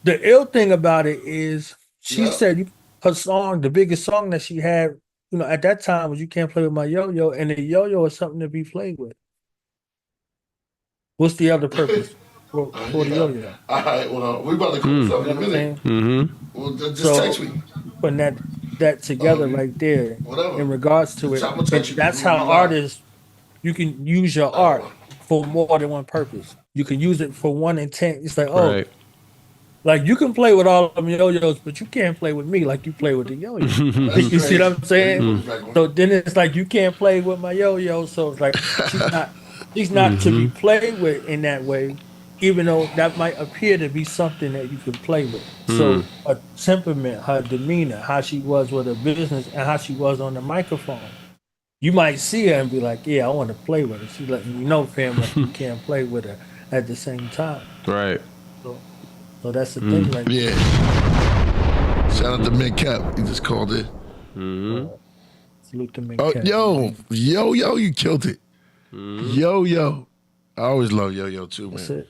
the ill thing about it is she said her song, the biggest song that she had, at that time was "You Can't Play With My Yo-Yo," and the yo-yo is something to be played with. What's the other purpose for the yo-yo? All right, well, we're about to close up in a minute. Well, just text me. Putting that together right there in regards to it. And that's how artists, you can use your art for more than one purpose. You can use it for one intent. It's like, oh, like you can play with all of them yo-yos, but you can't play with me like you play with the yo-yo. You see what I'm saying? So then it's like you can't play with my yo-yo. So it's like she's not to be played with in that way, even though that might appear to be something that you can play with. So her temperament, her demeanor, how she was with her business, and how she was on the microphone. You might see her and be like, yeah, I want to play with her. She's letting you know, fam, like you can't play with her at the same time. Right. So that's the thing right there. Shout out to Menkheppera. He just called it. Salute to Oh, Menkheppera. yo, you killed it. Yo. I always love yo too, man. That's it.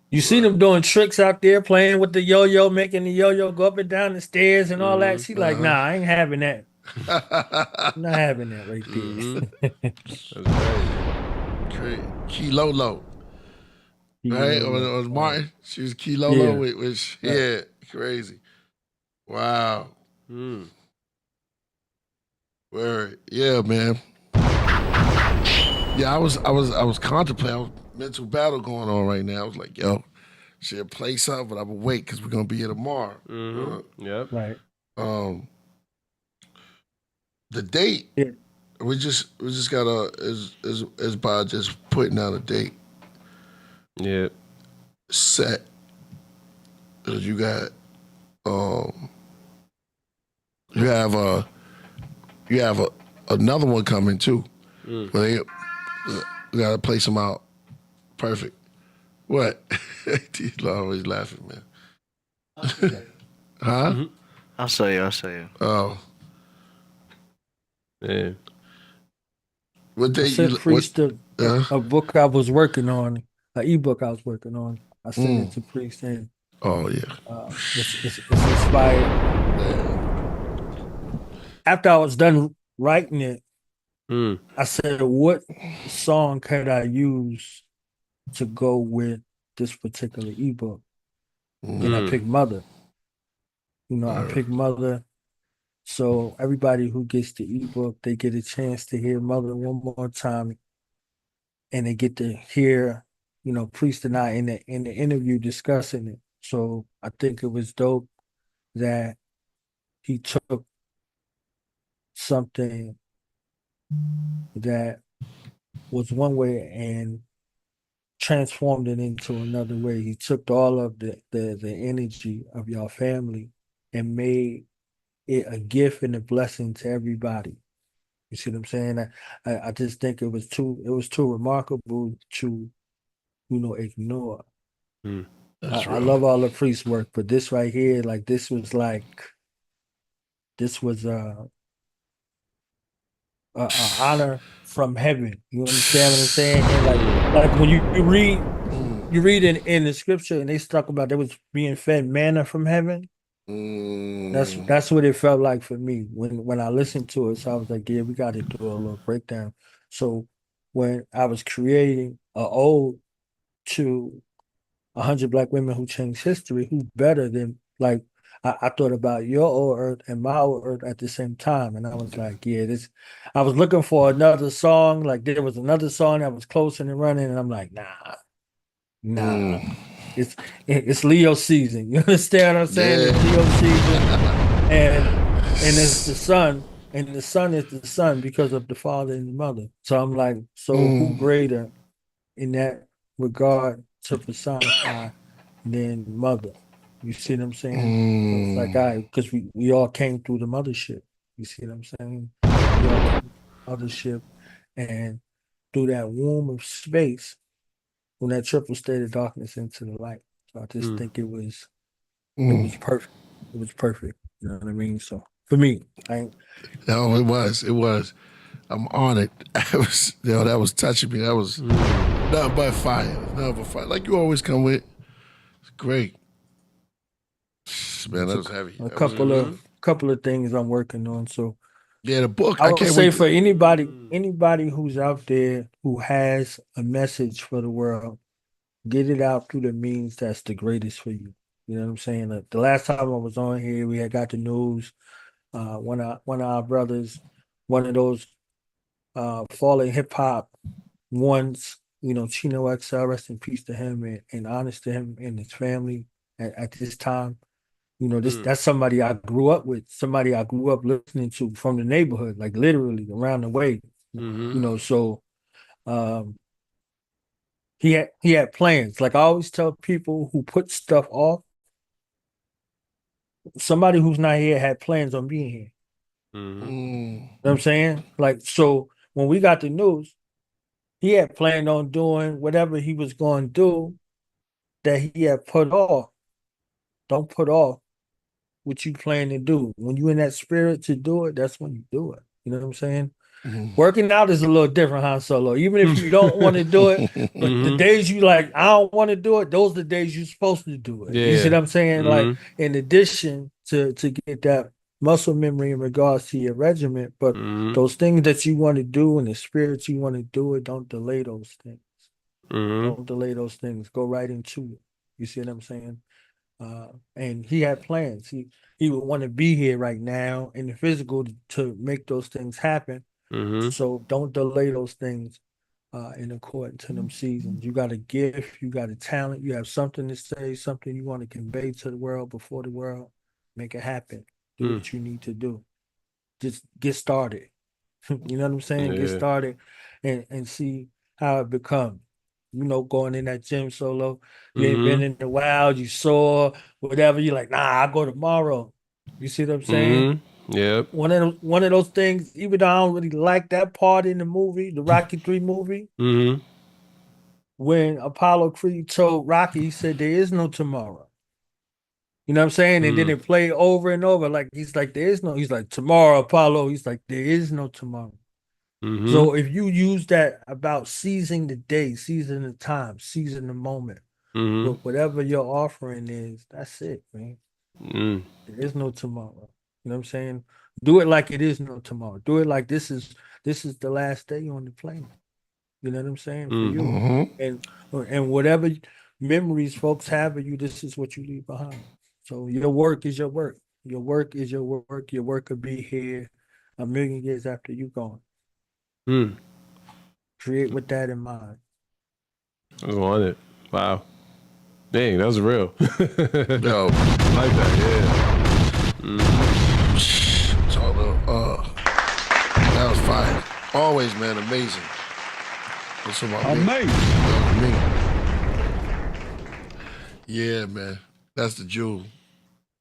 You see them doing tricks out there, playing with the yo-yo, making the yo-yo go up and down the stairs and all that. She like, nah, I ain't having that. I'm not having that right there. That's great. Killah. Right? On Martin. She was Killah with crazy. Wow. Word. Yeah, man. Yeah, I was contemplating. I was mental battle going on right now. I was like, yo, should I play something? But I'm gonna wait because we're gonna be here tomorrow. Yep. Right. The date. Yeah. We just gotta is by just putting out a date. Yeah. Set. Cause you got you have another one coming too. But we gotta place them out. Perfect. What? He's always laughing, man. Huh? I'll show you. Oh. Man. What day? I sent Priest a book I was working on, an ebook I was working on. I sent it to Priest and it's inspired. After I was done writing it, I said, what song could I use to go with this particular ebook? And I picked Mother. I picked Mother. So everybody who gets the ebook, they get a chance to hear Mother one more time, and they get to hear, Priest and I in the interview discussing it. So I think it was dope that he took something that was one way and transformed it into another way. He took all of the energy of your family and made it a gift and a blessing to everybody. You see what I'm saying? I just think it was too remarkable to, ignore. I love all the Priest work, but this right here, this was an honor from heaven. You understand what I'm saying? And like when you read in the scripture and they talk about they was being fed manna from heaven. That's what it felt like for me when I listened to it. So I was like, yeah, we got to do a little breakdown. So when I was creating an ode to 100 Black women who changed history, who better than I thought about your old earth and my old earth at the same time, and I was like, yeah, this. I was looking for another song. Like there was another song that was close and running, and I'm like, nah. It's Leo season. You understand what I'm saying? Yeah. It's Leo season, and it's the sun, and the sun is the sun because of the father and the mother. So I'm like, who greater in that regard to personify than mother? You see what I'm saying? So it's like, because we all came through the mothership. You see what I'm saying? We all came through the mothership, and through that womb of space, from that triple state of darkness into the light. So I just think it was perfect. It was perfect. You know what I mean? So for me, it was. I'm on it. That was touching me. That was nothing but fire. Like you always come with. It's great. Man, that was heavy. A couple of things I'm working on. So yeah, the book. I would say for anybody who's out there who has a message for the world, get it out through the means that's the greatest for you. You know what I'm saying? The last time I was on here, we had got the news. One of our brothers, one of those fallen hip hop ones, Chino XL, rest in peace to him, and honest to him and his family at this time. That's somebody I grew up with, somebody I grew up listening to from the neighborhood, like literally around the way. So he had plans. Like I always tell people who put stuff off, somebody who's not here had plans on being here. You know what I'm saying? Like, so when we got the news, he had planned on doing whatever he was going to do that he had put off. Don't put off what you plan to do. When you in that spirit to do it, that's when you do it. You know what I'm saying? Working out is a little different, Han Solo. Even if you don't want to do it, but the days you like, I don't want to do it, those are the days you're supposed to do it. You see what I'm saying? Like, in addition to get that muscle memory in regards to your regiment, but those things that you want to do and the spirits you want to do it, don't delay those things. Don't delay those things. Go right into it. You see what I'm saying? And he had plans. He would want to be here right now in the physical to make those things happen. So don't delay those things in accordance to them seasons. You got a gift, you got a talent, you have something to say, something you want to convey to the world before the world. Make it happen. Do what you need to do. Just get started. You know what I'm saying? Get started and see how it becomes. Going in that gym Solo. You ain't been in the wild, you saw whatever, you're like, nah, I'll go tomorrow. You see what I'm saying? Yep. One of those things, even though I don't really like that part in the movie, the Rocky 3 movie, when Apollo Creed told Rocky, he said, there is no tomorrow. You know what I'm saying? And then it played over and over. Like, he's like, he's like, tomorrow, Apollo. He's like, there is no tomorrow. So if you use that about seizing the day, seizing the time, seizing the moment, whatever your offering is, that's it, man. There is no tomorrow. You know what I'm saying? Do it like it is no tomorrow. Do it like this is the last day on the planet. You know what I'm saying? For you. And whatever memories folks have of you, this is what you leave behind. So your work is your work. Your work is your work. Your work could be here 1,000,000 years after you gone. Create with that in mind. I was on it. Wow. Dang, that was real. Yo, I like that, That was fire. Always, man, amazing. What's about me? Yeah, man. That's the jewel.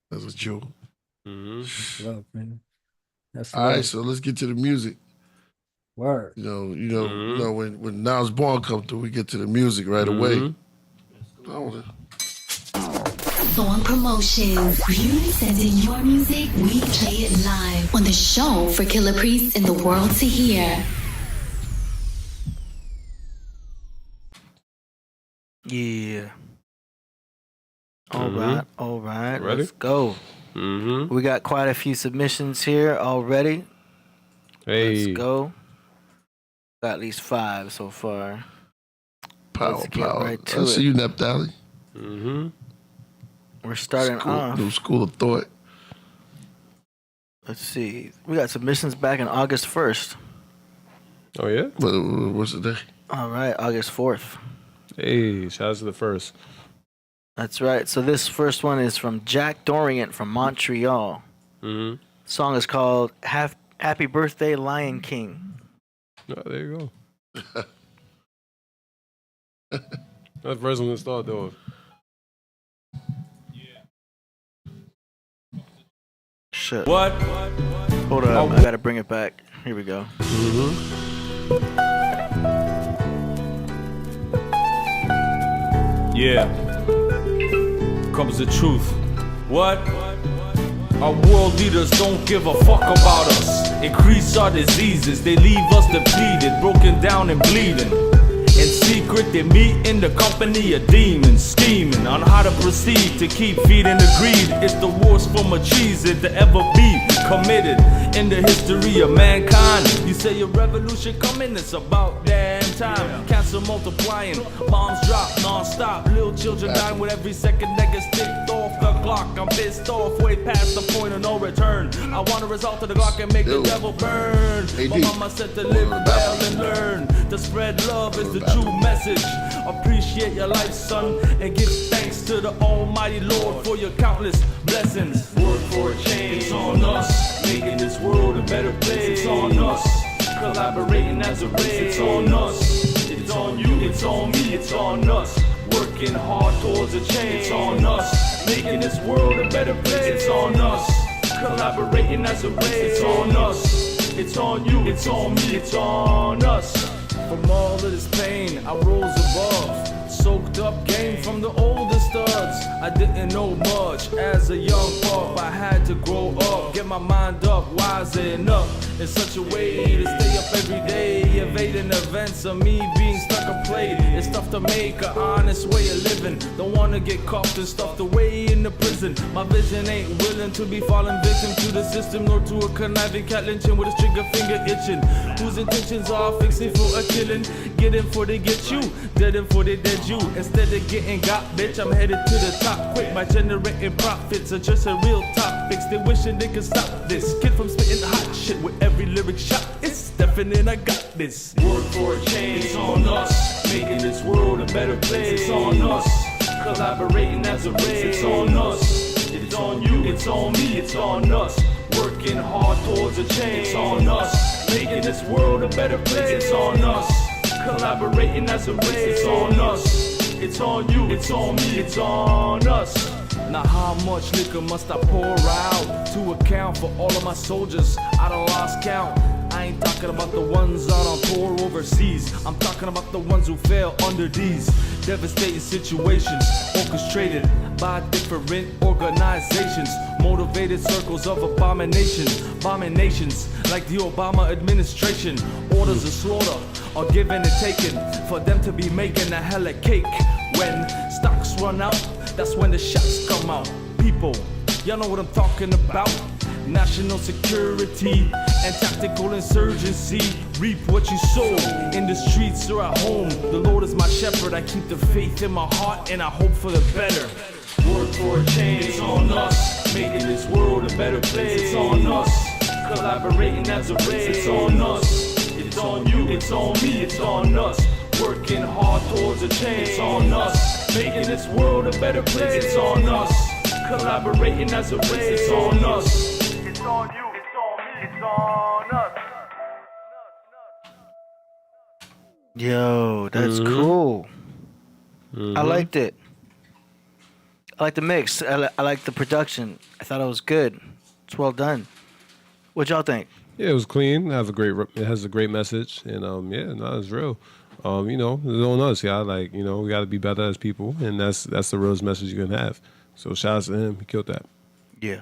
That's a jewel. Love, man. That's all right, so let's get to the music. Word. When Now Is Born comes through, we get to the music right away. Thorn Promotions. You send in your music, we play it live on the show for Killah Priest and the world to hear. Yeah. All right. Ready? Let's go. We got quite a few submissions here already. Hey. Let's go. Got at least 5 so far. Power. Right to I see you, Neptali. We're starting off. New school of thought. Let's see. We got submissions back on August 1st. Oh, yeah? What's the day? All right, August 4th. Hey, shout out to the first. That's right. So this first one is from Jack Doriant from Montreal. Song is called Happy Birthday, Lion King. Oh, there you go. That's the first one to start doing. Shit. What? Hold up. I gotta bring it back. Here we go. Yeah. Comes the truth. What? Our world leaders don't give a fuck about us. Increase our diseases, they leave us depleted, broken down and bleeding. In secret, they meet in the company of demons, scheming on how to proceed to keep feeding the greed. It's the worst form of treason to ever be committed in the history of mankind. You say a revolution coming, it's about damn time. Cancer multiplying, bombs drop non-stop, little children dying with every second that gets ticked off the clock. I'm pissed off, way past the point of no return. I want a result of the clock and make the devil burn. My mama said to live well and learn. To spread love is the true message. Appreciate your life, son, and give thanks to the Almighty Lord for your countless blessings. Work for a change, it's on us. Making this world a better place, it's on us. Collaborating as a race, it's on us. It's on you, it's on me, it's on us. Working hard towards a change, it's on us. Making this world a better place, it's on us. Collaborating as a race, it's on us. It's on you, it's on me, it's on us. From all of this pain, I rose above. Soaked up game from the older studs. I didn't know much as a young pup. I had to grow up, get my mind up, wiser enough in such a way to stay up every day, evading events of me being stuck and played. It's tough to make an honest way of living. Don't wanna get cuffed and stuffed away in the prison. My vision ain't willing to be falling victim to the system, nor to a conniving cat lynching with a trigger finger itching. Whose intentions are fixing for a killing, getting for they get you, deading for they dead you. Instead of getting got, bitch, I'm headed to the top quick by generating profits. Addressing real topics, they wishing they could stop this kid from spitting hot shit with every lyric shot. It's definite, I got this. Work for a change, it's on us. Making this world a better place, it's on us. Collaborating as a race, it's on us. It's on you, it's on me, it's on us. Working hard towards a change, it's on us. Making this world a better place, it's on us. Collaborating as a race, it's on us. It's on you, it's on me, it's on us. Now how much liquor must I pour out to account for all of my soldiers? I done lost count. I ain't talking about the ones out on tour overseas. I'm talking about the ones who fell under these devastating situations, orchestrated by different organizations, motivated circles of abomination, bombing nations like the Obama administration. Orders of slaughter are given and taken for them to be making a hella cake. When stocks run out, that's when the shots come out. People, y'all know what I'm talking about. National security and tactical insurgency. Reap what you sow in the streets or at home. The Lord is my shepherd. I keep the faith in my heart and I hope for the better. Work for a change, it's on us. Making this world a better place, it's on us. Collaborating as a race, it's on us. It's on you, it's on me, it's on us. Working hard towards a change, it's on us. Making this world a better place, it's on us. Collaborating as a race, it's on us. It's on you, it's on me, it's on us. Yo, that's cool. I liked it. I like the mix. I like the production. I thought it was good. It's well done. What y'all think? Yeah, it was clean. It has a great message, and yeah, no, it's real. You know, it's on us, yeah. Like, you know, we got to be better as people, and that's the realest message you can have. So shout out to him. He killed that. Yeah.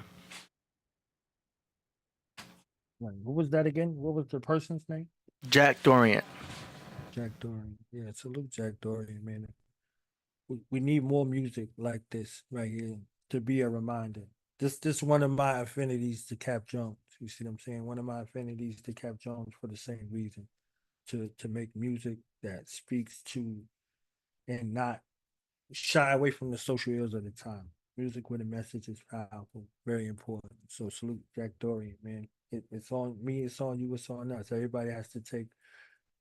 What was that again? What was the person's name? Jack Doriant. Jack Doriant. Yeah, salute Jack Doriant, man. We need more music like this right here to be a reminder. This one of my affinities to Cap Jones. You see what I'm saying? One of my affinities to Cap Jones for the same reason. To make music that speaks to and not shy away from the social ills of the time. Music with a message is powerful, very important. So salute Jack Doriant, man. It's on me, it's on you, it's on us. Everybody has to take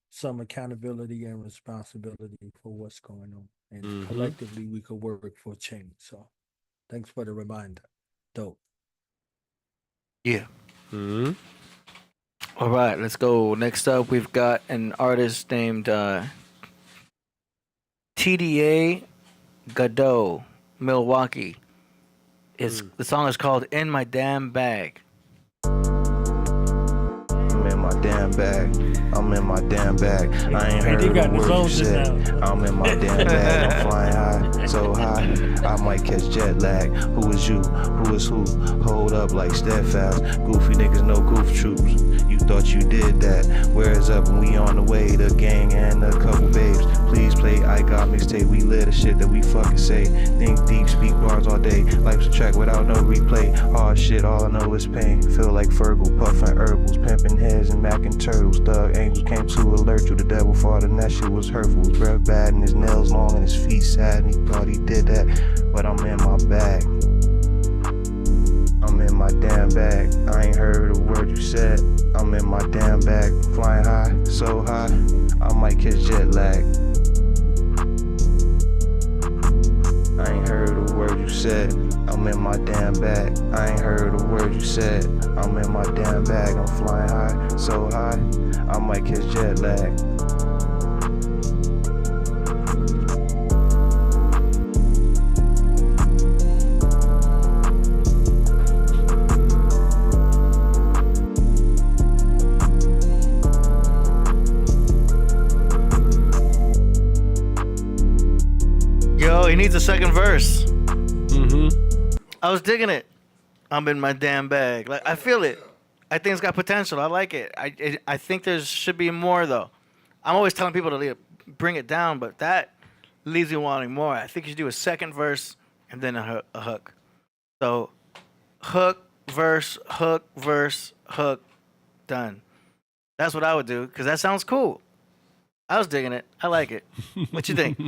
some accountability and responsibility for what's going on. And collectively we could work for change. So thanks for the reminder. Dope. Yeah. All right, let's go. Next up, we've got an artist named TdaGoddot, Milwaukee. The song is called "In My Damn Bag." I'm in my damn bag. I'm in my damn bag. I ain't heard a word you said. I'm in my damn bag. I'm flying high, so high. I might catch jet lag. Who is you? Who is who? Hold up like steadfast. Goofy niggas, no goof troops. You thought you did that. Where is up and we on the way? The gang and a couple babes. Please play I Got Mixtape. We live the shit that we fucking say. Think deep, speak bars all day. Life's a track without no replay. Hard shit, all I know is pain. Feel like Fergal, puffin' herbals, pimpin' heads and mackin' turtles. Thug angels came to alert you. The devil fought and that shit was hurtful. His breath bad and his nails long and his feet sad and he thought thought he did that, but I'm in my bag. I'm in my damn bag. I ain't heard a word you said. I'm in my damn bag. Flying high, so high, I might catch jet lag. I ain't heard a word you said. I'm in my damn bag. I ain't heard a word you said. I'm in my damn bag. I'm flying high, so high, I might catch jet lag. Yo, he needs a second verse. I was digging it. I'm in my damn bag. Like, I feel it. I think it's got potential. I like it. I think there should be more though. I'm always telling people to bring it down, but that leaves me wanting more. I think you should do a second verse and then a hook. So, hook, verse, done. That's what I would do because that sounds cool. I was digging it. I like it. What you think?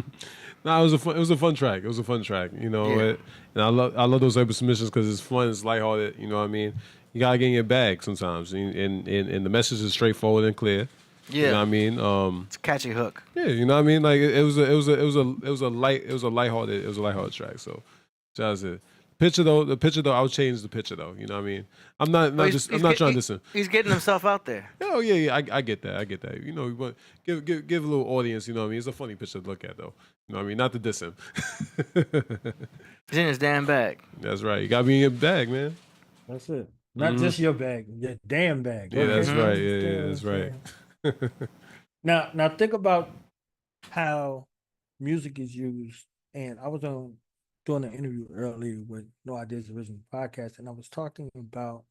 Nah, it was a fun track. It was a fun track. You know, and I love those type of submissions because it's fun, it's lighthearted. You know what I mean? You gotta get in your bag sometimes, and the message is straightforward and clear. Yeah, you know what I mean. It's a catchy hook. Yeah, you know what I mean. Like it was a lighthearted track. So, that's it. The picture though, I would change the picture though. You know what I mean? I'm not trying to listen. He's getting himself out there. Oh yeah, I get that. You know, but give a little audience. You know what I mean? It's a funny picture to look at though. You know what I mean? Not to diss him. He's in his damn bag. That's right. You gotta be in your bag, man. That's it. Not just your bag, your damn bag. Yeah, that's right. Yeah, that's right. Now think about how music is used. And I was doing an interview earlier with No Ideas Original Podcast, and I was talking about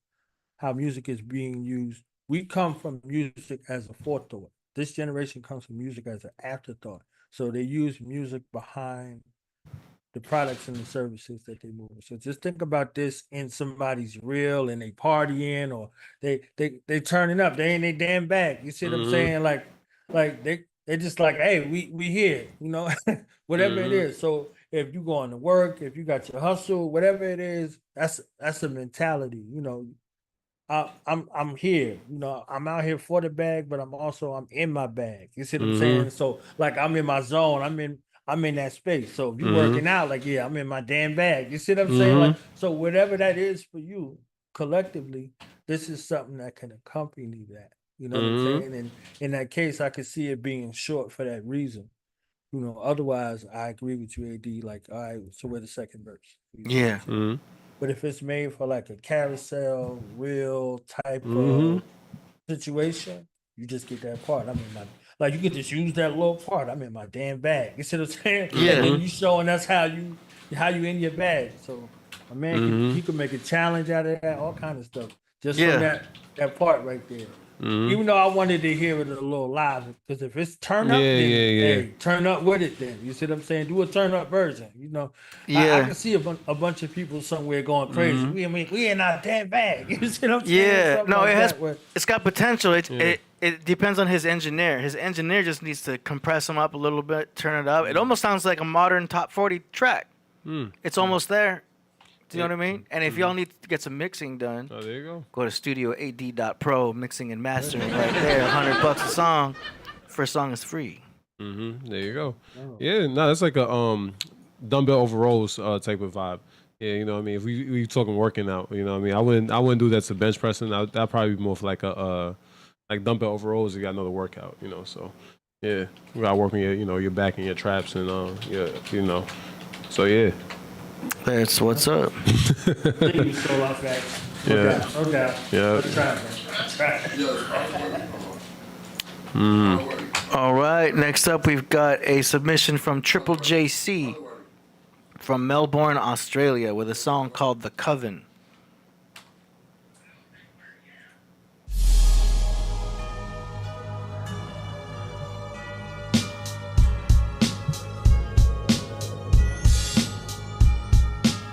how music is being used. We come from music as a forethought. This generation comes from music as an afterthought. So they use music behind the products and the services that they move. So just think about this in somebody's reel and they partying or they turning up. They ain't their damn bag. You see what I'm saying? Like they just like, hey, we here, you know, whatever it is. So if you going to work, if you got your hustle, whatever it is, that's a mentality. You know, I'm here. You know, I'm out here for the bag, but I'm in my bag. You see what I'm saying? So like I'm in my zone. I'm in that space. So if you're working out, like I'm in my damn bag. You see what I'm saying? Like so, whatever that is for you, collectively, this is something that can accompany that. You know what I'm saying? And in that case, I could see it being short for that reason. You know, otherwise, I agree with you, AD. Like, all right, so where's the second verse? Yeah. But if it's made for like a carousel, real type of situation, you just get that part. I mean, like you can just use that little part. I'm in my damn bag. You see what I'm saying? Yeah. And then you showing us how you in your bag. So a man, he could make a challenge out of that, all kind of stuff. Just from that part right there. Even though I wanted to hear it a little live, because if it's turn up, hey, turn up with it. Then you see what I'm saying? Do a turn up version. You know, I can see a bunch of people somewhere going crazy. We in our damn bag. You see what I'm saying? Yeah, Something no, like it's got potential. It depends on his engineer. His engineer just needs to compress him up a little bit, turn it up. It almost sounds like a modern top 40 track. It's almost there. Do you know what I mean? And if y'all need to get some mixing done, there you go. Go to studioad.pro, mixing and mastering right there. $100 a song. First song is free. There you go. Yeah, no, it's like a dumbbell overalls type of vibe. Yeah, you know what I mean. If we talking working out, you know what I mean. I wouldn't do that to bench pressing. That'd probably be more for like a like dumbbell overalls. You got another workout, you know. So yeah, you got to work on your back and your traps and you know. So yeah. That's what's up. You stole our facts. No doubt. Yeah. All right. Next up, we've got a submission from Triple JC from Melbourne, Australia, with a song called "The Coven."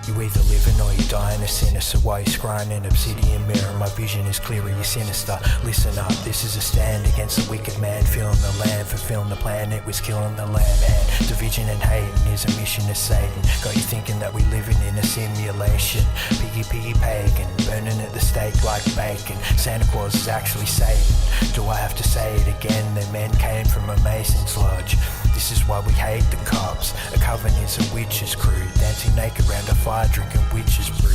You You either living or you die in a sinister way. Scrying an obsidian mirror, my vision is clearer, you're sinister. Listen up, this is a stand against the wicked man. Filling the land, fulfilling the plan, it was killing the lamb. And division and hating is a mission of Satan. Got you thinking that we living in a simulation. Piggy pagan, burning at the stake like bacon. Santa Claus is actually Satan. Do I have to say it again? The men came from a Mason's lodge. This is why we hate the cops. A coven is a witch's crew, dancing naked around a fire, drinking witch's brew.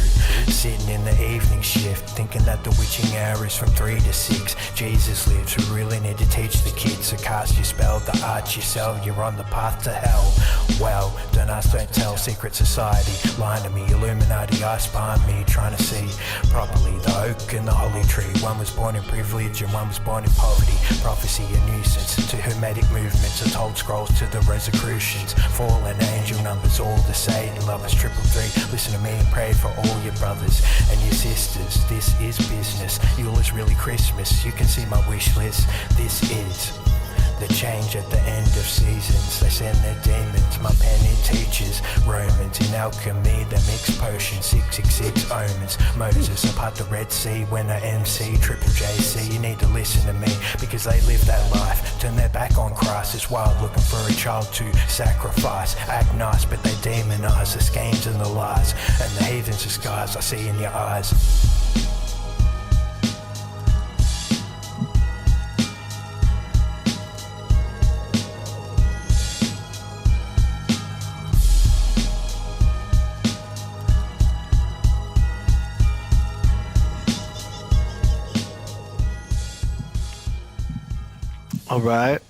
Sitting in the evening shift, thinking that the witching hour is from 3 to 6. Jesus lives, we really need to teach the kids. So cast your spell, the art you sell, you're on the path to hell. Well, don't ask, don't tell, secret society. Lying to me, Illuminati, I spy me, trying to see properly the oak and the holly tree. One was born in privilege and one was born in poverty. Prophecy a nuisance to hermetic movements, are told scrolls to the Rosicrucians. Fallen angel numbers, all the Satan lovers, 333. Listen to me and pray for all your brothers and your sisters. This is business. Yule is really Christmas. You can see my wish list. This is the change at the end of seasons. They send their demons. My pen it teaches Romans in alchemy. They mix potions, 666 omens. Moses apart the Red Sea when I MC Triple JC. You need to listen to me because they live that life. Turn their back on Christ. It's wild looking for a child to sacrifice. Act nice but they demonize the schemes and the lies and the heathens disguise I see in your eyes. All right.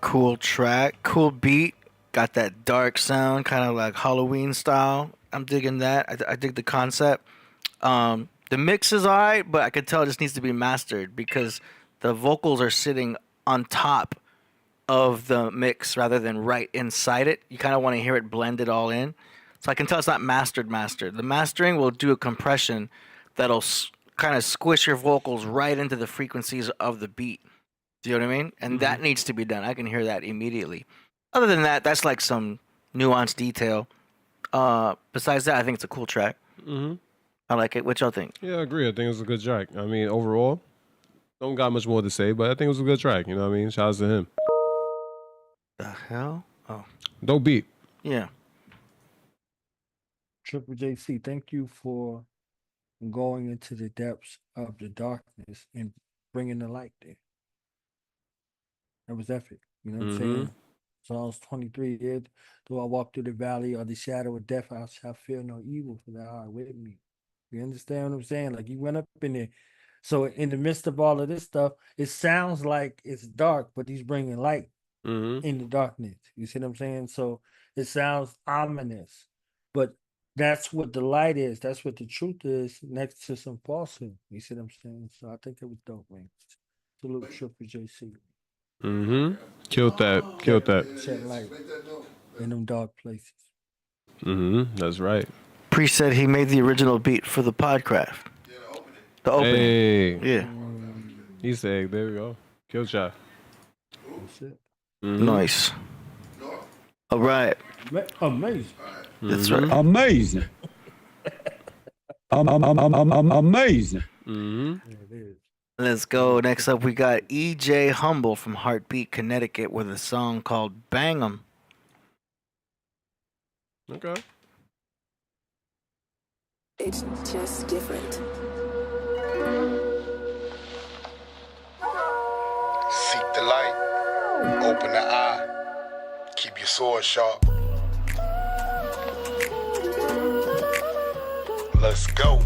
Cool track, cool beat. Got that dark sound, kind of like Halloween style. I'm digging that. I dig the concept. The mix is alright, but I could tell it just needs to be mastered because the vocals are sitting on top of the mix rather than right inside it. You kind of want to hear it blended all in. So I can tell it's not mastered. The mastering will do a compression that'll kind of squish your vocals right into the frequencies of the beat. Do you know what I mean? And that needs to be done. I can hear that immediately. Other than that, that's like some nuanced detail. Besides that, I think it's a cool track. Mm-hmm. I like it. What y'all think? Yeah, I agree. I think it's a good track. I mean, overall, don't got much more to say, but I think it was a good track. You know what I mean? Shout out to him. The hell? Oh. Dope beat. Yeah. Triple JC, thank you for going into the depths of the darkness and bringing the light there. That was epic. You know what I'm saying? Psalms 23, though I walk through the valley of the shadow of death, I shall fear no evil, for thou art with me. You understand what I'm saying? Like, you went up in there. So in the midst of all of this stuff, it sounds like it's dark, but he's bringing light in the darkness. You see what I'm saying? So it sounds ominous, but that's what the light is. That's what the truth is next to some falsehood. You see what I'm saying? So I think it was dope, man. Salute Triple JC. Killed that. Shed light in them dark places. That's right. Priest said he made the original beat for the Podcraft. The opening. Hey. Yeah. He said, there we go. Kill shot. Nice. All right. Amazing. That's right. Amazing. Amazing. Let's go. Next up, we got E.J. Humble from Heartbeat, Connecticut, with a song called Bang 'Em. Okay. It's just different. Seek the light, open the eye, keep your sword sharp. Let's go.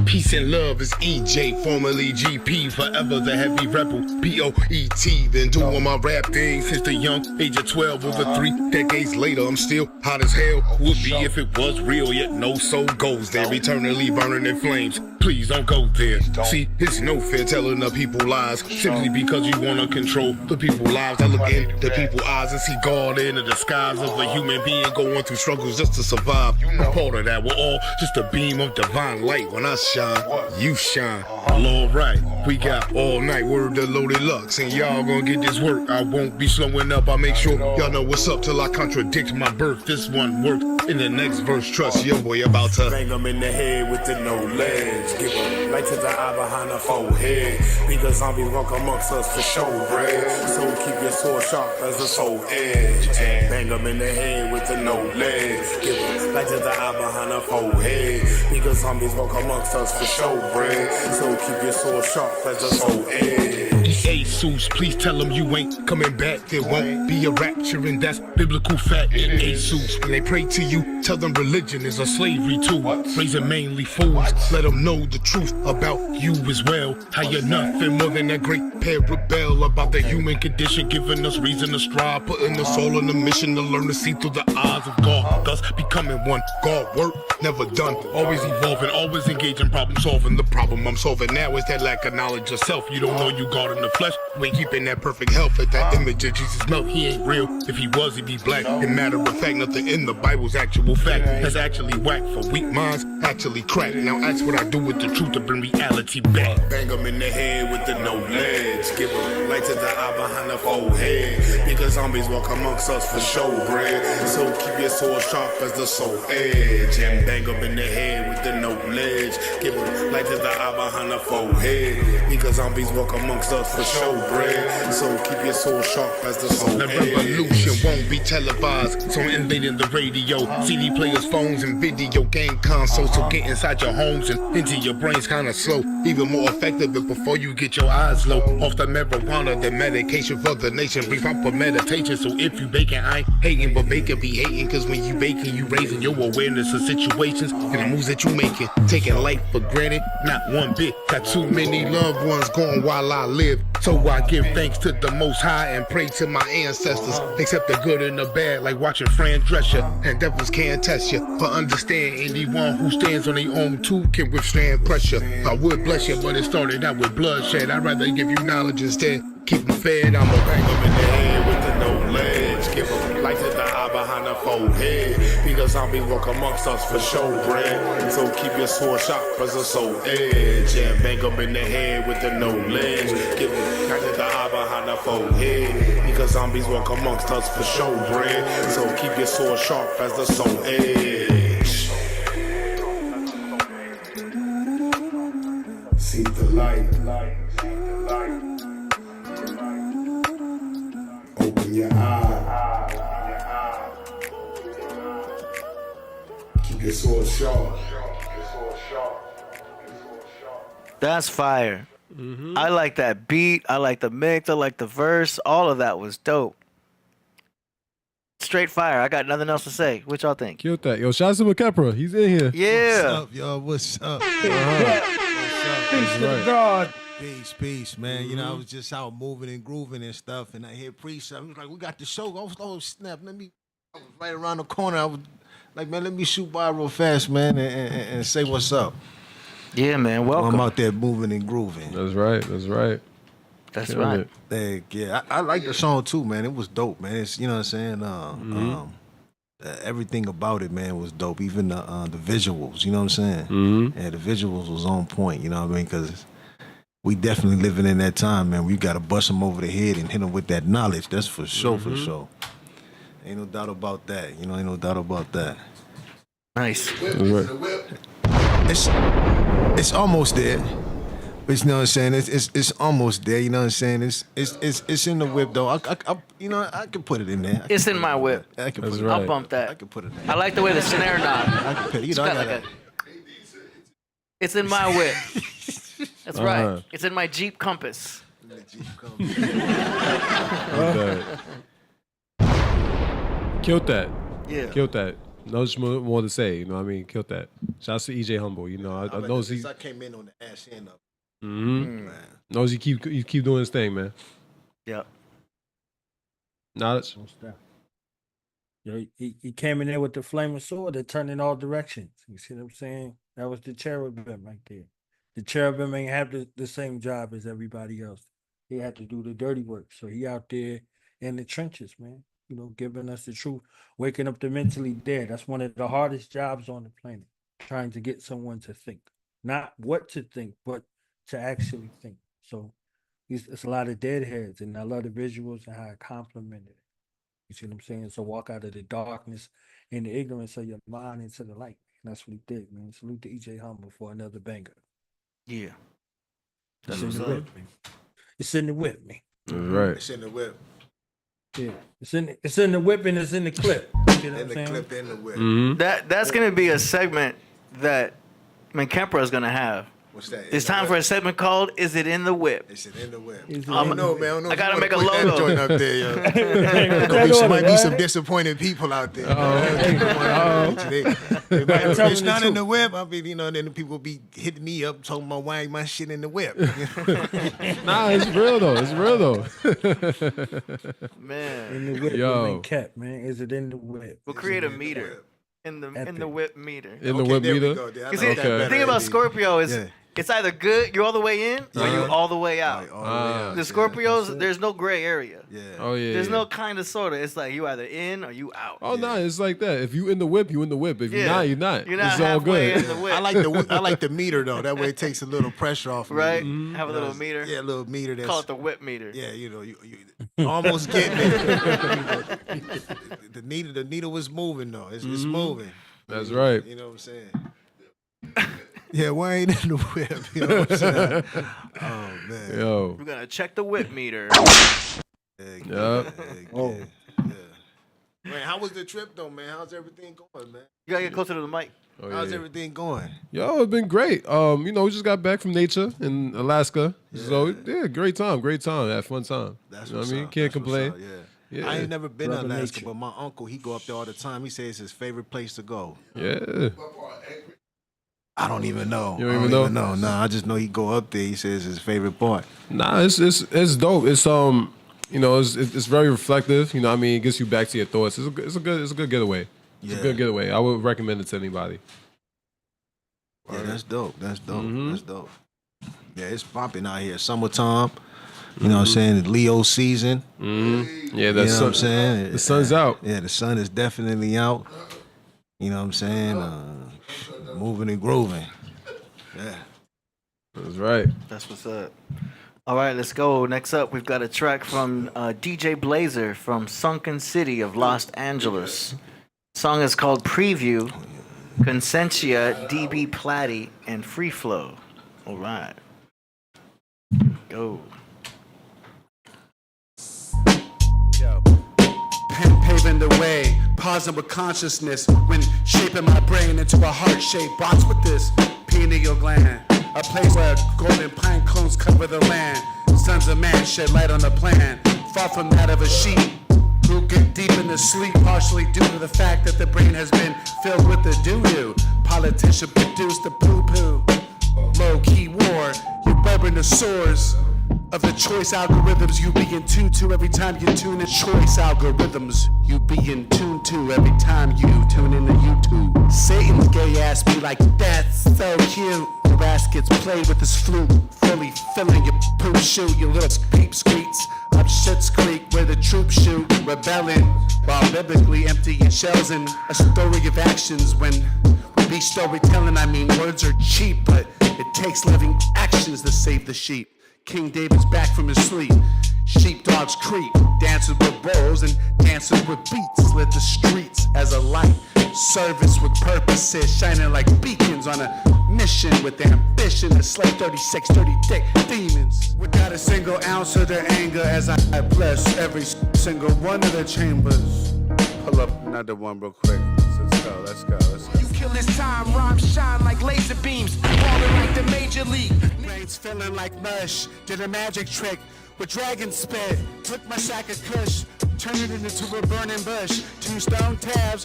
Peace and love is EJ, formerly GP, forever the heavy rebel, POET. Been doing my rap thing since the young age of 12. Over 3 decades later, I'm still hot as hell. Would be if it was real, yet no soul goes there, eternally burning in flames. Please don't go there. See, it's no fair telling the people lies simply because you want to control the people's lives. I look in the people's eyes and see God in the disguise of a human being going through struggles just to survive. I'm part of that. We're all just a beam of divine light when I shine. You shine. All right, we got all night. Word to Loaded Lux, and y'all gonna get this work. I won't be slowing up. I'll make sure y'all know what's up till I contradict my birth. This one worked. In the next verse, trust your boy about to bang him in the head with the no legs. Give him light to the eye behind the forehead. Because zombies walk amongst us for show bread. So keep your sword sharp as a soul edge. Bang him in the head with the no legs. Give him light to the eye behind the forehead. Because zombies walk amongst us for show bread. So keep your sword sharp as a soul edge. Jesus, please tell them you ain't coming back. There won't be a rapture, and that's biblical fact. Jesus, when they pray to you, tell them religion is a slavery too. Raising mainly fools, let them know the truth about you as well. How you're nothing more than that great parable about the human condition, giving us reason to strive, putting us all on a mission to learn to see through the eyes of God, thus becoming one. God work, never done, always evolving, always engaging, problem solving. The problem I'm solving now is that lack of knowledge of self. You don't know you God in the flesh, we ain't keeping that perfect health. At that image of Jesus melt, he ain't real. If he was, he'd be black. In matter of fact, nothing in the Bible's actual fact. That's actually whack for weak minds, actually crack. Now ask what I do with the truth to bring reality back. Bang him in the head with the no legs. Give him light to the eye behind the forehead. Because zombies walk amongst us for show bread. So keep your sword sharp as the soul edge. And bang him in the head with the no legs. Give him light to the eye behind the forehead. Because zombies walk amongst us for show bread. So keep your sword sharp as the soul The edge. revolution won't be televised, so I'm invading the radio, CD players, phones, and video game consoles. So get inside your homes and into your brains kinda slow. Even more effective if before you get your eyes low. Off the marijuana, the medication for the nation. Brief up for meditation, so if you baking, I ain't hating, but bacon be hating. Cause when you baking, you raising your awareness of situations and the moves that you making. Taking life for granted, not one bit. Got too many loved ones gone while I live. So I give thanks to the Most High and pray to my ancestors. Accept the good and the bad, like watching Fran dress ya. And devils can't test ya. But understand, anyone who stands on their own too can withstand pressure. I would bless you, but it started out with bloodshed. I'd rather give you knowledge instead. Keep them fed, I'ma bang them in the head with the no legs. Give them light to the eye behind the forehead. Because zombies walk amongst us for show bread. So keep your sword sharp as a soul edge. And bang them in the head with the no legs. Give them light to the eye behind the forehead. Because zombies walk amongst us for show bread. So keep your sword sharp as the soul edge. See the light. Open your eye. Keep your sword sharp. That's fire. I like that beat. I like the mix. I like the verse. All of that was dope. Straight fire. I got nothing else to say. What y'all think? Killed that. Yo, shout out to Menkheppera. He's in here. Yeah. What's up, y'all? What's up? Peace to the God. Peace, man. You know, I was just out moving and grooving and stuff, and I hear Priest. I was like, we got the show. I was, oh, snap. I was right around the corner. I was like, man, let me shoot by real fast, man, and say what's up. Yeah, man. Welcome. I'm out there moving and grooving. That's right. That's right. Yeah, I like the song too, man. It was dope, man. It's, you know what I'm saying? Everything about it, man, was dope. Even the visuals, you know what I'm saying? Yeah, the visuals was on point, you know what I mean? Because we definitely living in that time, man. We got to bust them over the head and hit them with that knowledge. That's for sure, for sure. Ain't no doubt about that. You know, ain't no doubt about that. Nice. It's almost there. But you know what I'm saying? It's almost there. You know what I'm saying? It's in the whip though. I you know, I can put it in there. It's in my whip. I can put it. I'll bump that. I can put it in. I like the way the snare nod. I can put it. You know, I got It's in my whip. That's right. It's in my Jeep Compass. Killed that. Yeah. Killed that. No much more to say, you know what I mean? Killed that. Shout out to EJ Humble, you know. I know he. I came in on the ass end up. Knows he keep doing his thing, man. Yep. Knowledge. Yo, he came in there with the flaming sword that turned in all directions. You see what I'm saying? That was the cherubim right there. The cherubim ain't have the same job as everybody else. He had to do the dirty work. So he out there in the trenches, man. You know, giving us the truth, waking up the mentally dead. That's one of the hardest jobs on the planet, trying to get someone to think. not what to think, but to actually think. So it's a lot of deadheads, and I love the visuals and how it complemented it. You see what I'm saying? So walk out of the darkness and the ignorance of your mind into the light. And that's what he did, man. Salute to EJ Humble for another banger. Yeah. It's in the whip. It's in the whip, man. Right. It's in the whip. Yeah. It's in the whip and it's in the clip. You know In the clip, in the whip. Mm-hmm. That's gonna be a segment that Menkheppera is gonna have. What's that? It's time for a segment called "Is It in the Whip?" It's in the whip. Is it I don't in know, the man. I don't know. I if gotta you make a wanna put that logo. joint up there, yo. That Might be order, some right? disappointed people out there. Better tell If them it's the not in the truth. whip, I mean, then the people be hitting me up talking about why ain't my shit in the whip. Nah, it's real though. It's real though. Man, In the whip, Yo. kept, man. Is it in the whip? we'll create a meter in the whip meter. In the Okay, whip there we meter. go. I You like see, that Okay. the better, thing about indeed. Scorpio is Yeah. it's either good, you're all the way in, or you're all the way out. All the way out, The yeah. Scorpios, there's no gray area. Yeah. Oh yeah. There's yeah. no kind of sorta. It's like you either in or you out. Oh no, it's like that. If you in the whip, you in the whip. If you're Yeah. not, you're not. You're not It's all halfway good. in the whip. I like the meter though. That way it takes a little pressure off. Right? Me. Have a You know, little meter. Yeah, a little meter. That's, Call it the whip meter. Yeah, you know, you almost getting it. The needle was moving though. It's moving. That's right. You know what I'm saying? Yeah, why ain't in the whip? You know what I'm saying? Oh man. Yo. We're gonna check the whip meter. Yeah. Oh. Man, how was the trip though, man? How's everything going, man? You gotta get closer to the mic. Oh, How's yeah. everything going? Yo, it's been great. We just got back from nature in Alaska. So yeah, great time. Had fun time. That's you know what what's I mean? up. Can't That's what's complain. up, yeah. Yeah. I ain't never been to Brother Alaska, nature. but my uncle, he go up there all the time. He says it's his favorite place to go. Yeah. I don't even know. You don't I even don't know? Nah, I just know he go up there. He says his favorite part. Nah, it's dope. It's it's very reflective. You know what I mean? It gets you back to your thoughts. It's a good getaway. It's a Yeah. good getaway. I would recommend it to anybody. Yeah, that's dope. That's dope. Mhm. That's dope. Yeah, it's popping out here. Summertime. You know what I'm saying? It's Leo season. Mm-hmm. Yeah, You that's know what I'm saying? The sun's out. Yeah, the sun is definitely out. You know what I'm saying? Moving and grooving. Yeah. That's right. That's what's up. All right, let's go. Next up, we've got a track from D.J.BLAZER from Sunken City of Los Angeles. Song is called Preview. Conciencia, DB Platty, and freeflow. All right. Go. Pen paving the way, pausing with consciousness when shaping my brain into a heart-shaped box with this pineal gland. A place where golden pine cones cover the land. Sons of man shed light on the plan, far from that of a sheep who get deep into sleep, partially due to the fact that the brain has been filled with the doo-doo. Politician produced the poo-poo. Low-key war, you burbling the sores of the choice algorithms you be in tune to every time you tune in. Choice algorithms you be in tune to every time you tune into YouTube. Satan's gay ass be like, that's so cute. Your ass gets played with his flute, fully filling your poop chute. Your little peep squeaks up Schitt's Creek where the troops shoot, rebelling while biblically emptying shells and a story of actions. When we be storytelling, I mean words are cheap, but it takes living actions to save the sheep. King David's back from his sleep. Sheepdogs creep, dancing with bowls and dancing with beats. Lit the streets as a light. Service with purposes, shining like beacons on a mission with ambition to slay 36, 30 dick demons. Without a single ounce of their anger as I bless every single one of the chambers. Pull up another one real quick. Let's go. You kill this time, rhymes shine like laser beams, falling like the major league. Brains feeling like mush, did a magic trick with dragon spit. Took my sack of kush, turned it into a burning bush. 2 stone tabs,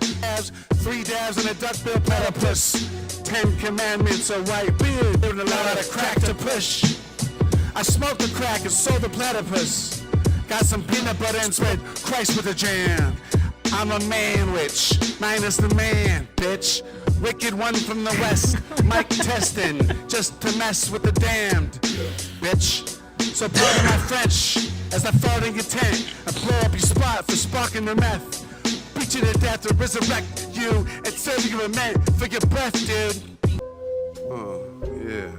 3 dabs and a duckbill platypus. 10 commandments, a white beard, and a lot of crack to push. I smoked the crack and sold the platypus. Got some peanut butter and spread Christ with a jam. I'm a manwich, minus the man, bitch. Wicked one from the west, mic testing, just to mess with the damned, bitch. So pardon my French, as I fart in your tent, and blow up your spot for sparking the meth. Beat you to death or resurrect you, and serve you a man for your breath, dude. Oh, Yeah.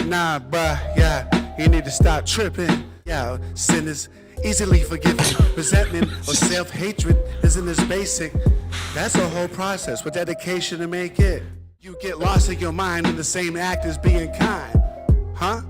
Nah, bruh, yeah, you need to stop tripping. Yeah, sin is easily forgiven. Resentment or self-hatred isn't as basic. That's a whole process with dedication to make it. You get lost in your mind in the same act as being kind. Huh?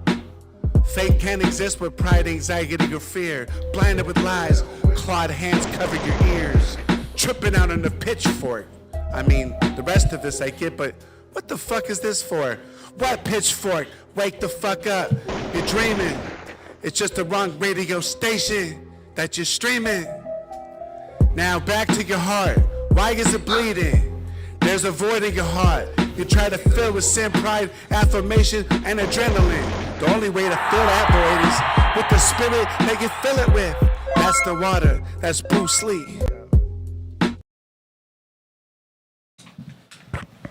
Fate can't exist with pride, anxiety, or fear. Blinded with lies, clawed hands cover your ears. Tripping out on the pitchfork. I mean, the rest of this I get, but what the fuck is this for? What pitchfork? Wake the fuck up. You're dreaming. It's just the wrong radio station that you're streaming. Now back to your heart. Why is it bleeding? There's a void in your heart. You try to fill with sin, pride, affirmation, and adrenaline. The only way to fill that void is with the spirit that you fill it with. That's the water. That's Bruce Lee.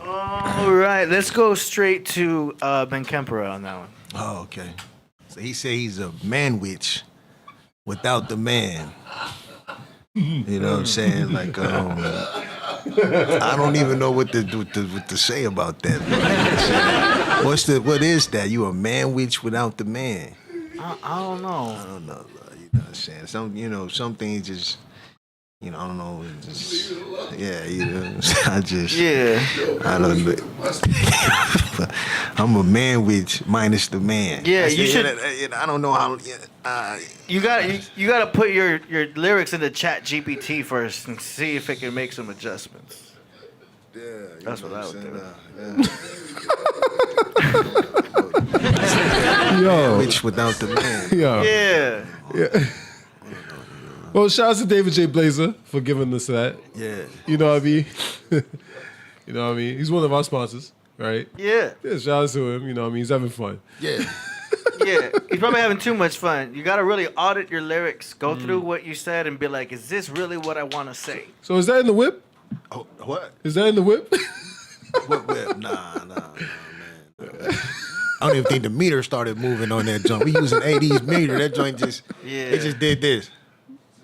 All right, let's go straight to Menkheppera on that one. Oh, okay. So he said he's a man witch without the man. You know what I'm saying? Like, I don't even know what to say about that. What is that? You a man witch without the man? I don't know. I don't know. You know what I'm saying? Some things just, I don't know. Just, yeah, I don't know. I'm a man witch minus the man. Yeah, you should. I don't know how. You gotta put your lyrics into ChatGPT first and see if it can make some adjustments. Yeah, that's what I would do. Yo, witch without the man. Yo. Yeah. Well, shout out to DJBLAZER for giving us that. Yeah. You know what I mean? You know what I mean? He's one of our sponsors, right? Yeah. Shout out to him. You know what I mean? He's having fun. Yeah. Yeah, he's probably having too much fun. You got to really audit your lyrics, go through what you said, and be like, is this really what I want to say? So is that in the whip? Oh, what? Is that in the whip? What whip? Nah, man. I don't even think the meter started moving on that joint. We using 80s meter. That joint just, it just did this.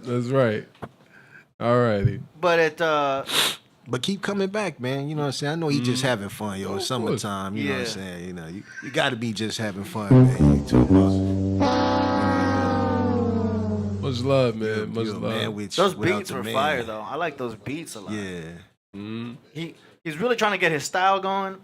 That's right. All righty. But but keep coming back, man. You know what I'm saying? I know he just having fun, yo. It's summertime. You know what I'm saying? You got to be just having fun, man. You too much love, man. Much love. Man, those beats were fire, though. I like those beats a lot. Yeah. He's really trying to get his style going.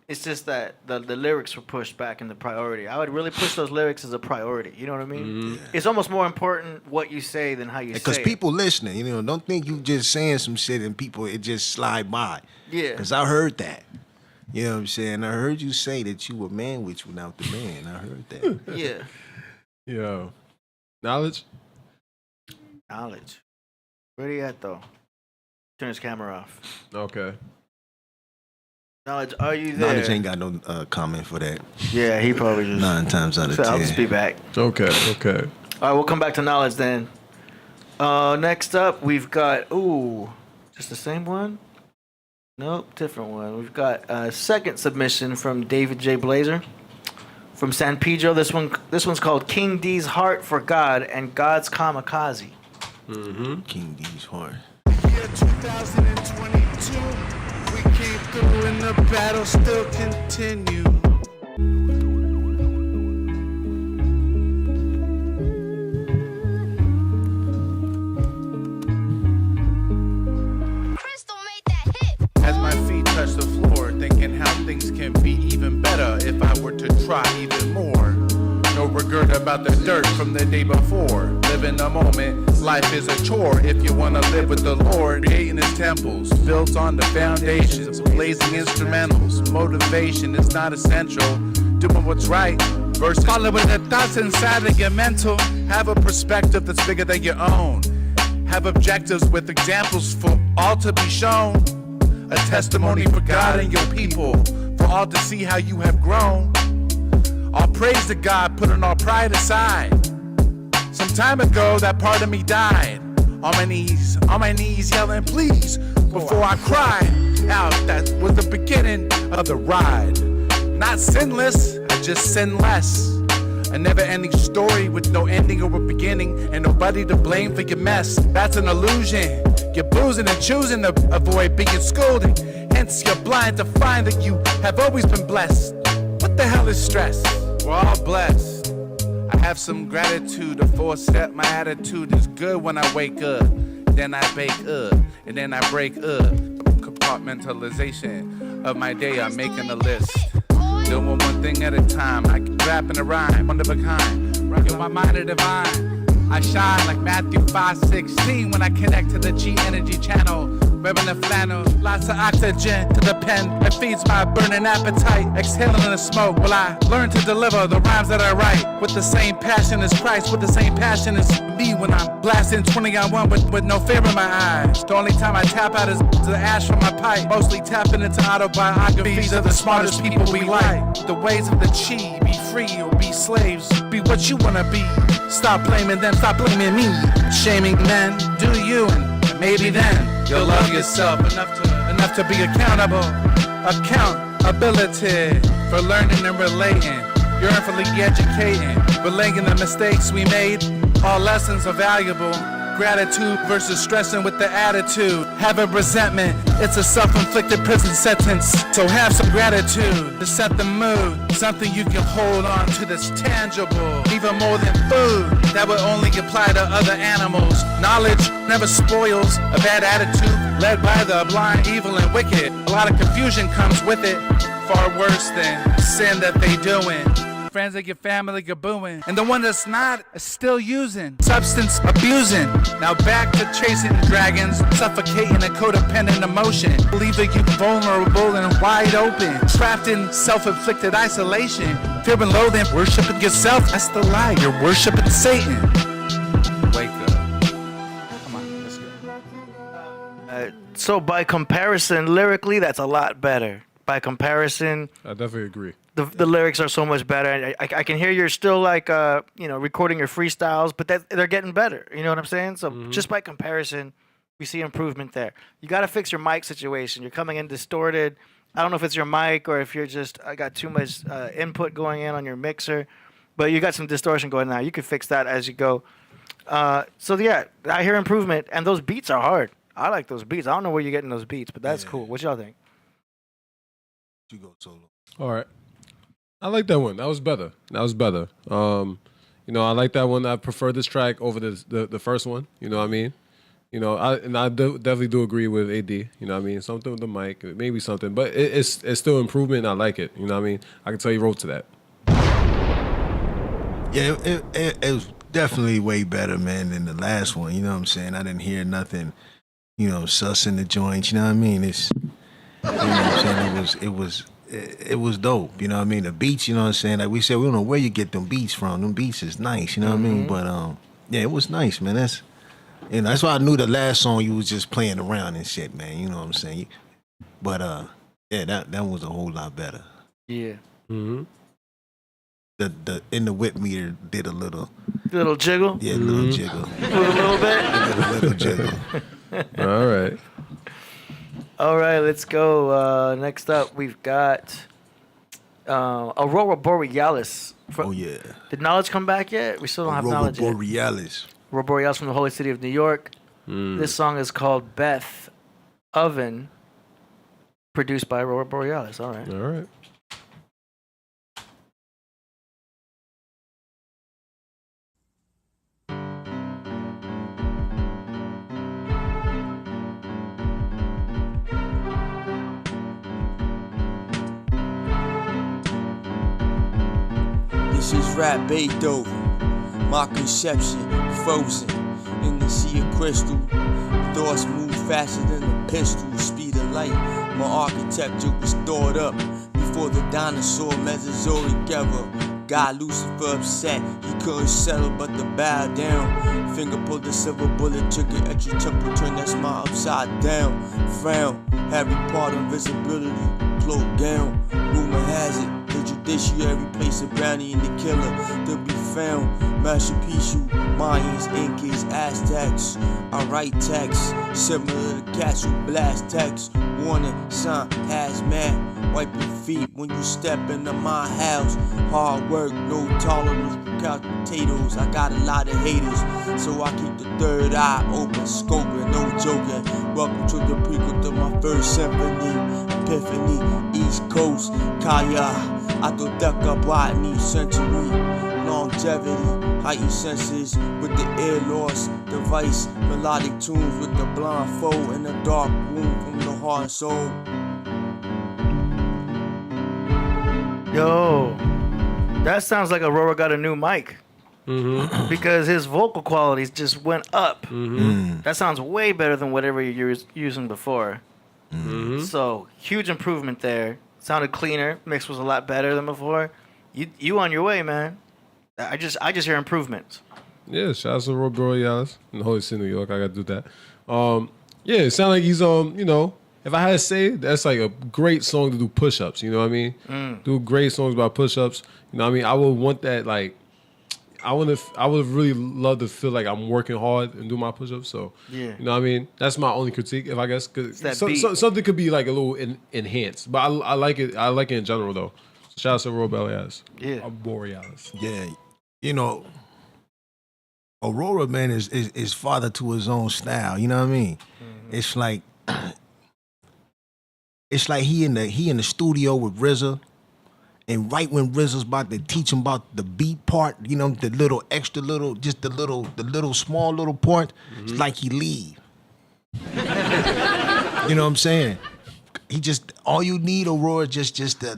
It's just that the lyrics were pushed back into priority. I would really push those lyrics as a priority. You know what I mean? Yeah. It's almost more important what you say than how you say it. Because people listening, don't think you just saying some shit and people, it just slide by. Yeah. Because I heard that. You know what I'm saying? I heard you say that you were man witch without the man. I heard that. Yeah. Yo. Knowledge? Knowledge. Where you at, though? Turn his camera off. Okay. Knowledge, are you there? Knowledge ain't got no comment for that. Yeah, he probably just... 9 times out of 10. I'll just be back. Okay. All right, we'll come back to Knowledge then. Next up, we've got... Ooh, just the same one? Nope, different one. We've got a second submission from DJBLAZER from San Pedro. This one's called King D's Heart for God and God's Kamikaze. Mm-hmm. King D's Heart. Year 2022. We came through and the battle still continue. As my feet touch the floor, thinking how things can be even better if I were to try even more. No regret about the dirt from the day before. Live in the moment, life is a chore. If you wanna live with the Lord, creating his temples, built on the foundations, blazing instrumentals. Motivation is not essential. Doing what's right versus following the thoughts inside of your mental. Have a perspective that's bigger than your own. Have objectives with examples for all to be shown. A testimony for God and your people, for all to see how you have grown. All praise to God, putting all pride aside. Some time ago, that part of me died. On my knees, yelling please, before I cried out. That was the beginning of the ride. Not sinless, I just sin less. A never-ending story with no ending or a beginning, and nobody to blame for your mess. That's an illusion. You're boozing and choosing to avoid being scolded. Hence, you're blind to find that you have always been blessed. What the hell is stress? We're all blessed. I have some gratitude, a 4-step. My attitude is good when I wake up. Then I bake up, and then I break up. Compartmentalization of my day, I'm making a list. Doing one thing at a time, I keep rapping a rhyme, one of a kind. Yo, my mind is divine. I shine like Matthew 5:16 when I connect to the G energy channel. Wearing the flannel, lots of oxygen to the pen. It feeds my burning appetite. Exhaling the smoke while I learn to deliver the rhymes that I write. With the same passion as Christ, with the same passion as me when I'm blasting 20 on 1 with no fear in my eyes. The only time I tap out is the ash from my pipe. Mostly tapping into autobiographies of the smartest people we like. The ways of the chi, be free or be slaves. Be what you wanna be. Stop blaming them, stop blaming me. Shaming men, do you and maybe then you'll love yourself enough to be accountable. Accountability for learning and relating. Yearnfully educating, relaying the mistakes we made. All lessons are valuable. Gratitude versus stressing with the attitude. Having resentment, it's a self-inflicted prison sentence. So have some gratitude to set the mood. Something you can hold on to that's tangible. Even more than food that would only apply to other animals. Knowledge never spoils a bad attitude led by the blind, evil, and wicked. A lot of confusion comes with it. Far worse than sin that they doing. Friends that get family gabooing. And the one that's not is still using. Substance abusing. Now back to chasing dragons. Suffocating a codependent emotion. Leaving you vulnerable and wide open. Trapped in self-inflicted isolation. Fearing loathing. Worshipping yourself. That's the lie. You're worshipping Satan. Wake up. Come on, let's go. So by comparison, lyrically, that's a lot better. By comparison, I definitely agree. The lyrics are so much better. I can hear you're still like recording your freestyles, but they're getting better. You know what I'm saying? So just by comparison, we see improvement there. You got to fix your mic situation. You're coming in distorted. I don't know if it's your mic or if you're just got too much input going in on your mixer, but you got some distortion going on. You can fix that as you go. So yeah, I hear improvement, and those beats are hard. I like those beats. I don't know where you're getting those beats, but that's cool. What y'all think? You go solo. All right. I like that one. That was better. I like that one. I prefer this track over the first one. You know what I mean? I definitely do agree with AD. You know what I mean? Something with the mic, maybe something, but it's still improvement. And I like it. You know what I mean? I can tell you wrote to that. Yeah, it was definitely way better, man, than the last one. You know what I'm saying? I didn't hear nothing, sus in the joints. You know what I mean? It's, you know what I'm saying? It was dope, you know what I mean? The beats, you know what I'm saying? Like we said, we don't know where you get them beats from. Them beats is nice, you know what I mean? But yeah, it was nice, man. That's why I knew the last song you was just playing around and shit, man. You know what I'm saying? But yeah, that was a whole lot better. Yeah. Mm-hmm. The in the whip meter did a little jiggle? Yeah, a little jiggle. A little bit? A little jiggle. All right. All right, let's go. Next up, we've got Aurora Borealis. Oh, yeah. Did Knowledge come back yet? We still don't have Knowledge yet. Aurora Borealis from the Holy City of New York. This song is called Beth Oven, produced by Aurora Borealis. All right. All right. This is rap Beethoven, my conception frozen in the sea of crystal. Thoughts move faster than a pistol, speed of light. My architecture was stored up before the dinosaur Mesozoic era. God Lucifer upset, he couldn't settle but to bow down. Finger pulled the silver bullet, trigger extra temper, turn that smile upside down. Frown, Harry Potter invisibility, cloak gown. Rumor has it, the judiciary place a brownie in the killer to be found. Machu Picchu, Mayans, Incas, Aztecs. I write text similar to cats who blast text. Warning sign, hazmat. Wipe your feet when you step into my house. Hard work, no tolerance. couch potatoes. I got a lot of haters, so I keep the third eye open, scoping, no joking. Welcome to the prequel to my first symphony. Epiphany, East Coast, Kaya. I do deck up Rodney, century. Longevity, heightened senses with the ear loss device. Melodic tunes with the blindfold in the dark room from the heart and soul. Yo, that sounds like Aurora got a new mic. Because his vocal qualities just went up. That sounds way better than whatever you were using before. So, huge improvement there. Sounded cleaner. Mix was a lot better than before. You on your way, man. I just hear improvements. Yeah, shout out to Aurora Borealis in the Holy City, New York. I gotta do that. Yeah, it sounds like he's you know, if I had to say, that's like a great song to do push-ups. You know what I mean? Do great songs about push-ups. You know what I mean? I would want that, like, I would have really loved to feel like I'm working hard and do my push-ups. So, yeah, you know what I mean? That's my only critique, if I guess. Cause something could be like a little enhanced, but I like it. I like it in general though. Shout out to Aurora Borealis. Yeah, Borealis. Yeah, you know, Aurora, man, is father to his own style. You know what I mean? It's like he in the studio with RZA. And right when RZA's about to teach him about the beat part, you know, the little extra little, just the little small little part, it's like he leave. You know what I'm saying? He just, all you need, Aurora, just the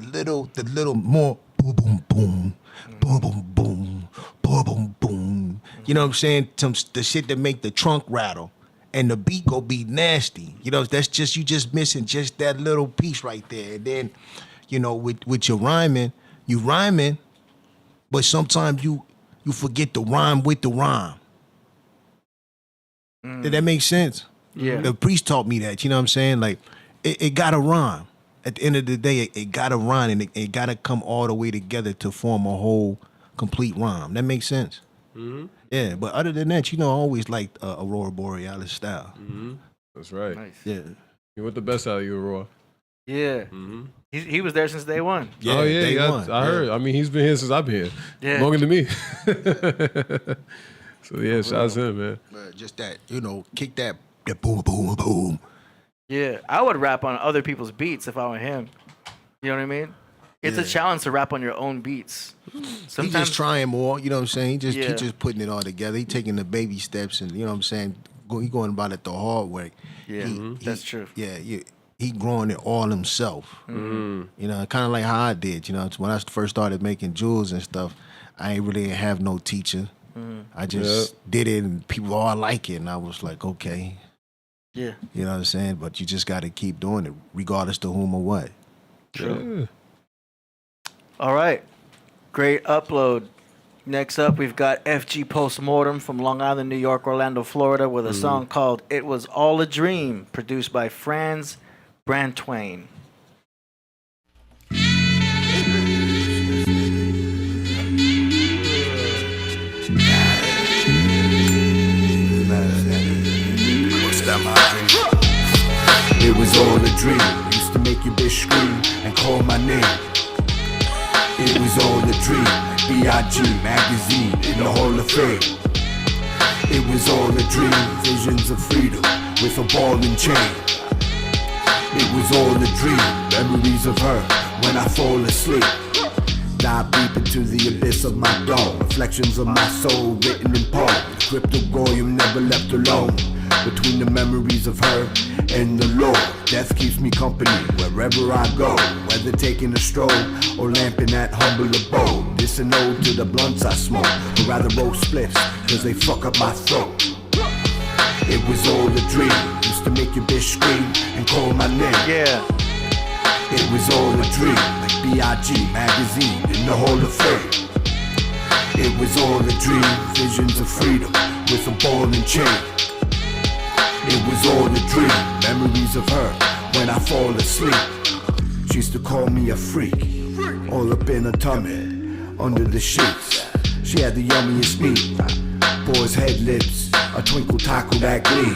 little more boom, boom, boom, boom, boom, boom, boom, boom, boom. You know what I'm saying? The shit that make the trunk rattle. And the beat go be nasty. You know, that's just, you just missing just that little piece right there. And then, you know, with your rhyming, but sometimes you forget the rhyme with the rhyme. Did that make sense? Yeah. The priest taught me that, you know what I'm saying? Like, it gotta rhyme. At the end of the day, it gotta rhyme, and it gotta come all the way together to form a whole complete rhyme. That makes sense? Yeah, but other than that, you know, I always liked Aurora Borealis style. That's right. Nice. Yeah. You want the best out of you, Aurora. Yeah. He was there since day one. Yeah, oh, yeah, day one. I heard. I mean, he's been here since I've been here. Yeah. Longer than me. So, yeah, shout out to him, man. Just that, you know, kick that boom, boom, boom. Yeah, I would rap on other people's beats if I were him. You know what I mean? It's a challenge to rap on your own beats. He's just trying more, you know what I'm saying? He just putting it all together. He taking the baby steps, and you know what I'm saying? He going about it the hard way. Yeah, that's true. Yeah, he growing it all himself. You know, kind of like how I did. You know, when I first started making jewels and stuff, I ain't really have no teacher. I just did it, and people all like it, and I was like, okay. Yeah. You know what I'm saying? But you just got to keep doing it, regardless to whom or what. True. All right. Great upload. Next up, we've got FG Postmortem from Long Island, New York, Orlando, Florida, with a song called It Was All a Dream, produced by Franz Brantwain. It was all a dream. Used to make your bitch scream and call my name. It was all a dream. B.I.G. magazine in the Hall of Fame. It was all a dream. Visions of freedom with a ball and chain. It was all a dream. Memories of her when I fall asleep. Dive deep into the abyss of my dome. Reflections of my soul written in poems. Cryptogorium never left alone. Between the memories of her and the Lord, death keeps me company wherever I go. Whether taking a stroll or lamping that humble abode. This an ode to the blunts I smoke, or rather roll spliffs, cause they fuck up my throat. It was all a dream. Used to make your bitch scream and call my name. Yeah. It was all a dream. Like B.I.G. magazine in the Hall of Fame. It was all a dream. Visions of freedom with a ball and chain. It was all a dream. Memories of her when I fall asleep. She used to call me a freak. All up in her tummy, under the sheets. She had the yummiest meat. Boy's head lips, a twinkle tackle that gleam.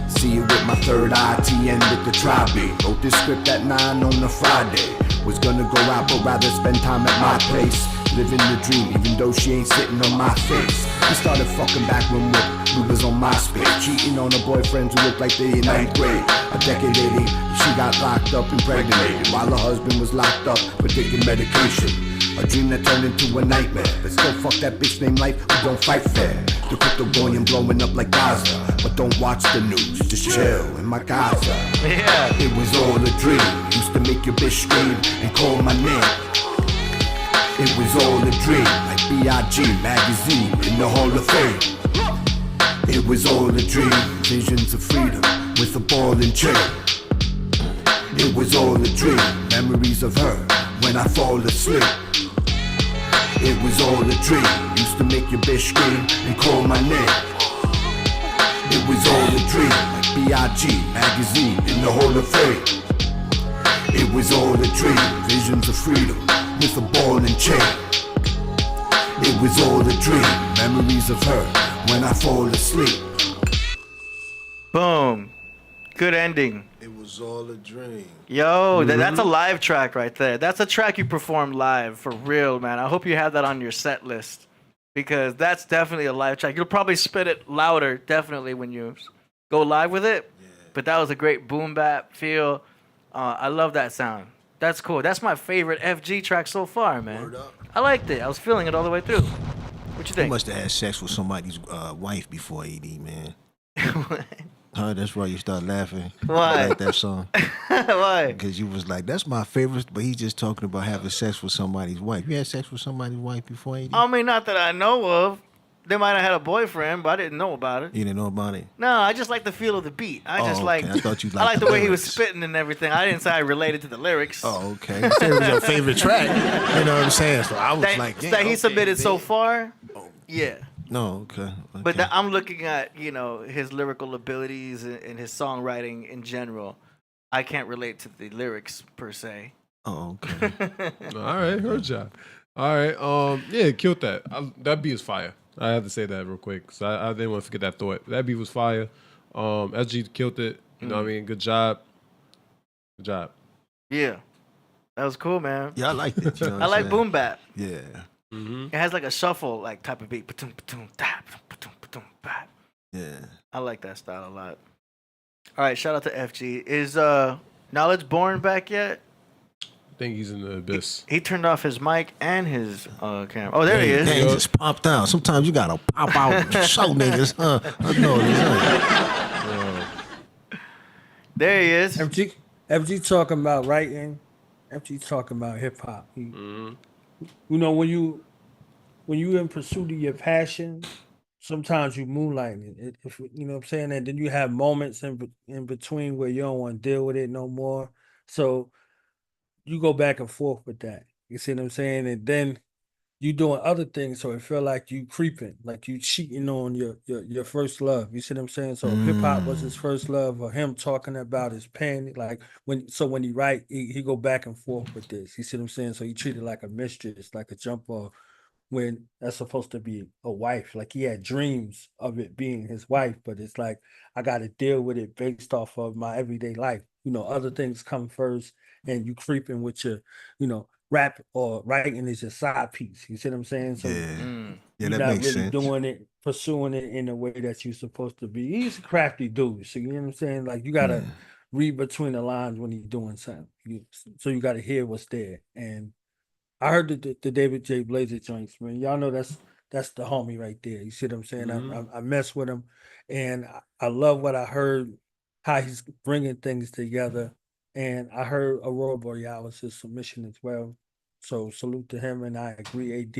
See it with my third eye, TN with the tri-beam. Wrote this script at 9 on a Friday. Was gonna go out but rather spend time at my place. living the dream, even though she ain't sitting on my face. We started fucking back when we was on MySpace, cheating on her boyfriends who looked like they in 9th grade. A decade later, she got locked up, impregnated, while her husband was locked up for taking medication. A dream that turned into a nightmare, but still fuck that bitch named life who don't fight fair. The crypto-goyim blowing up like Gaza, but don't watch the news, just chill in my Gaza. Yeah. It was all a dream, used to make your bitch scream and call my name. It was all a dream, like B.I.G. magazine in the Hall of Fame. It was all a dream, visions of freedom with a ball and chain. It was all a dream, memories of her when I fall asleep. It was all a dream, used to make your bitch scream and call my name. It was all a dream, like B.I.G. magazine in the Hall of Fame. It was all a dream, visions of freedom with a ball and chain. It was all a dream, memories of her when I fall asleep. Boom. Good ending. It was all a dream. Yo, that's a live track right there. That's a track you performed live for real, man. I hope you have that on your set list because that's definitely a live track. You'll probably spit it louder, definitely, when you go live with it. Yeah. But that was a great boom bap feel. I love that sound. That's cool. That's my favorite FG track so far, man. Word up. I liked it. I was feeling it all the way through. What you think? You must have had sex with somebody's wife before AD, man. Huh? That's why you start laughing. Why? At that song. Why? Because you was like, that's my favorite, but he's just talking about having sex with somebody's wife. You had sex with somebody's wife before AD? I mean, not that I know of. They might have had a boyfriend, but I didn't know about it. You didn't know about it? No, I just like the feel of the beat. I thought you liked I like the way he was lyrics. spitting and everything. I didn't say I related to the lyrics. Oh, okay. You said it was your favorite track. You know what I'm saying? So I was like, that he submitted so far. Yeah. No, okay. But I'm looking at his lyrical abilities and his songwriting in general. I can't relate to the lyrics per se. Oh, okay. All right, heard ya. All right, yeah, killed that. That beat is fire. I have to say that real quick, so I didn't want to forget that thought. That beat was fire. SG killed it. You know what I mean? Good job. Good job. Yeah, that was cool, man. Yeah, I liked it. You know what I I'm like saying? boom bap. Yeah. It has like a shuffle like type of beat. Ba-tum, ba-tum, da, ba-tum, ba-tum, ba. Yeah. I like that style a lot. All right, shout out to FG. Is Knowledge Born back yet? I think he's in the abyss. He turned off his mic and his camera. Oh, there he is. He just popped out. Sometimes you gotta pop out and show niggas. I know this. There he is. FG talking about writing. FG talking about hip hop. You know, when you in pursuit of your passion, sometimes you moonlight it. If you know what I'm saying, and then you have moments in between where you don't want to deal with it no more. So you go back and forth with that. You see what I'm saying? And then you doing other things, so it feel like you creeping, like you cheating on your first love. You see what I'm saying? So hip hop was his first love, or him talking about his pain. Like when he write, he go back and forth with this. You see what I'm saying? So he treated like a mistress, like a jump off, when that's supposed to be a wife. Like he had dreams of it being his wife, but it's like I got to deal with it based off of my everyday life. You know, other things come first, and you creeping with your, rap or writing is your side piece. You see what I'm saying? So yeah, you're that not makes really sense. doing it, pursuing it in the way that you're supposed to be. He's a crafty dude. So you know what I'm saying? Like you gotta read between the lines when he's doing something. So you gotta hear what's there. And I heard the D.J.BLAZER joints, man. Y'all know that's the homie right there. You see what I'm saying? I mess with him, and I love what I heard, how he's bringing things together. And I heard Aurora Borealis' submission as well. So salute to him, and I agree, AD,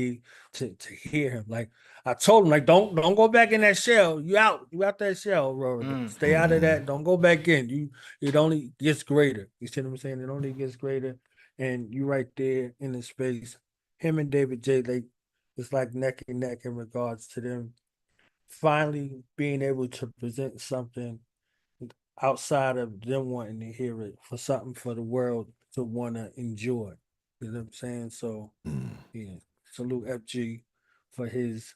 to hear him. Like I told him, like don't go back in that shell. You out that shell, Aurora. Stay out of that. Don't go back in. It only gets greater. You see what I'm saying? It only gets greater. And you right there in the space. Him and David J, it's like neck and neck in regards to them finally being able to present something outside of them wanting to hear it, for something for the world to want to enjoy. You know what I'm saying? So, yeah, salute FG for his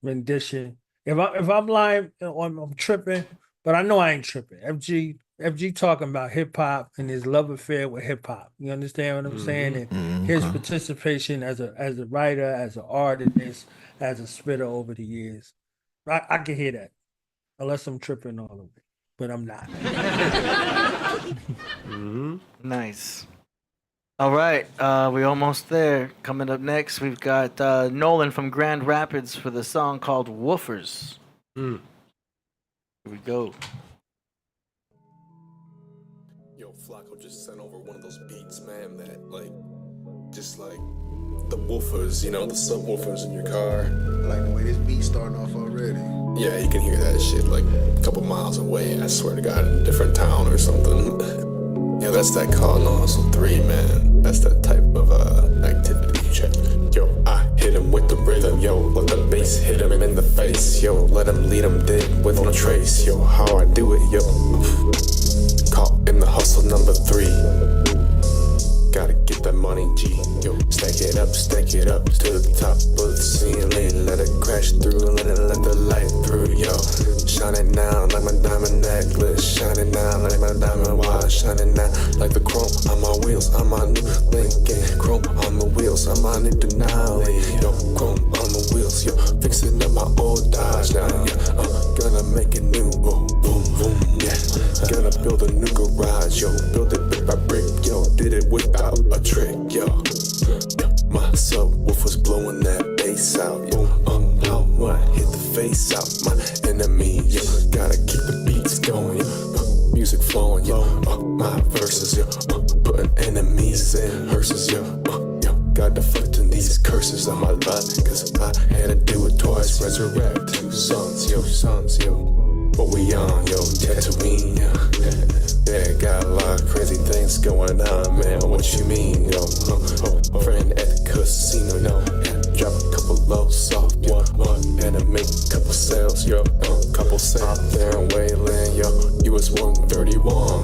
rendition. If I'm lying, I'm tripping, but I know I ain't tripping. FG FG talking about hip hop and his love affair with hip hop. You understand what I'm saying? And his participation as a writer, as an artist, as a spitter over the years. I can hear that, unless I'm tripping all of it, but I'm not. Nice. All right, we're almost there. Coming up next, we've got Nolan from Grand Rapids for the song called Woofers. Here we go. Yo, Flacco just sent over one of those beats, man, that, like, just like the woofers, you know, the subwoofers in your car. I like the way this beat starting off already. Yeah, you can hear that shit, like, a couple miles away, I swear to God, in a different town or something. Yeah, that's that call no hustle 3, man. That's that type of activity. Check. Yo, I hit him with the rhythm, yo. Let the bass hit him in the face, yo. Let him lead him dead with no trace, yo. How I do it, yo. Caught in the hustle number 3. Gotta get that money, G. Yo, stack it up to the top of the ceiling. Let it crash through, let the light through, yo. Shining now like my diamond necklace. Shining now like my diamond watch. Shining now like the chrome on my wheels. On my new Lincoln. Chrome on the wheels. On my new Denali. Yo, chrome on the wheels. Yo, fixing up my old Dodge now. Yeah, gonna make it new. Boom, boom, boom. Yeah, gonna build a new garage. Yo, build it brick by brick. Yo, did it without a trick. Yo, my subwoofer's blowing that bass out. Yo, how I hit the face out my enemy. Yo, gotta keep the beats going. Yo, music flowing. Yo, my verses. Yo, putting enemies in hearses. Yo, got deflecting these curses on my life, cause I had to do it twice. Resurrect 2 sons, yo. What we on, yo? Tatooine, yo. Yeah, got a lot of crazy things going on, man. What you mean, yo? Friend at the casino, no. Drop a couple low soft, yo. Had to make a couple sales, yo. Couple sales out there in Wayland, yo. US 131.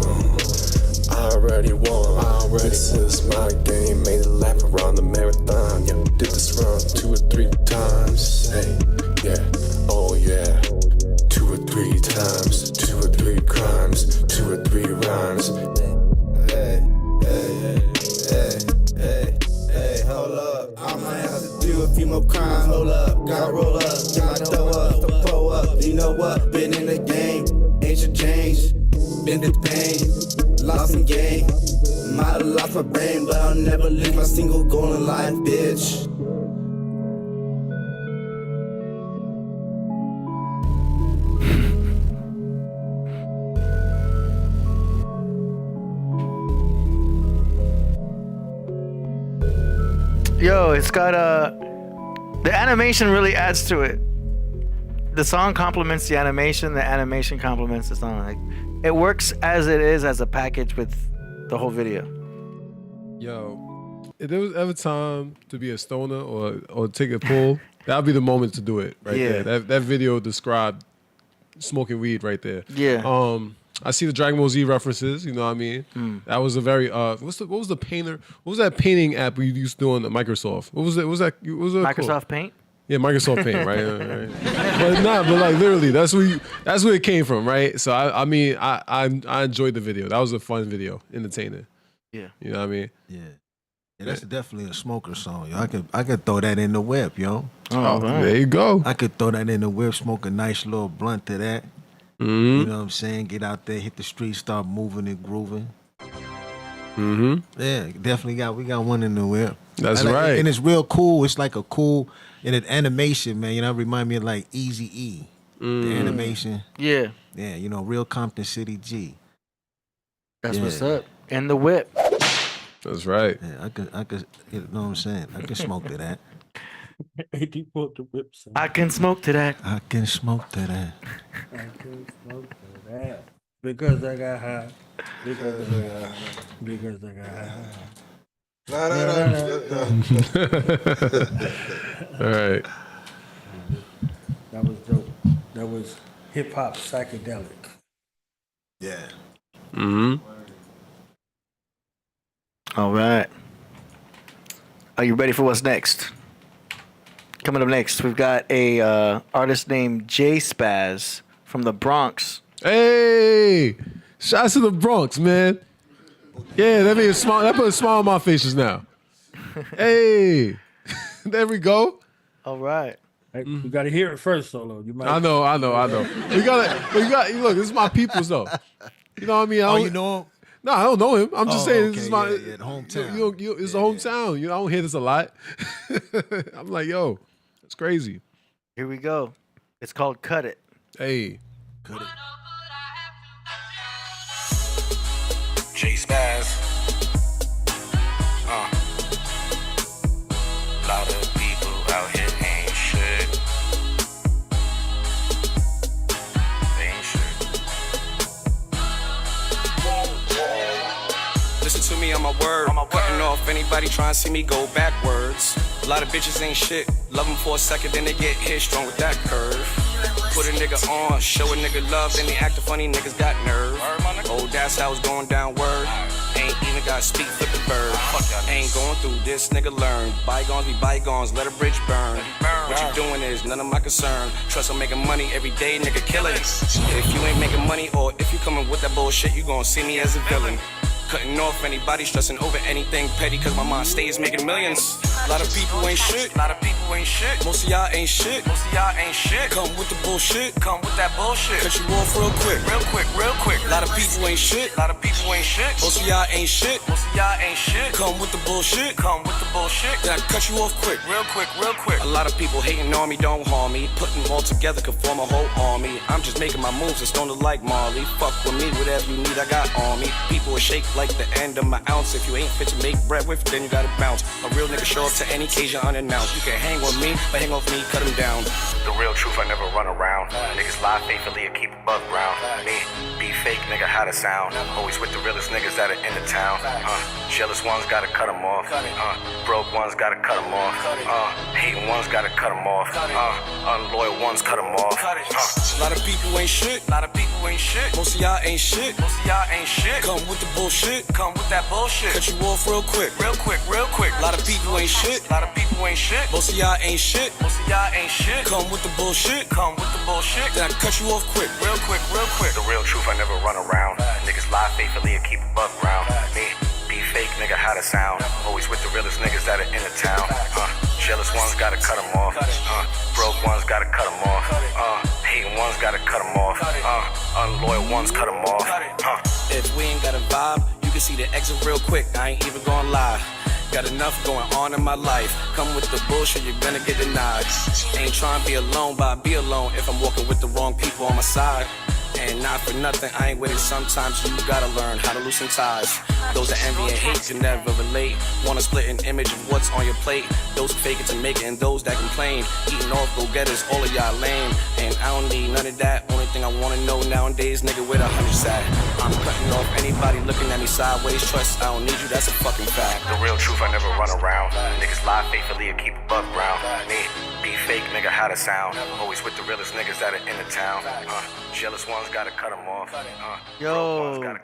I already won. This is my game. Made a lap around the marathon. Yeah, did this run 2 or 3 times. Hey, yeah, oh yeah. 2 or 3 times. 2 or 3 crimes. 2 or 3 rhymes. Hey, hold up. I might have to do a few more crimes. Hold up, gotta roll up. Get my dough up, the pull up. You know what? Been in the game. Ancient change. Been the pain. Lost in game. Might have lost my brain, but I'll never lose my single goal in life, bitch. Yo, it's got the animation really adds to it. The song complements the animation complements the song. Like, it works as it is as a package with the whole video. Yo, if there was ever time to be a stoner or take a pull, that would be the moment to do it right there. That video described smoking weed right there. Yeah. I see the Dragon Ball Z references, you know what I mean? That was a very what was the painter? What was that painting app we used to do on the Microsoft? What was it? What was that Microsoft called? Paint? Yeah, Microsoft Paint, right? But like literally, that's where it came from, right? So I enjoyed the video. That was a fun video, entertaining. Yeah, you know what I mean? Yeah, that's definitely a smoker song, yo. I could throw that in the whip, yo. Oh, there you go. I could throw that in the whip, smoke a nice little blunt to that. You know what I'm saying? Get out there, hit the street, start moving and grooving. Yeah, definitely we got one in the whip. That's right. And it's real cool. It's like a cool and an animation, man. You know, it remind me of like Eazy-E. The animation. Yeah. Yeah, you know, real Compton City G. That's what's up. And the whip. That's right. Yeah, I could you know what I'm saying? I can smoke to that. I can smoke to that. I can smoke to that. I can smoke to that. Because I got high. Because I got high. Because I got high. All right. That was dope. That was hip hop psychedelic. Yeah. All right. Are you ready for what's next? Coming up next, we've got a artist named J Spaz from the Bronx. Hey, Shouts to the Bronx, man. Yeah, that made a smile. That put a smile on my face just now. Hey, there we go. All right. Hey, you got to hear it first, Solo. You might. I know. You got. Look, this is my people's though. You know what I mean? Oh, you know him? No, I don't know him. I'm just saying okay, this is my hometown. It's a hometown. You know, I don't hear this a lot. I'm like, yo, it's crazy. Here we go. It's called Cut It. Hey. Cut it. J-Spaz. Lot of people out here ain't shit. They ain't shit. Listen to me on my word. Cutting off anybody trying to see me go backwards. A lot of bitches ain't shit. Love them for a second, then they get hit strong with that curve. Put a nigga on, show a nigga love, then they actin' funny, niggas got nerve. Oh, that's how it's going down, word. Ain't even got speak, flip the bird. Ain't going through this, nigga learn. Bygones be bygones, let a bridge burn. What you doing is none of my concern. Trust I'm making money every day, nigga, kill it. If you ain't making money or if you coming with that bullshit, you gon' see me as a villain. Cutting off anybody stressing over anything petty, cause my mind stays making millions. A lot of people ain't shit. Most of y'all ain't shit. Come with the bullshit. Come with that bullshit. Cut you off real quick. A lot of people ain't shit. Most of y'all ain't shit. Come with the bullshit. Then I cut you off quick. Real quick. A lot of people hating on me, don't harm me. Putting them all together could form a whole army. I'm just making my moves and stoned like Marley. Fuck with me, whatever you need, I got on me. People are shake like the end of my ounce. If you ain't fit to make bread with, then you gotta bounce. A real nigga show up to any occasion unannounced. You can hang with me, but hang off me, cut him down. The real truth, I never run around. Niggas lie faithfully and keep above ground. Me, be fake, nigga, how to sound. Always with the realest niggas that are in the town. Jealous ones gotta cut them off. Broke ones gotta cut them off. Hating ones gotta cut them off. Unloyal ones cut them off. A lot of people ain't shit. Most of y'all ain't shit. Come with the bullshit. Cut you off real quick. A lot of people ain't shit. Most of y'all ain't shit. Come with the bullshit. Then I cut you off quick. Real quick. The real truth, I never run around. Niggas lie faithfully and keep above ground. Me, be fake, nigga, how to sound. Always with the realest niggas that are in the town. Jealous ones gotta cut them off. Broke ones gotta cut them off. Hating ones gotta cut them off. Unloyal ones cut them off. If we ain't got a vibe, you can see the exit real quick. I ain't even gonna lie. Got enough going on in my life. Come with the bullshit, you're gonna get denied. Ain't trying to be alone, but I be alone if I'm walking with the wrong people on my side. And not for nothing, I ain't with it. Sometimes you gotta learn how to loosen ties. Those that envy and hate can never relate. Wanna split an image of what's on your plate. Those who fake it to make it and those that complain. Eating off go-getters, all of y'all lame. And I don't need none of that. Only thing I wanna know nowadays, nigga, where the 100's at. I'm cutting off anybody looking at me sideways. Trust, I don't need you, that's a fucking fact. The real truth, I never run around. Niggas lie faithfully and keep above ground. Me, be fake, nigga, how to sound. Always with the realest niggas that are in the town. Jealous ones gotta cut them off. Yo,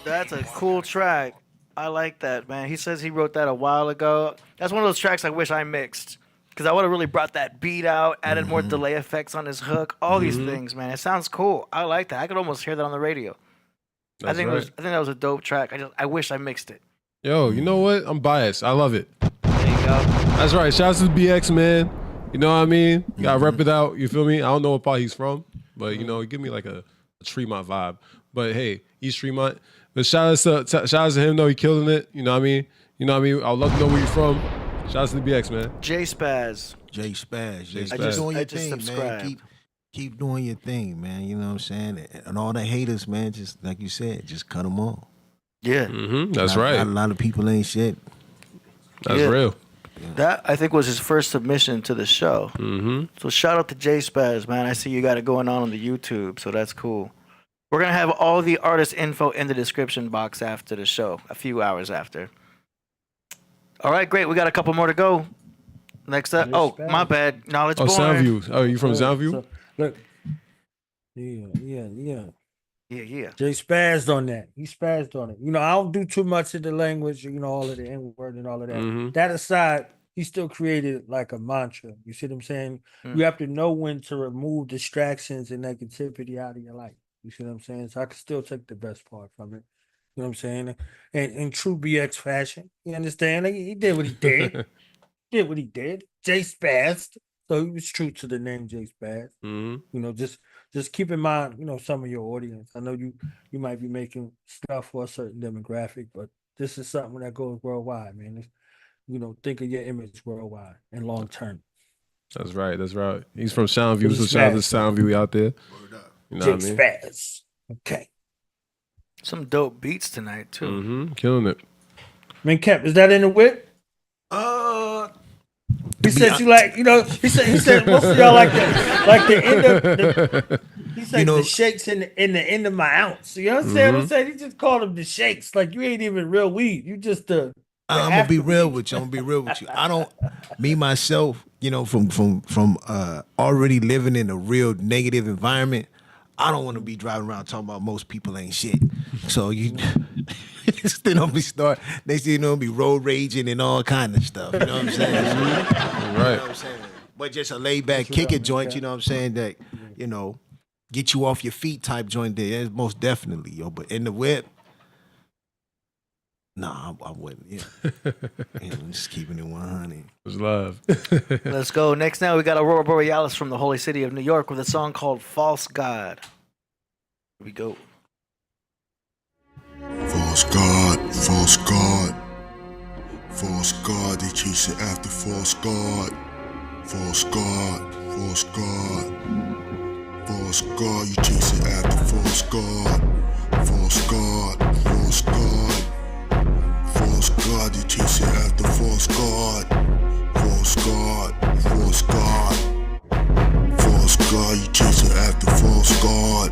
that's a cool track. I like that, man. He says he wrote that a while ago. That's one of those tracks I wish I mixed. Because I would have really brought that beat out, added more delay effects on his hook, all these things, man. It sounds cool. I like that. I could almost hear that on the radio. I think that was a dope track. I wish I mixed it. Yo, you know what? I'm biased. I love it. There you go. That's right. Shouts to the BX, man. You know what I mean? You gotta rep it out. You feel me? I don't know what part he's from, but you know, give me like a Tremont vibe. But hey, East Tremont. But shout out to him though. He killing it. You know what I mean? I'd love to know where you're from. Shout out to the BX, man. J-Spaz. I Just doing your thing, subscribe. man. Keep doing your thing, man. You know what I'm saying? And all the haters, man, just like you said, just cut them off. Yeah. That's right. A lot of people ain't shit. That's real. That, I think, was his first submission to the show. So shout out to J-Spaz, man. I see you got it going on the YouTube, so that's cool. We're going to have all the artist info in the description box after the show, a few hours after. All right, great. We got a couple more to go. Next up. Oh, my bad. Knowledge Born. Soundview. Oh, you from Soundview? So, look. Yeah. Yeah. Jay spazzed on that. He spazzed on it. You know, I don't do too much of the language, you know, all of the N-word and all of that. That aside, he still created like a mantra. You see what I'm saying? You have to know when to remove distractions and negativity out of your life. You see what I'm saying? So I can still take the best part from it. You know what I'm saying? And in true BX fashion, you understand? Like, he did what he did. Did what he did. Jay Spaz. So he was true to the name Jay Spaz. Mm-hmm. You know, just keep in mind, you know, some of your audience. I know you might be making stuff for a certain demographic, but this is something that goes worldwide, man. You know, think of your image worldwide and long term. That's right. That's right. He's from Soundview, so It's shout out to Spaz. Soundview out there. You know Jay what I mean? Spaz. Okay. Some dope beats tonight too. Mm-hmm. Killing it. Menkheppera, is that in the whip? He said you like, you know, he said most of y'all like the end of the, he said the shakes in the end of my ounce. You understand what I'm saying? He just called them the shakes. Like you ain't even real weed. You just the I'm gonna be real with you. I don't, me myself, you know, from already living in a real negative environment. I don't want to be driving around talking about most people ain't shit. So you, then don't be start. Next thing you know, be road raging and all kind of stuff. You know what I'm saying? Right. You know what I'm saying? But just a laid back kick it joint. You know what I'm saying? That you know, get you off your feet type joint. There, yeah, most definitely, yo. But in the whip. Nah, I wouldn't. Yeah, I'm just keeping it 100. It's love. Let's go. Next now we got Aurora Borealis from the holy city of New York with a song called False God. Here we go. False God, false God, false God, they chase it after false God, false God, false God, false God, you chase it after false God, false God, false God. False God, you chase it after false God. False God, false God. False God, you chase it after false God.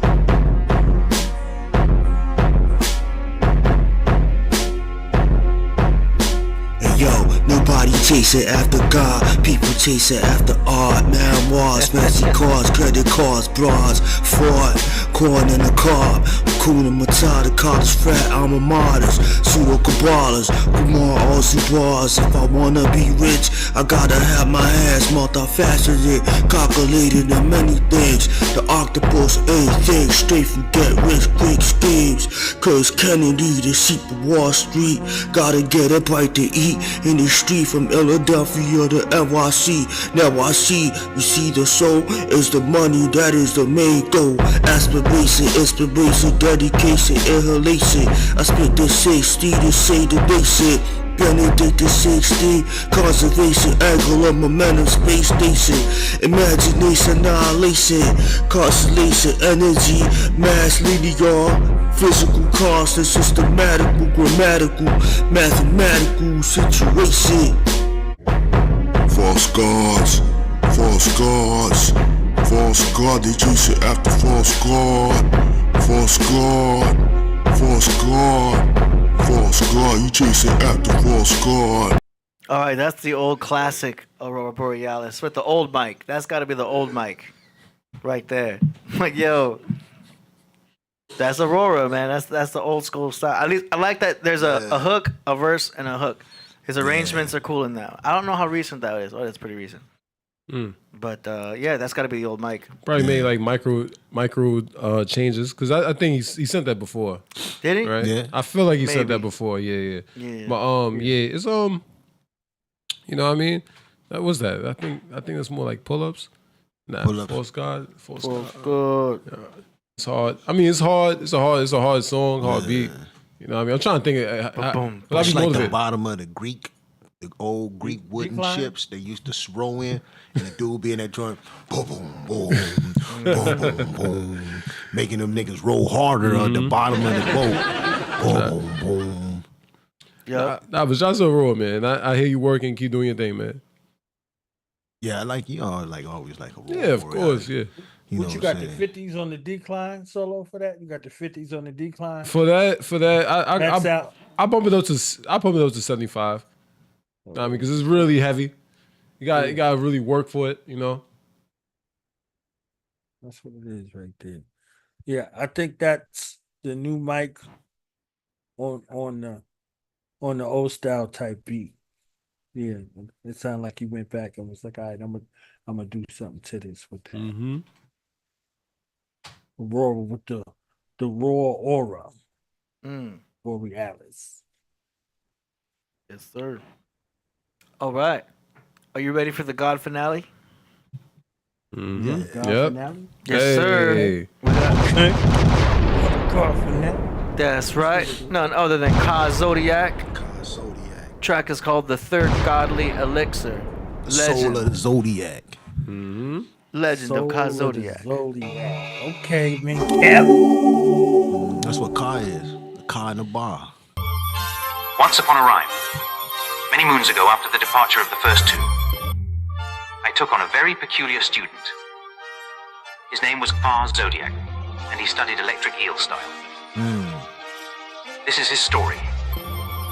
Hey yo, nobody chase it after God. People chase it after art. Memoirs, fancy cars, credit cards, bras, fraud, corn in the car. Kuna Matata, college frat, alma maters, pseudo cabbalas, Kumar Aussie bars. If I wanna be rich, I gotta have my hands multifaceted, calculated in many things. The octopus, anything, straight from get rich quick schemes. Cause Kennedy, the sheep of Wall Street, gotta get a bite to eat in the street from Philadelphia to NYC. Now I see, you see the soul is the money, that is the main goal. Aspiration, inspiration, dedication, inhalation. I spit the 60 to say the basic. Benedict the 60, conservation, angular momentum, space station, imagination, annihilation, constellation, energy, mass, linear, physical, constant, systematical, grammatical, mathematical situation. False gods, false gods, false God, they chase it after false God. False God, false God, false God, you chasing after false God. All right, that's the old classic Aurora Borealis with the old mic. That's got to be the old mic, right there. Like, yo, that's Aurora, man. That's the old school style. At least I like that. There's a hook, a verse, and a hook. His arrangements are cool in that. I don't know how recent that is. Oh, that's pretty recent. But yeah, that's got to be the old mic. Probably made like micro changes because I think he sent that before. Did he? Right? Yeah. I feel like he Maybe. sent that before. Yeah. Yeah. But yeah, it's you know what I mean? That was that. I think it's more like pull-ups. Nah, Pull-ups. False God. False False God. God. It's hard. I mean, it's hard. It's a hard song, hard beat. You know what I mean? I'm trying to think. Boom. But I It's be like the motivated. bottom of the old Greek wooden Decline? ships they used to throw in, and the dude be in that joint, boom, boom, boom, boom, boom, boom, making them niggas roll harder at the bottom of the boat. Boom, boom, boom. Yeah. Nah, but shout out to Aurora, man. I hear you working. Keep doing your thing, man. Yeah, I like you know, like always like a Yeah, of course, yeah. You know What you what got I'm the saying? 50s on the decline solo for that? You got the 50s on the decline? For that, That's out. I bump it up to 75. I mean, because it's really heavy. You got to really work for it, you know. That's what it is right there. Yeah, I think that's the new mic on the old style type beat. Yeah, it sounded like he went back and was like, all right, I'm gonna do something to this with that. Mm-hmm. Aurora with the the raw aura Mm. borealis. Yes, sir. All right. Are you ready for the God finale? Mm-hmm. God Yep. finale? Yes, sir. Hey. We got- God finale. That's right. None other than ZODIAK. Track is called The Third Godly Elixir. Soul of the Zodiac. Mm-hmm. Legend of ZODIAK. Zodiac. Okay, Menkheppera. That's what Ka is. A Ka in a bar. Once upon a rhyme, many moons ago after the departure of the first two, I took on a very peculiar student. His name was ZODIAK, and he studied electric eel style. This is his story,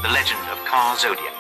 the legend of ZODIAK,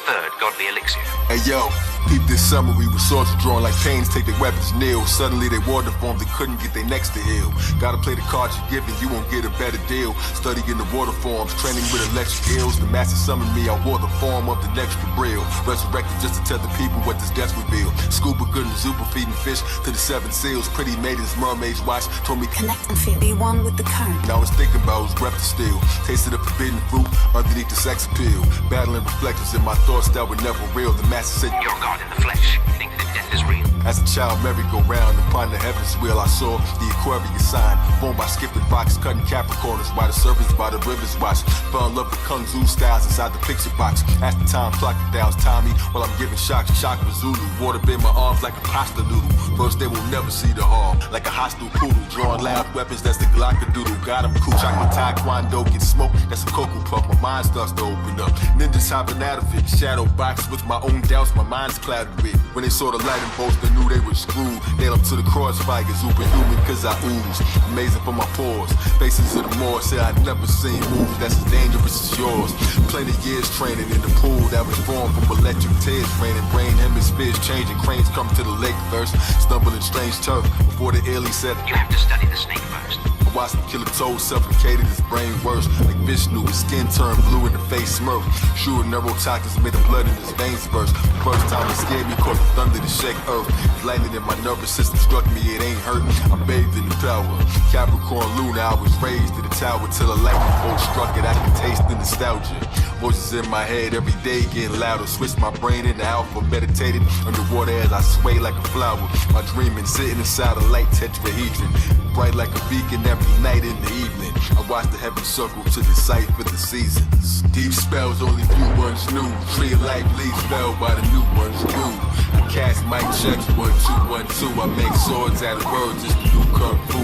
third godly elixir. Hey yo, peep this summary with swords drawn like pains take their weapons kneel. Suddenly they water formed, they couldn't get their necks to heal. Gotta play the cards you're given, you won't get a better deal. Studying the water forms, training with electric eels. The master summoned me, I wore the form of the next Brill. Resurrected just to tell the people what this death revealed. Scuba good and super feeding fish to the 7 seals. Pretty maidens, mermaids watch, told me Connect and feel. Be one with the current. I was thinking about was breath to steal. Tasted the forbidden fruit underneath the sex appeal. Battling reflections in my thoughts that were never real. The master said, You're God in the flesh, you think that death is real. as a child, merry-go-round upon the heavens wheel, I saw the Aquarius sign, formed by skipping rocks, cutting Capricorns by the serpents, by the rivers watch. Fell in love with Kung Fu styles inside the picture box. At the time, crocodiles tie me while I'm giving shocks. Chakra Zulu, water bend my arms like a pasta noodle. First, they will never see the harm, like a hostile poodle. Drawing loud weapons, that's the Glockadoodle. Got him cool, my Taekwondo, get smoke, that's a cocoa puff. My mind starts to open up. Ninjas hopping out of it, shadow box with my own doubts, my mind's clouded with. When they saw the light and bolts, they knew they were screwed. Nailed up to the crossfire, superhuman, cause I ooze. Amazing for my pores. Faces of the Moor, say I never seen moves that's as dangerous as yours. Plenty years training in the pool that was formed from electric tears raining. Brain hemispheres changing, cranes come to the lake first. Stumbling strange turf before the illy said, You have to study the snake first. I watched him kill a toad, suffocated his brain worse. Like Vishnu, his skin turned blue in the face smurf. Sure, neurotoxins made the blood in his veins burst. First time it scared me, caused the thunder to shake earth. It landed in my nervous system, struck me, it ain't hurt. I'm bathed in the power. Capricorn Luna, I was raised to the tower till a lightning bolt struck it. I could taste the nostalgia. Voices in my head every day getting louder. Switched my brain into alpha, meditated underwater as I sway like a flower. My dreaming, sitting inside a light tetrahedron. Bright like a beacon every night in the evening. I watch the heavens circle to decipher the seasons. Deep spells only few ones knew. Tree of life leaves fell by the new ones grew. I cast mic checks 1, 2, 1, 2. I make swords out of words, it's the new kung fu.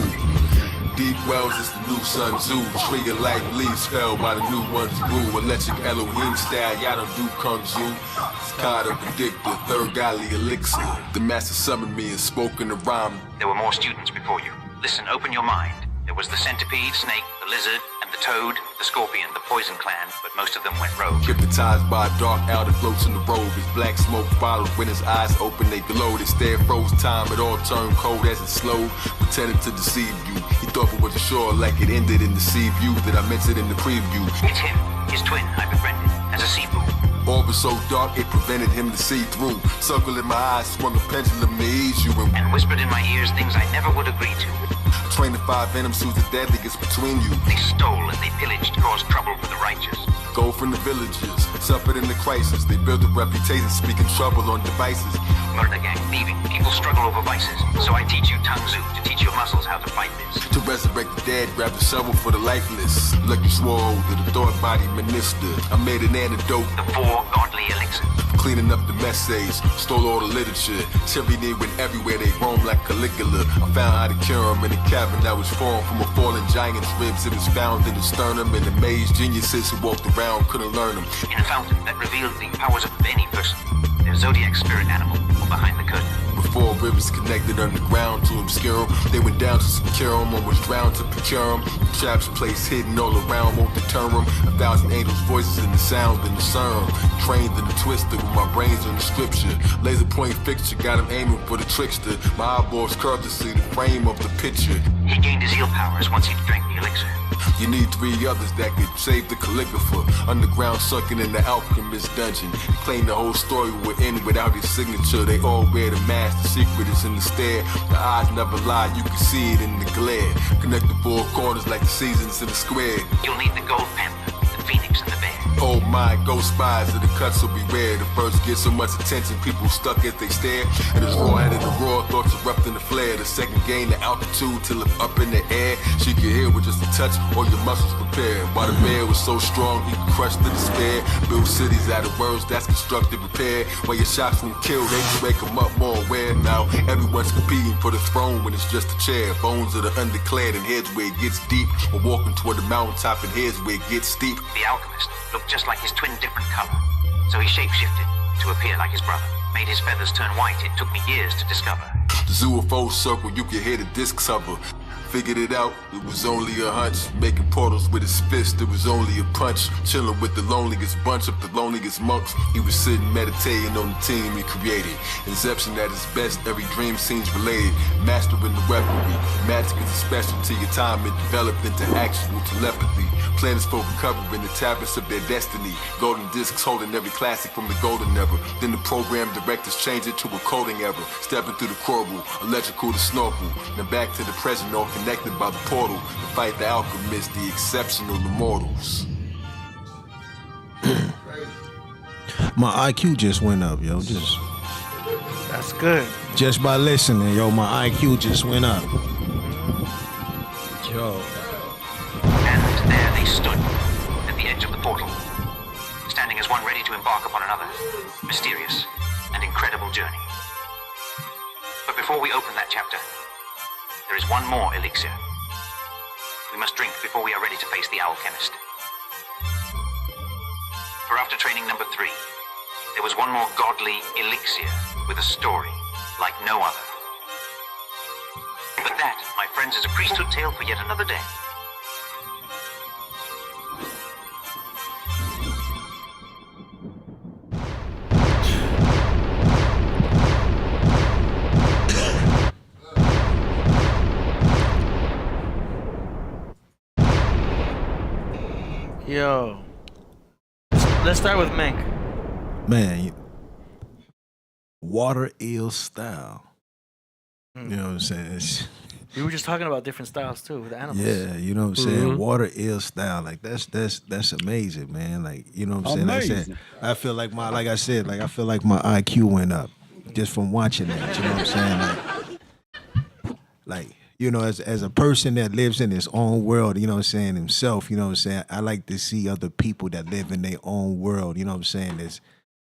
Deep wells is the new Sun Tzu. Tree of life leaves fell by the new ones grew. Electric Elohim style, y'all don't do Kung Fu. Card of predictor, third godly elixir. The master summoned me and spoke in the rhyme. There were more students before you. Listen, open your mind. There was the centipede, snake, the lizard, and the toad, the scorpion, the poison clan, but most of them went rogue. Hypnotized by a dark owl that floats in the robe. His black smoke followed when his eyes open, they glowed. Instead froze time, it all turned cold as it slowed. Pretended to deceive you. He thought it was a shore like it ended in the sea view that I mentioned in the preview. It's him, his twin, I befriended, as a sea boo. All was so dark, it prevented him to see through. Circle in my eyes, swung a pendulum to ease you. And whispered in my ears things I never would agree to. Trained the 5 venom suits, the deadliest between you. They stole and they pillaged, caused trouble for the righteous. Go from the villages, suffered in the crisis. They built a reputation, speaking trouble on devices. Murder gang, thieving, people struggle over vices. So I teach you Tang Zu to teach your muscles how to fight this. To resurrect the dead, grab the shovel for the lifeless. Lucky swore to the thought body minister. I made an antidote. The 4 godly elixirs. Cleaning up the messages, stole all the literature. Tyranny went everywhere, they roamed like Caligula. I found how to cure them in a cabin that was formed from a fallen giant's ribs. It was found in the sternum, and amazed geniuses who walked around couldn't learn them. In a fountain that revealed the powers of any person. Their zodiac spirit animal, or behind the curtain. Before rivers connected underground to obscure them, they went down to secure them, almost drowned to procure them. Traps placed hidden all around won't deter them. 1,000 angels' voices in the sound and the sound. Trained in the twister with my brains on the scripture. Laser point fixture got him aiming for the trickster. My eyeballs curved to see the frame of the picture. He gained his heal powers once he'd drank the elixir. You need 3 others that could save the calligrapher. Underground sunken in the alchemist dungeon. Claim the whole story would end without his signature. They all wear the mask, the secret is in the stare. The eyes never lie, you can see it in the glare. Connect the 4 corners like the seasons in the square. You'll need the gold panther, the phoenix, and the bear. Oh my, ghost spies of the cuts will be rare. The first get so much attention, people stuck as they stare. And as raw headed the raw thoughts erupting the flare. The second gain the altitude till it up in the air. She could hear with just a touch, all your muscles prepared. While the bear was so strong, he could crush the despair. Build cities out of words, that's constructive repair. While your shots won't kill, they can wake them up more aware. Now everyone's competing for the throne when it's just a chair. Bones of the undeclared and heads where it gets deep. Or walking toward the mountaintop and heads where it gets steep. The alchemist looked just like his twin, different color. So he shapeshifted to appear like his brother. Made his feathers turn white, it took me years to discover. The Zoopho circle, you can hear the discs hover. Figured it out, it was only a hunch. Making portals with his fist, it was only a punch. Chilling with the loneliest bunch of the loneliest monks. He was sitting meditating on the team he created. Inception at his best, every dream seems related. Mastering the weaponry, magic is a specialty. Your time it developed into actual telepathy. Planets for recovering the tablets of their destiny. Golden discs holding every classic from the golden era. Then the program directors change it to a coding error. Stepping through the coral, electrical to snorkel. Then back to the present, all connected by the portal. To fight the alchemists, the exceptional immortals. My IQ just went up, yo. That's good. Just by listening, yo, my IQ just went up. Yo. And there they stood, at the edge of the portal, standing as one ready to embark upon another mysterious and incredible journey. But before we open that chapter, there is one more elixir. We must drink before we are ready to face the alchemist. For after training number 3, there was one more godly elixir with a story like no other. But that, my friends, is a priesthood tale for yet another day. Yo. Let's start with Menk. Man, water eel style. You know what I'm saying? We were just talking about different styles too with animals. Yeah, you know what I'm saying? Water eel style. Like that's amazing, man. Like, you know what I'm saying? Amazing. I feel like I feel like my IQ went up just from watching that. You know what I'm saying? Like you know, as a person that lives in his own world, you know what I'm saying, himself, you know what I'm saying, I like to see other people that live in their own world, you know what I'm saying,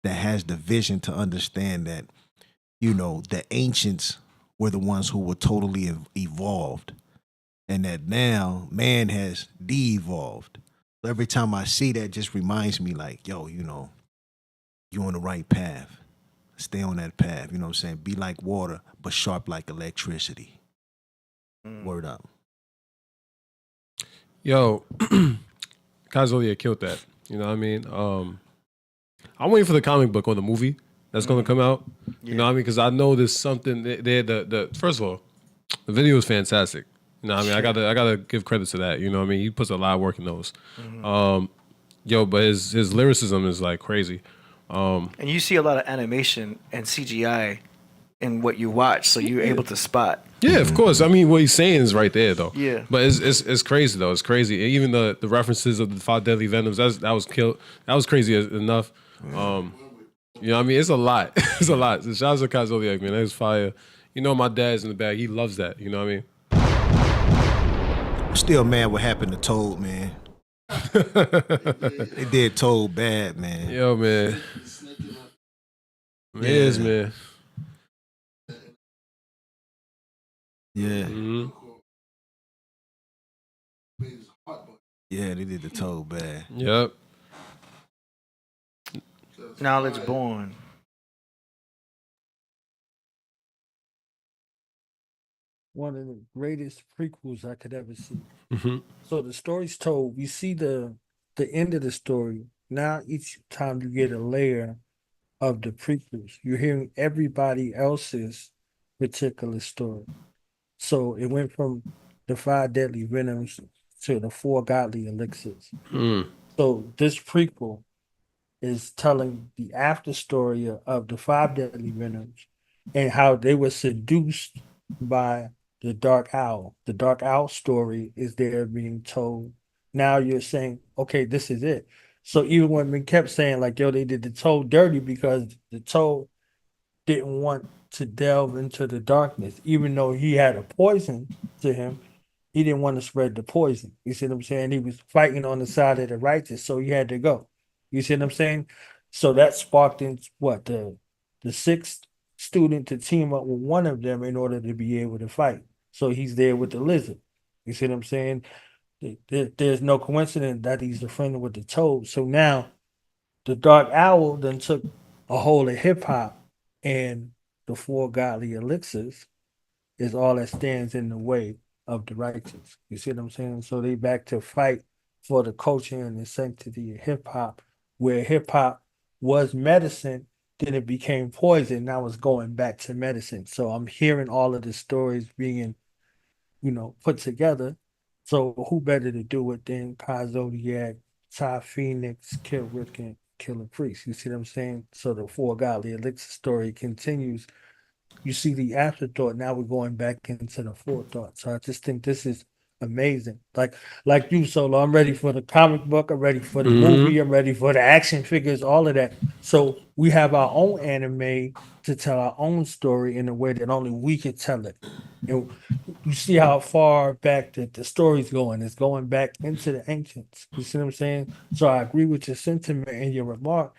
that has the vision to understand that, you know, the ancients were the ones who were totally evolved, and that now man has de-evolved. So every time I see that, it just reminds me like, yo, you know, you're on the right path. Stay on that path, you know what I'm saying? Be like water, but sharp like electricity. Word up. Yo, ZODIAK killed that. You know what I mean? I'm waiting for the comic book or the movie that's going to come out. You know what I mean? Because I know there's something there. The first of all, the video is fantastic. You know what I mean? I gotta give credit to that. You know what I mean? He puts a lot of work in those. Yo, but his lyricism is like crazy. And you see a lot of animation and CGI in what you watch, so you're able to spot. Yeah, of course. I mean, what he's saying is right there, though. Yeah. But it's crazy though. It's crazy. Even the references of the 5 deadly venoms. That was killed. That was crazy enough. You know what I mean? It's a lot. It's a lot. So shout out to ZODIAK, man. That was fire. You know, my dad's in the bag. He loves that. You know what I mean? I'm still mad what happened to Toad, man. They did Toad bad, man. Yo, man. It is, man. Yeah. Yeah, they did the Toad bad. Yep. Knowledge born. One of the greatest prequels I could ever see. So the story's told. You see the end of the story. Now each time you get a layer of the prequels, you're hearing everybody else's particular story. So it went from the 5 deadly venoms to the 4 godly elixirs. Mm. So this prequel is telling the after story of the 5 deadly venoms and how they were seduced by the Dark Owl. The Dark Owl story is there being told. Now you're saying, okay, this is it. So even when we kept saying like, yo, they did the Toad dirty because the Toad didn't want to delve into the darkness, even though he had a poison to him. He didn't want to spread the poison. You see what I'm saying? He was fighting on the side of the righteous, so he had to go. You see what I'm saying? So that sparked in what the 6th student to team up with one of them in order to be able to fight. So he's there with the lizard. You see what I'm saying? There's no coincidence that he's a friend with the Toad. So now the Dark Owl then took a hold of hip hop, and the 4 godly elixirs is all that stands in the way of the righteous. You see what I'm saying? So they back to fight for the culture and the sanctity of hip hop, where hip hop was medicine, then it became poison. Now it's going back to medicine. So I'm hearing all of the stories being, put together. So who better to do it than ZODIAK, Ty Phoenix, Kill Rick, and Killah Priest? You see what I'm saying? So the 4 godly elixir story continues. You see the afterthought. Now we're going back into the forethought. So I just think this is amazing. Like you, Solo. I'm ready for the comic book. I'm ready for the movie. I'm ready for the action figures. All of that. So we have our own anime to tell our own story in a way that only we can tell it. And you see how far back that the story's going. It's going back into the ancients. You see what I'm saying? So I agree with your sentiment and your remark.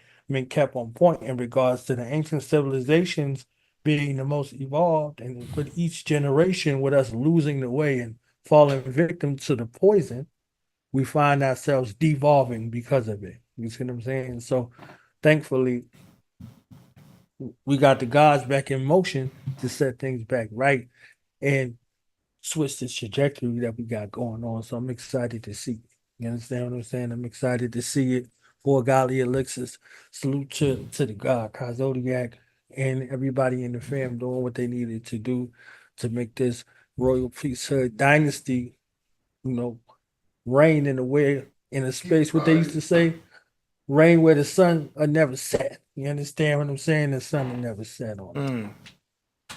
Kept on point in regards to the ancient civilizations being the most evolved, and with each generation, with us losing the way and falling victim to the poison, we find ourselves devolving because of it. You see what I'm saying? So thankfully, we got the gods back in motion to set things back right and switch this trajectory that we got going on. So I'm excited to see it. You understand what I'm saying? I'm excited to see it. 4 godly elixirs. Salute to the God, ZODIAK, and everybody in the fam doing what they needed to do to make this royal priesthood dynasty, reign in a way, in a space, what they used to say, reign where the sun will never set. You understand what I'm saying? The sun will never set on it.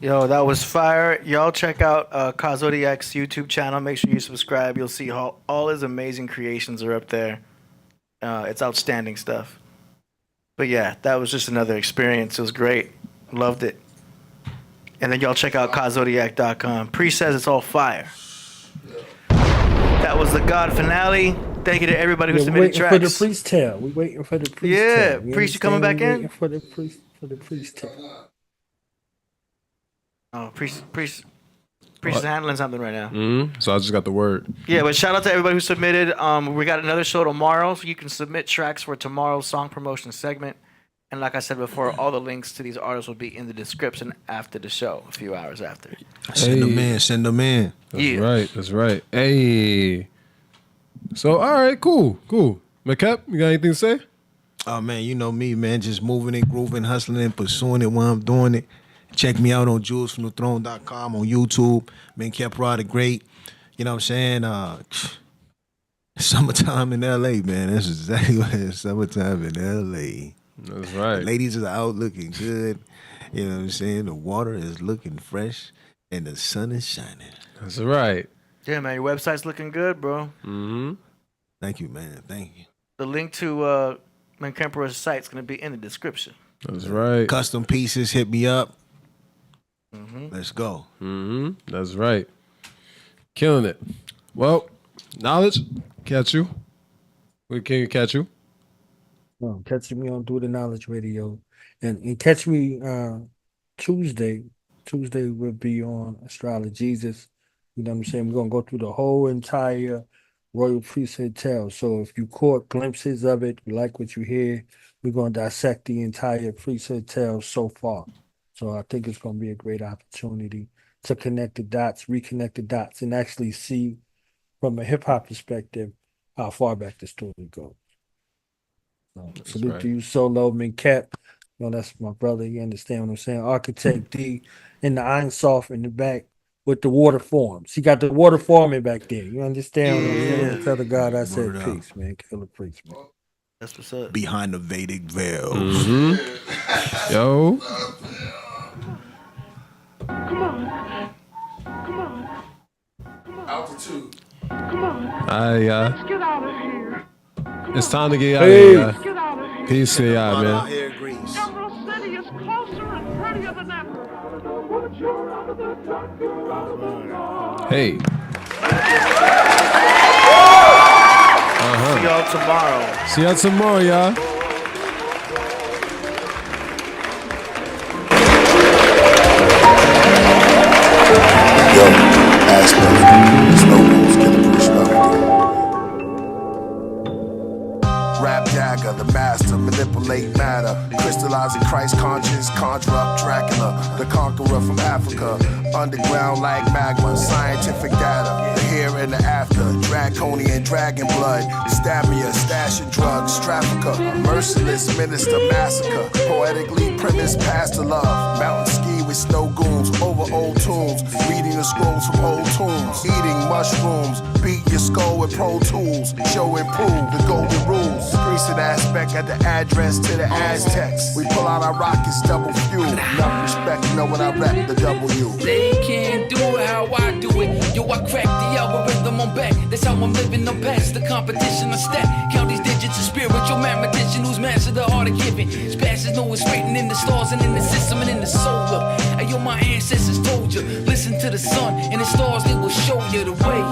Yo, that was fire. Y'all check out ZODIAK's YouTube channel. Make sure you subscribe. You'll see how all his amazing creations are up there. It's outstanding stuff. But yeah, that was just another experience. It was great. Loved it. And then y'all check out CashZodiac.com. Priest says it's all fire. That was the God finale. Thank you to everybody who submitted tracks. For the priest tale. We're waiting for the priest tale. Yeah, Priest, you coming back in? Waiting for the priest tale. Oh, Priest is handling something right now. So I just got the word. Yeah, but shout out to everybody who submitted. We got another show tomorrow, so you can submit tracks for tomorrow's song promotion segment. And like I said before, all the links to these artists will be in the description after the show, a few hours after. Send them in. Send them in. That's right. That's right. Hey. So, all right, cool. Menkhepp, you got anything to say? Oh, man, you know me, man. Just moving and grooving, hustling and pursuing it while I'm doing it. Check me out on jewelsfromthethrone.com, on YouTube. Menkheppera the Great. You know what I'm saying? Summertime in L.A., man. That's exactly what it is. Summertime in L.A. That's right. The ladies are out looking good. You know what I'm saying? The water is looking fresh and the sun is shining. That's right. Yeah, man, your website's looking good, bro. Thank you, man. Thank you. The link to Menkheppera's site's going to be in the description. That's right. Custom pieces, hit me up. Let's go. That's right. Killing it. Well, knowledge, catch you. Where can you catch you? Catch me on Do the Knowledge Radio. And catch me Tuesday. Tuesday will be on Astrology Jesus. You know what I'm saying? We're going to go through the whole entire Royal Priesthood tale. So if you caught glimpses of it, you like what you hear, we're going to dissect the entire priesthood tale so far. So I think it's going to be a great opportunity to connect the dots, reconnect the dots, and actually see from a hip-hop perspective how far back the story goes. So, salute to you, Solo, Menkhepp. That's my brother. You understand what I'm saying? Architect D in the Iron Soft in the back. with the water forms. He got the water forming back there. You understand what I'm saying? Tell the God I said peace, man. Killah Priest, man. That's what's up. Behind the Vedic veil. Yo. Come on. Altitude. Come on. Let's get out of here. It's time to get out of here. Peace to y'all, man. Emerald City is closer and prettier than ever. Hey. See y'all tomorrow. See y'all tomorrow, y'all. Yo, Aspect, Snow Boots, get the push up. Rap dagger, the master, manipulate matter. Crystallizing Christ conscious, conjure up Dracula, the conqueror from Africa. Underground like magma, scientific data. The here and the after, draconian dragon blood. Stamia, stashing drugs, trafficker. Merciless minister, massacre. Poetically premised past the love. Mountain ski with snow goons, over old tombs. Reading the scrolls from old tombs. Eating mushrooms, beat your skull with Pro Tools. Show and prove the golden rules. Priest and Aspect at the address to the Aztecs. We pull out our rockets, double fuel. Enough respect, you know when I rap the W. They can't do it how I do it. Yo, I crack the algorithm on back. That's how I'm living. I'm past the competition. I stack. Count these digits of spiritual mathematician who's mastered the art of giving. Spashes know it's written in the stars and in the system and in the solar. Hey, yo, my ancestors told you. Listen to the sun and the stars, they will show you the way.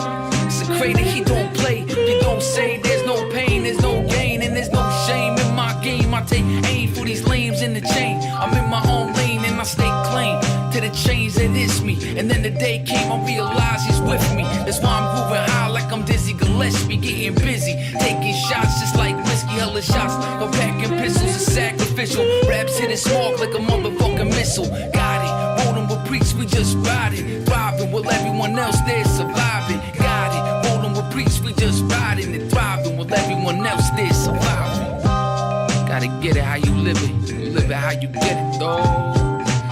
It's a crater, he don't play. You don't say there's no pain, there's no gain, and there's no shame in my game. I take aim for these lames in the chain. I'm in my own lane and I stay claim to the chains that is me. And then the day came, I realized he's with me. That's why I'm moving high like I'm Dizzy Gillespie, getting busy, taking shots just like whiskey, hella shots. No packing pistols is sacrificial. Raps hit it small like a motherfucking missile. Got it, rolling with priests, we just ride it. Thriving while everyone else there surviving. Got it, rolling with priests, we just riding and thriving while everyone else there surviving. Gotta get it how you live it. You live it how you get it, though.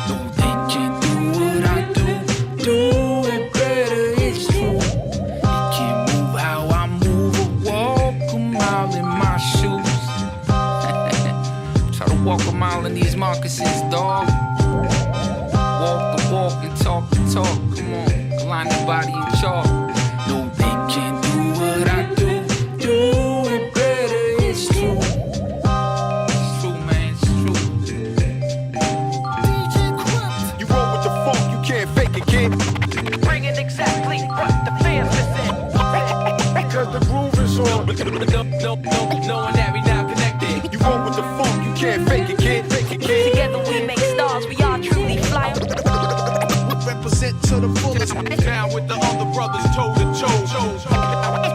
No, they can't do what I do. Do it better, it's true. You can't move how I move or walk a mile in my shoes. Try to walk a mile in these moccasins, dog. Walk the walk and talk the talk. Come on, align the body and chalk. No, they can't do what I do. Do it better, it's true. It's true, man, it's true. You roll with the funk, you can't fake it, kid. Bringing exactly what the fans listen. Because the groove is on. Knowing that we now connected. You roll with the funk, you can't fake it, kid. Together we make stars, we are truly fly. Represent to the fullest. Down with the other brothers, toe to toe.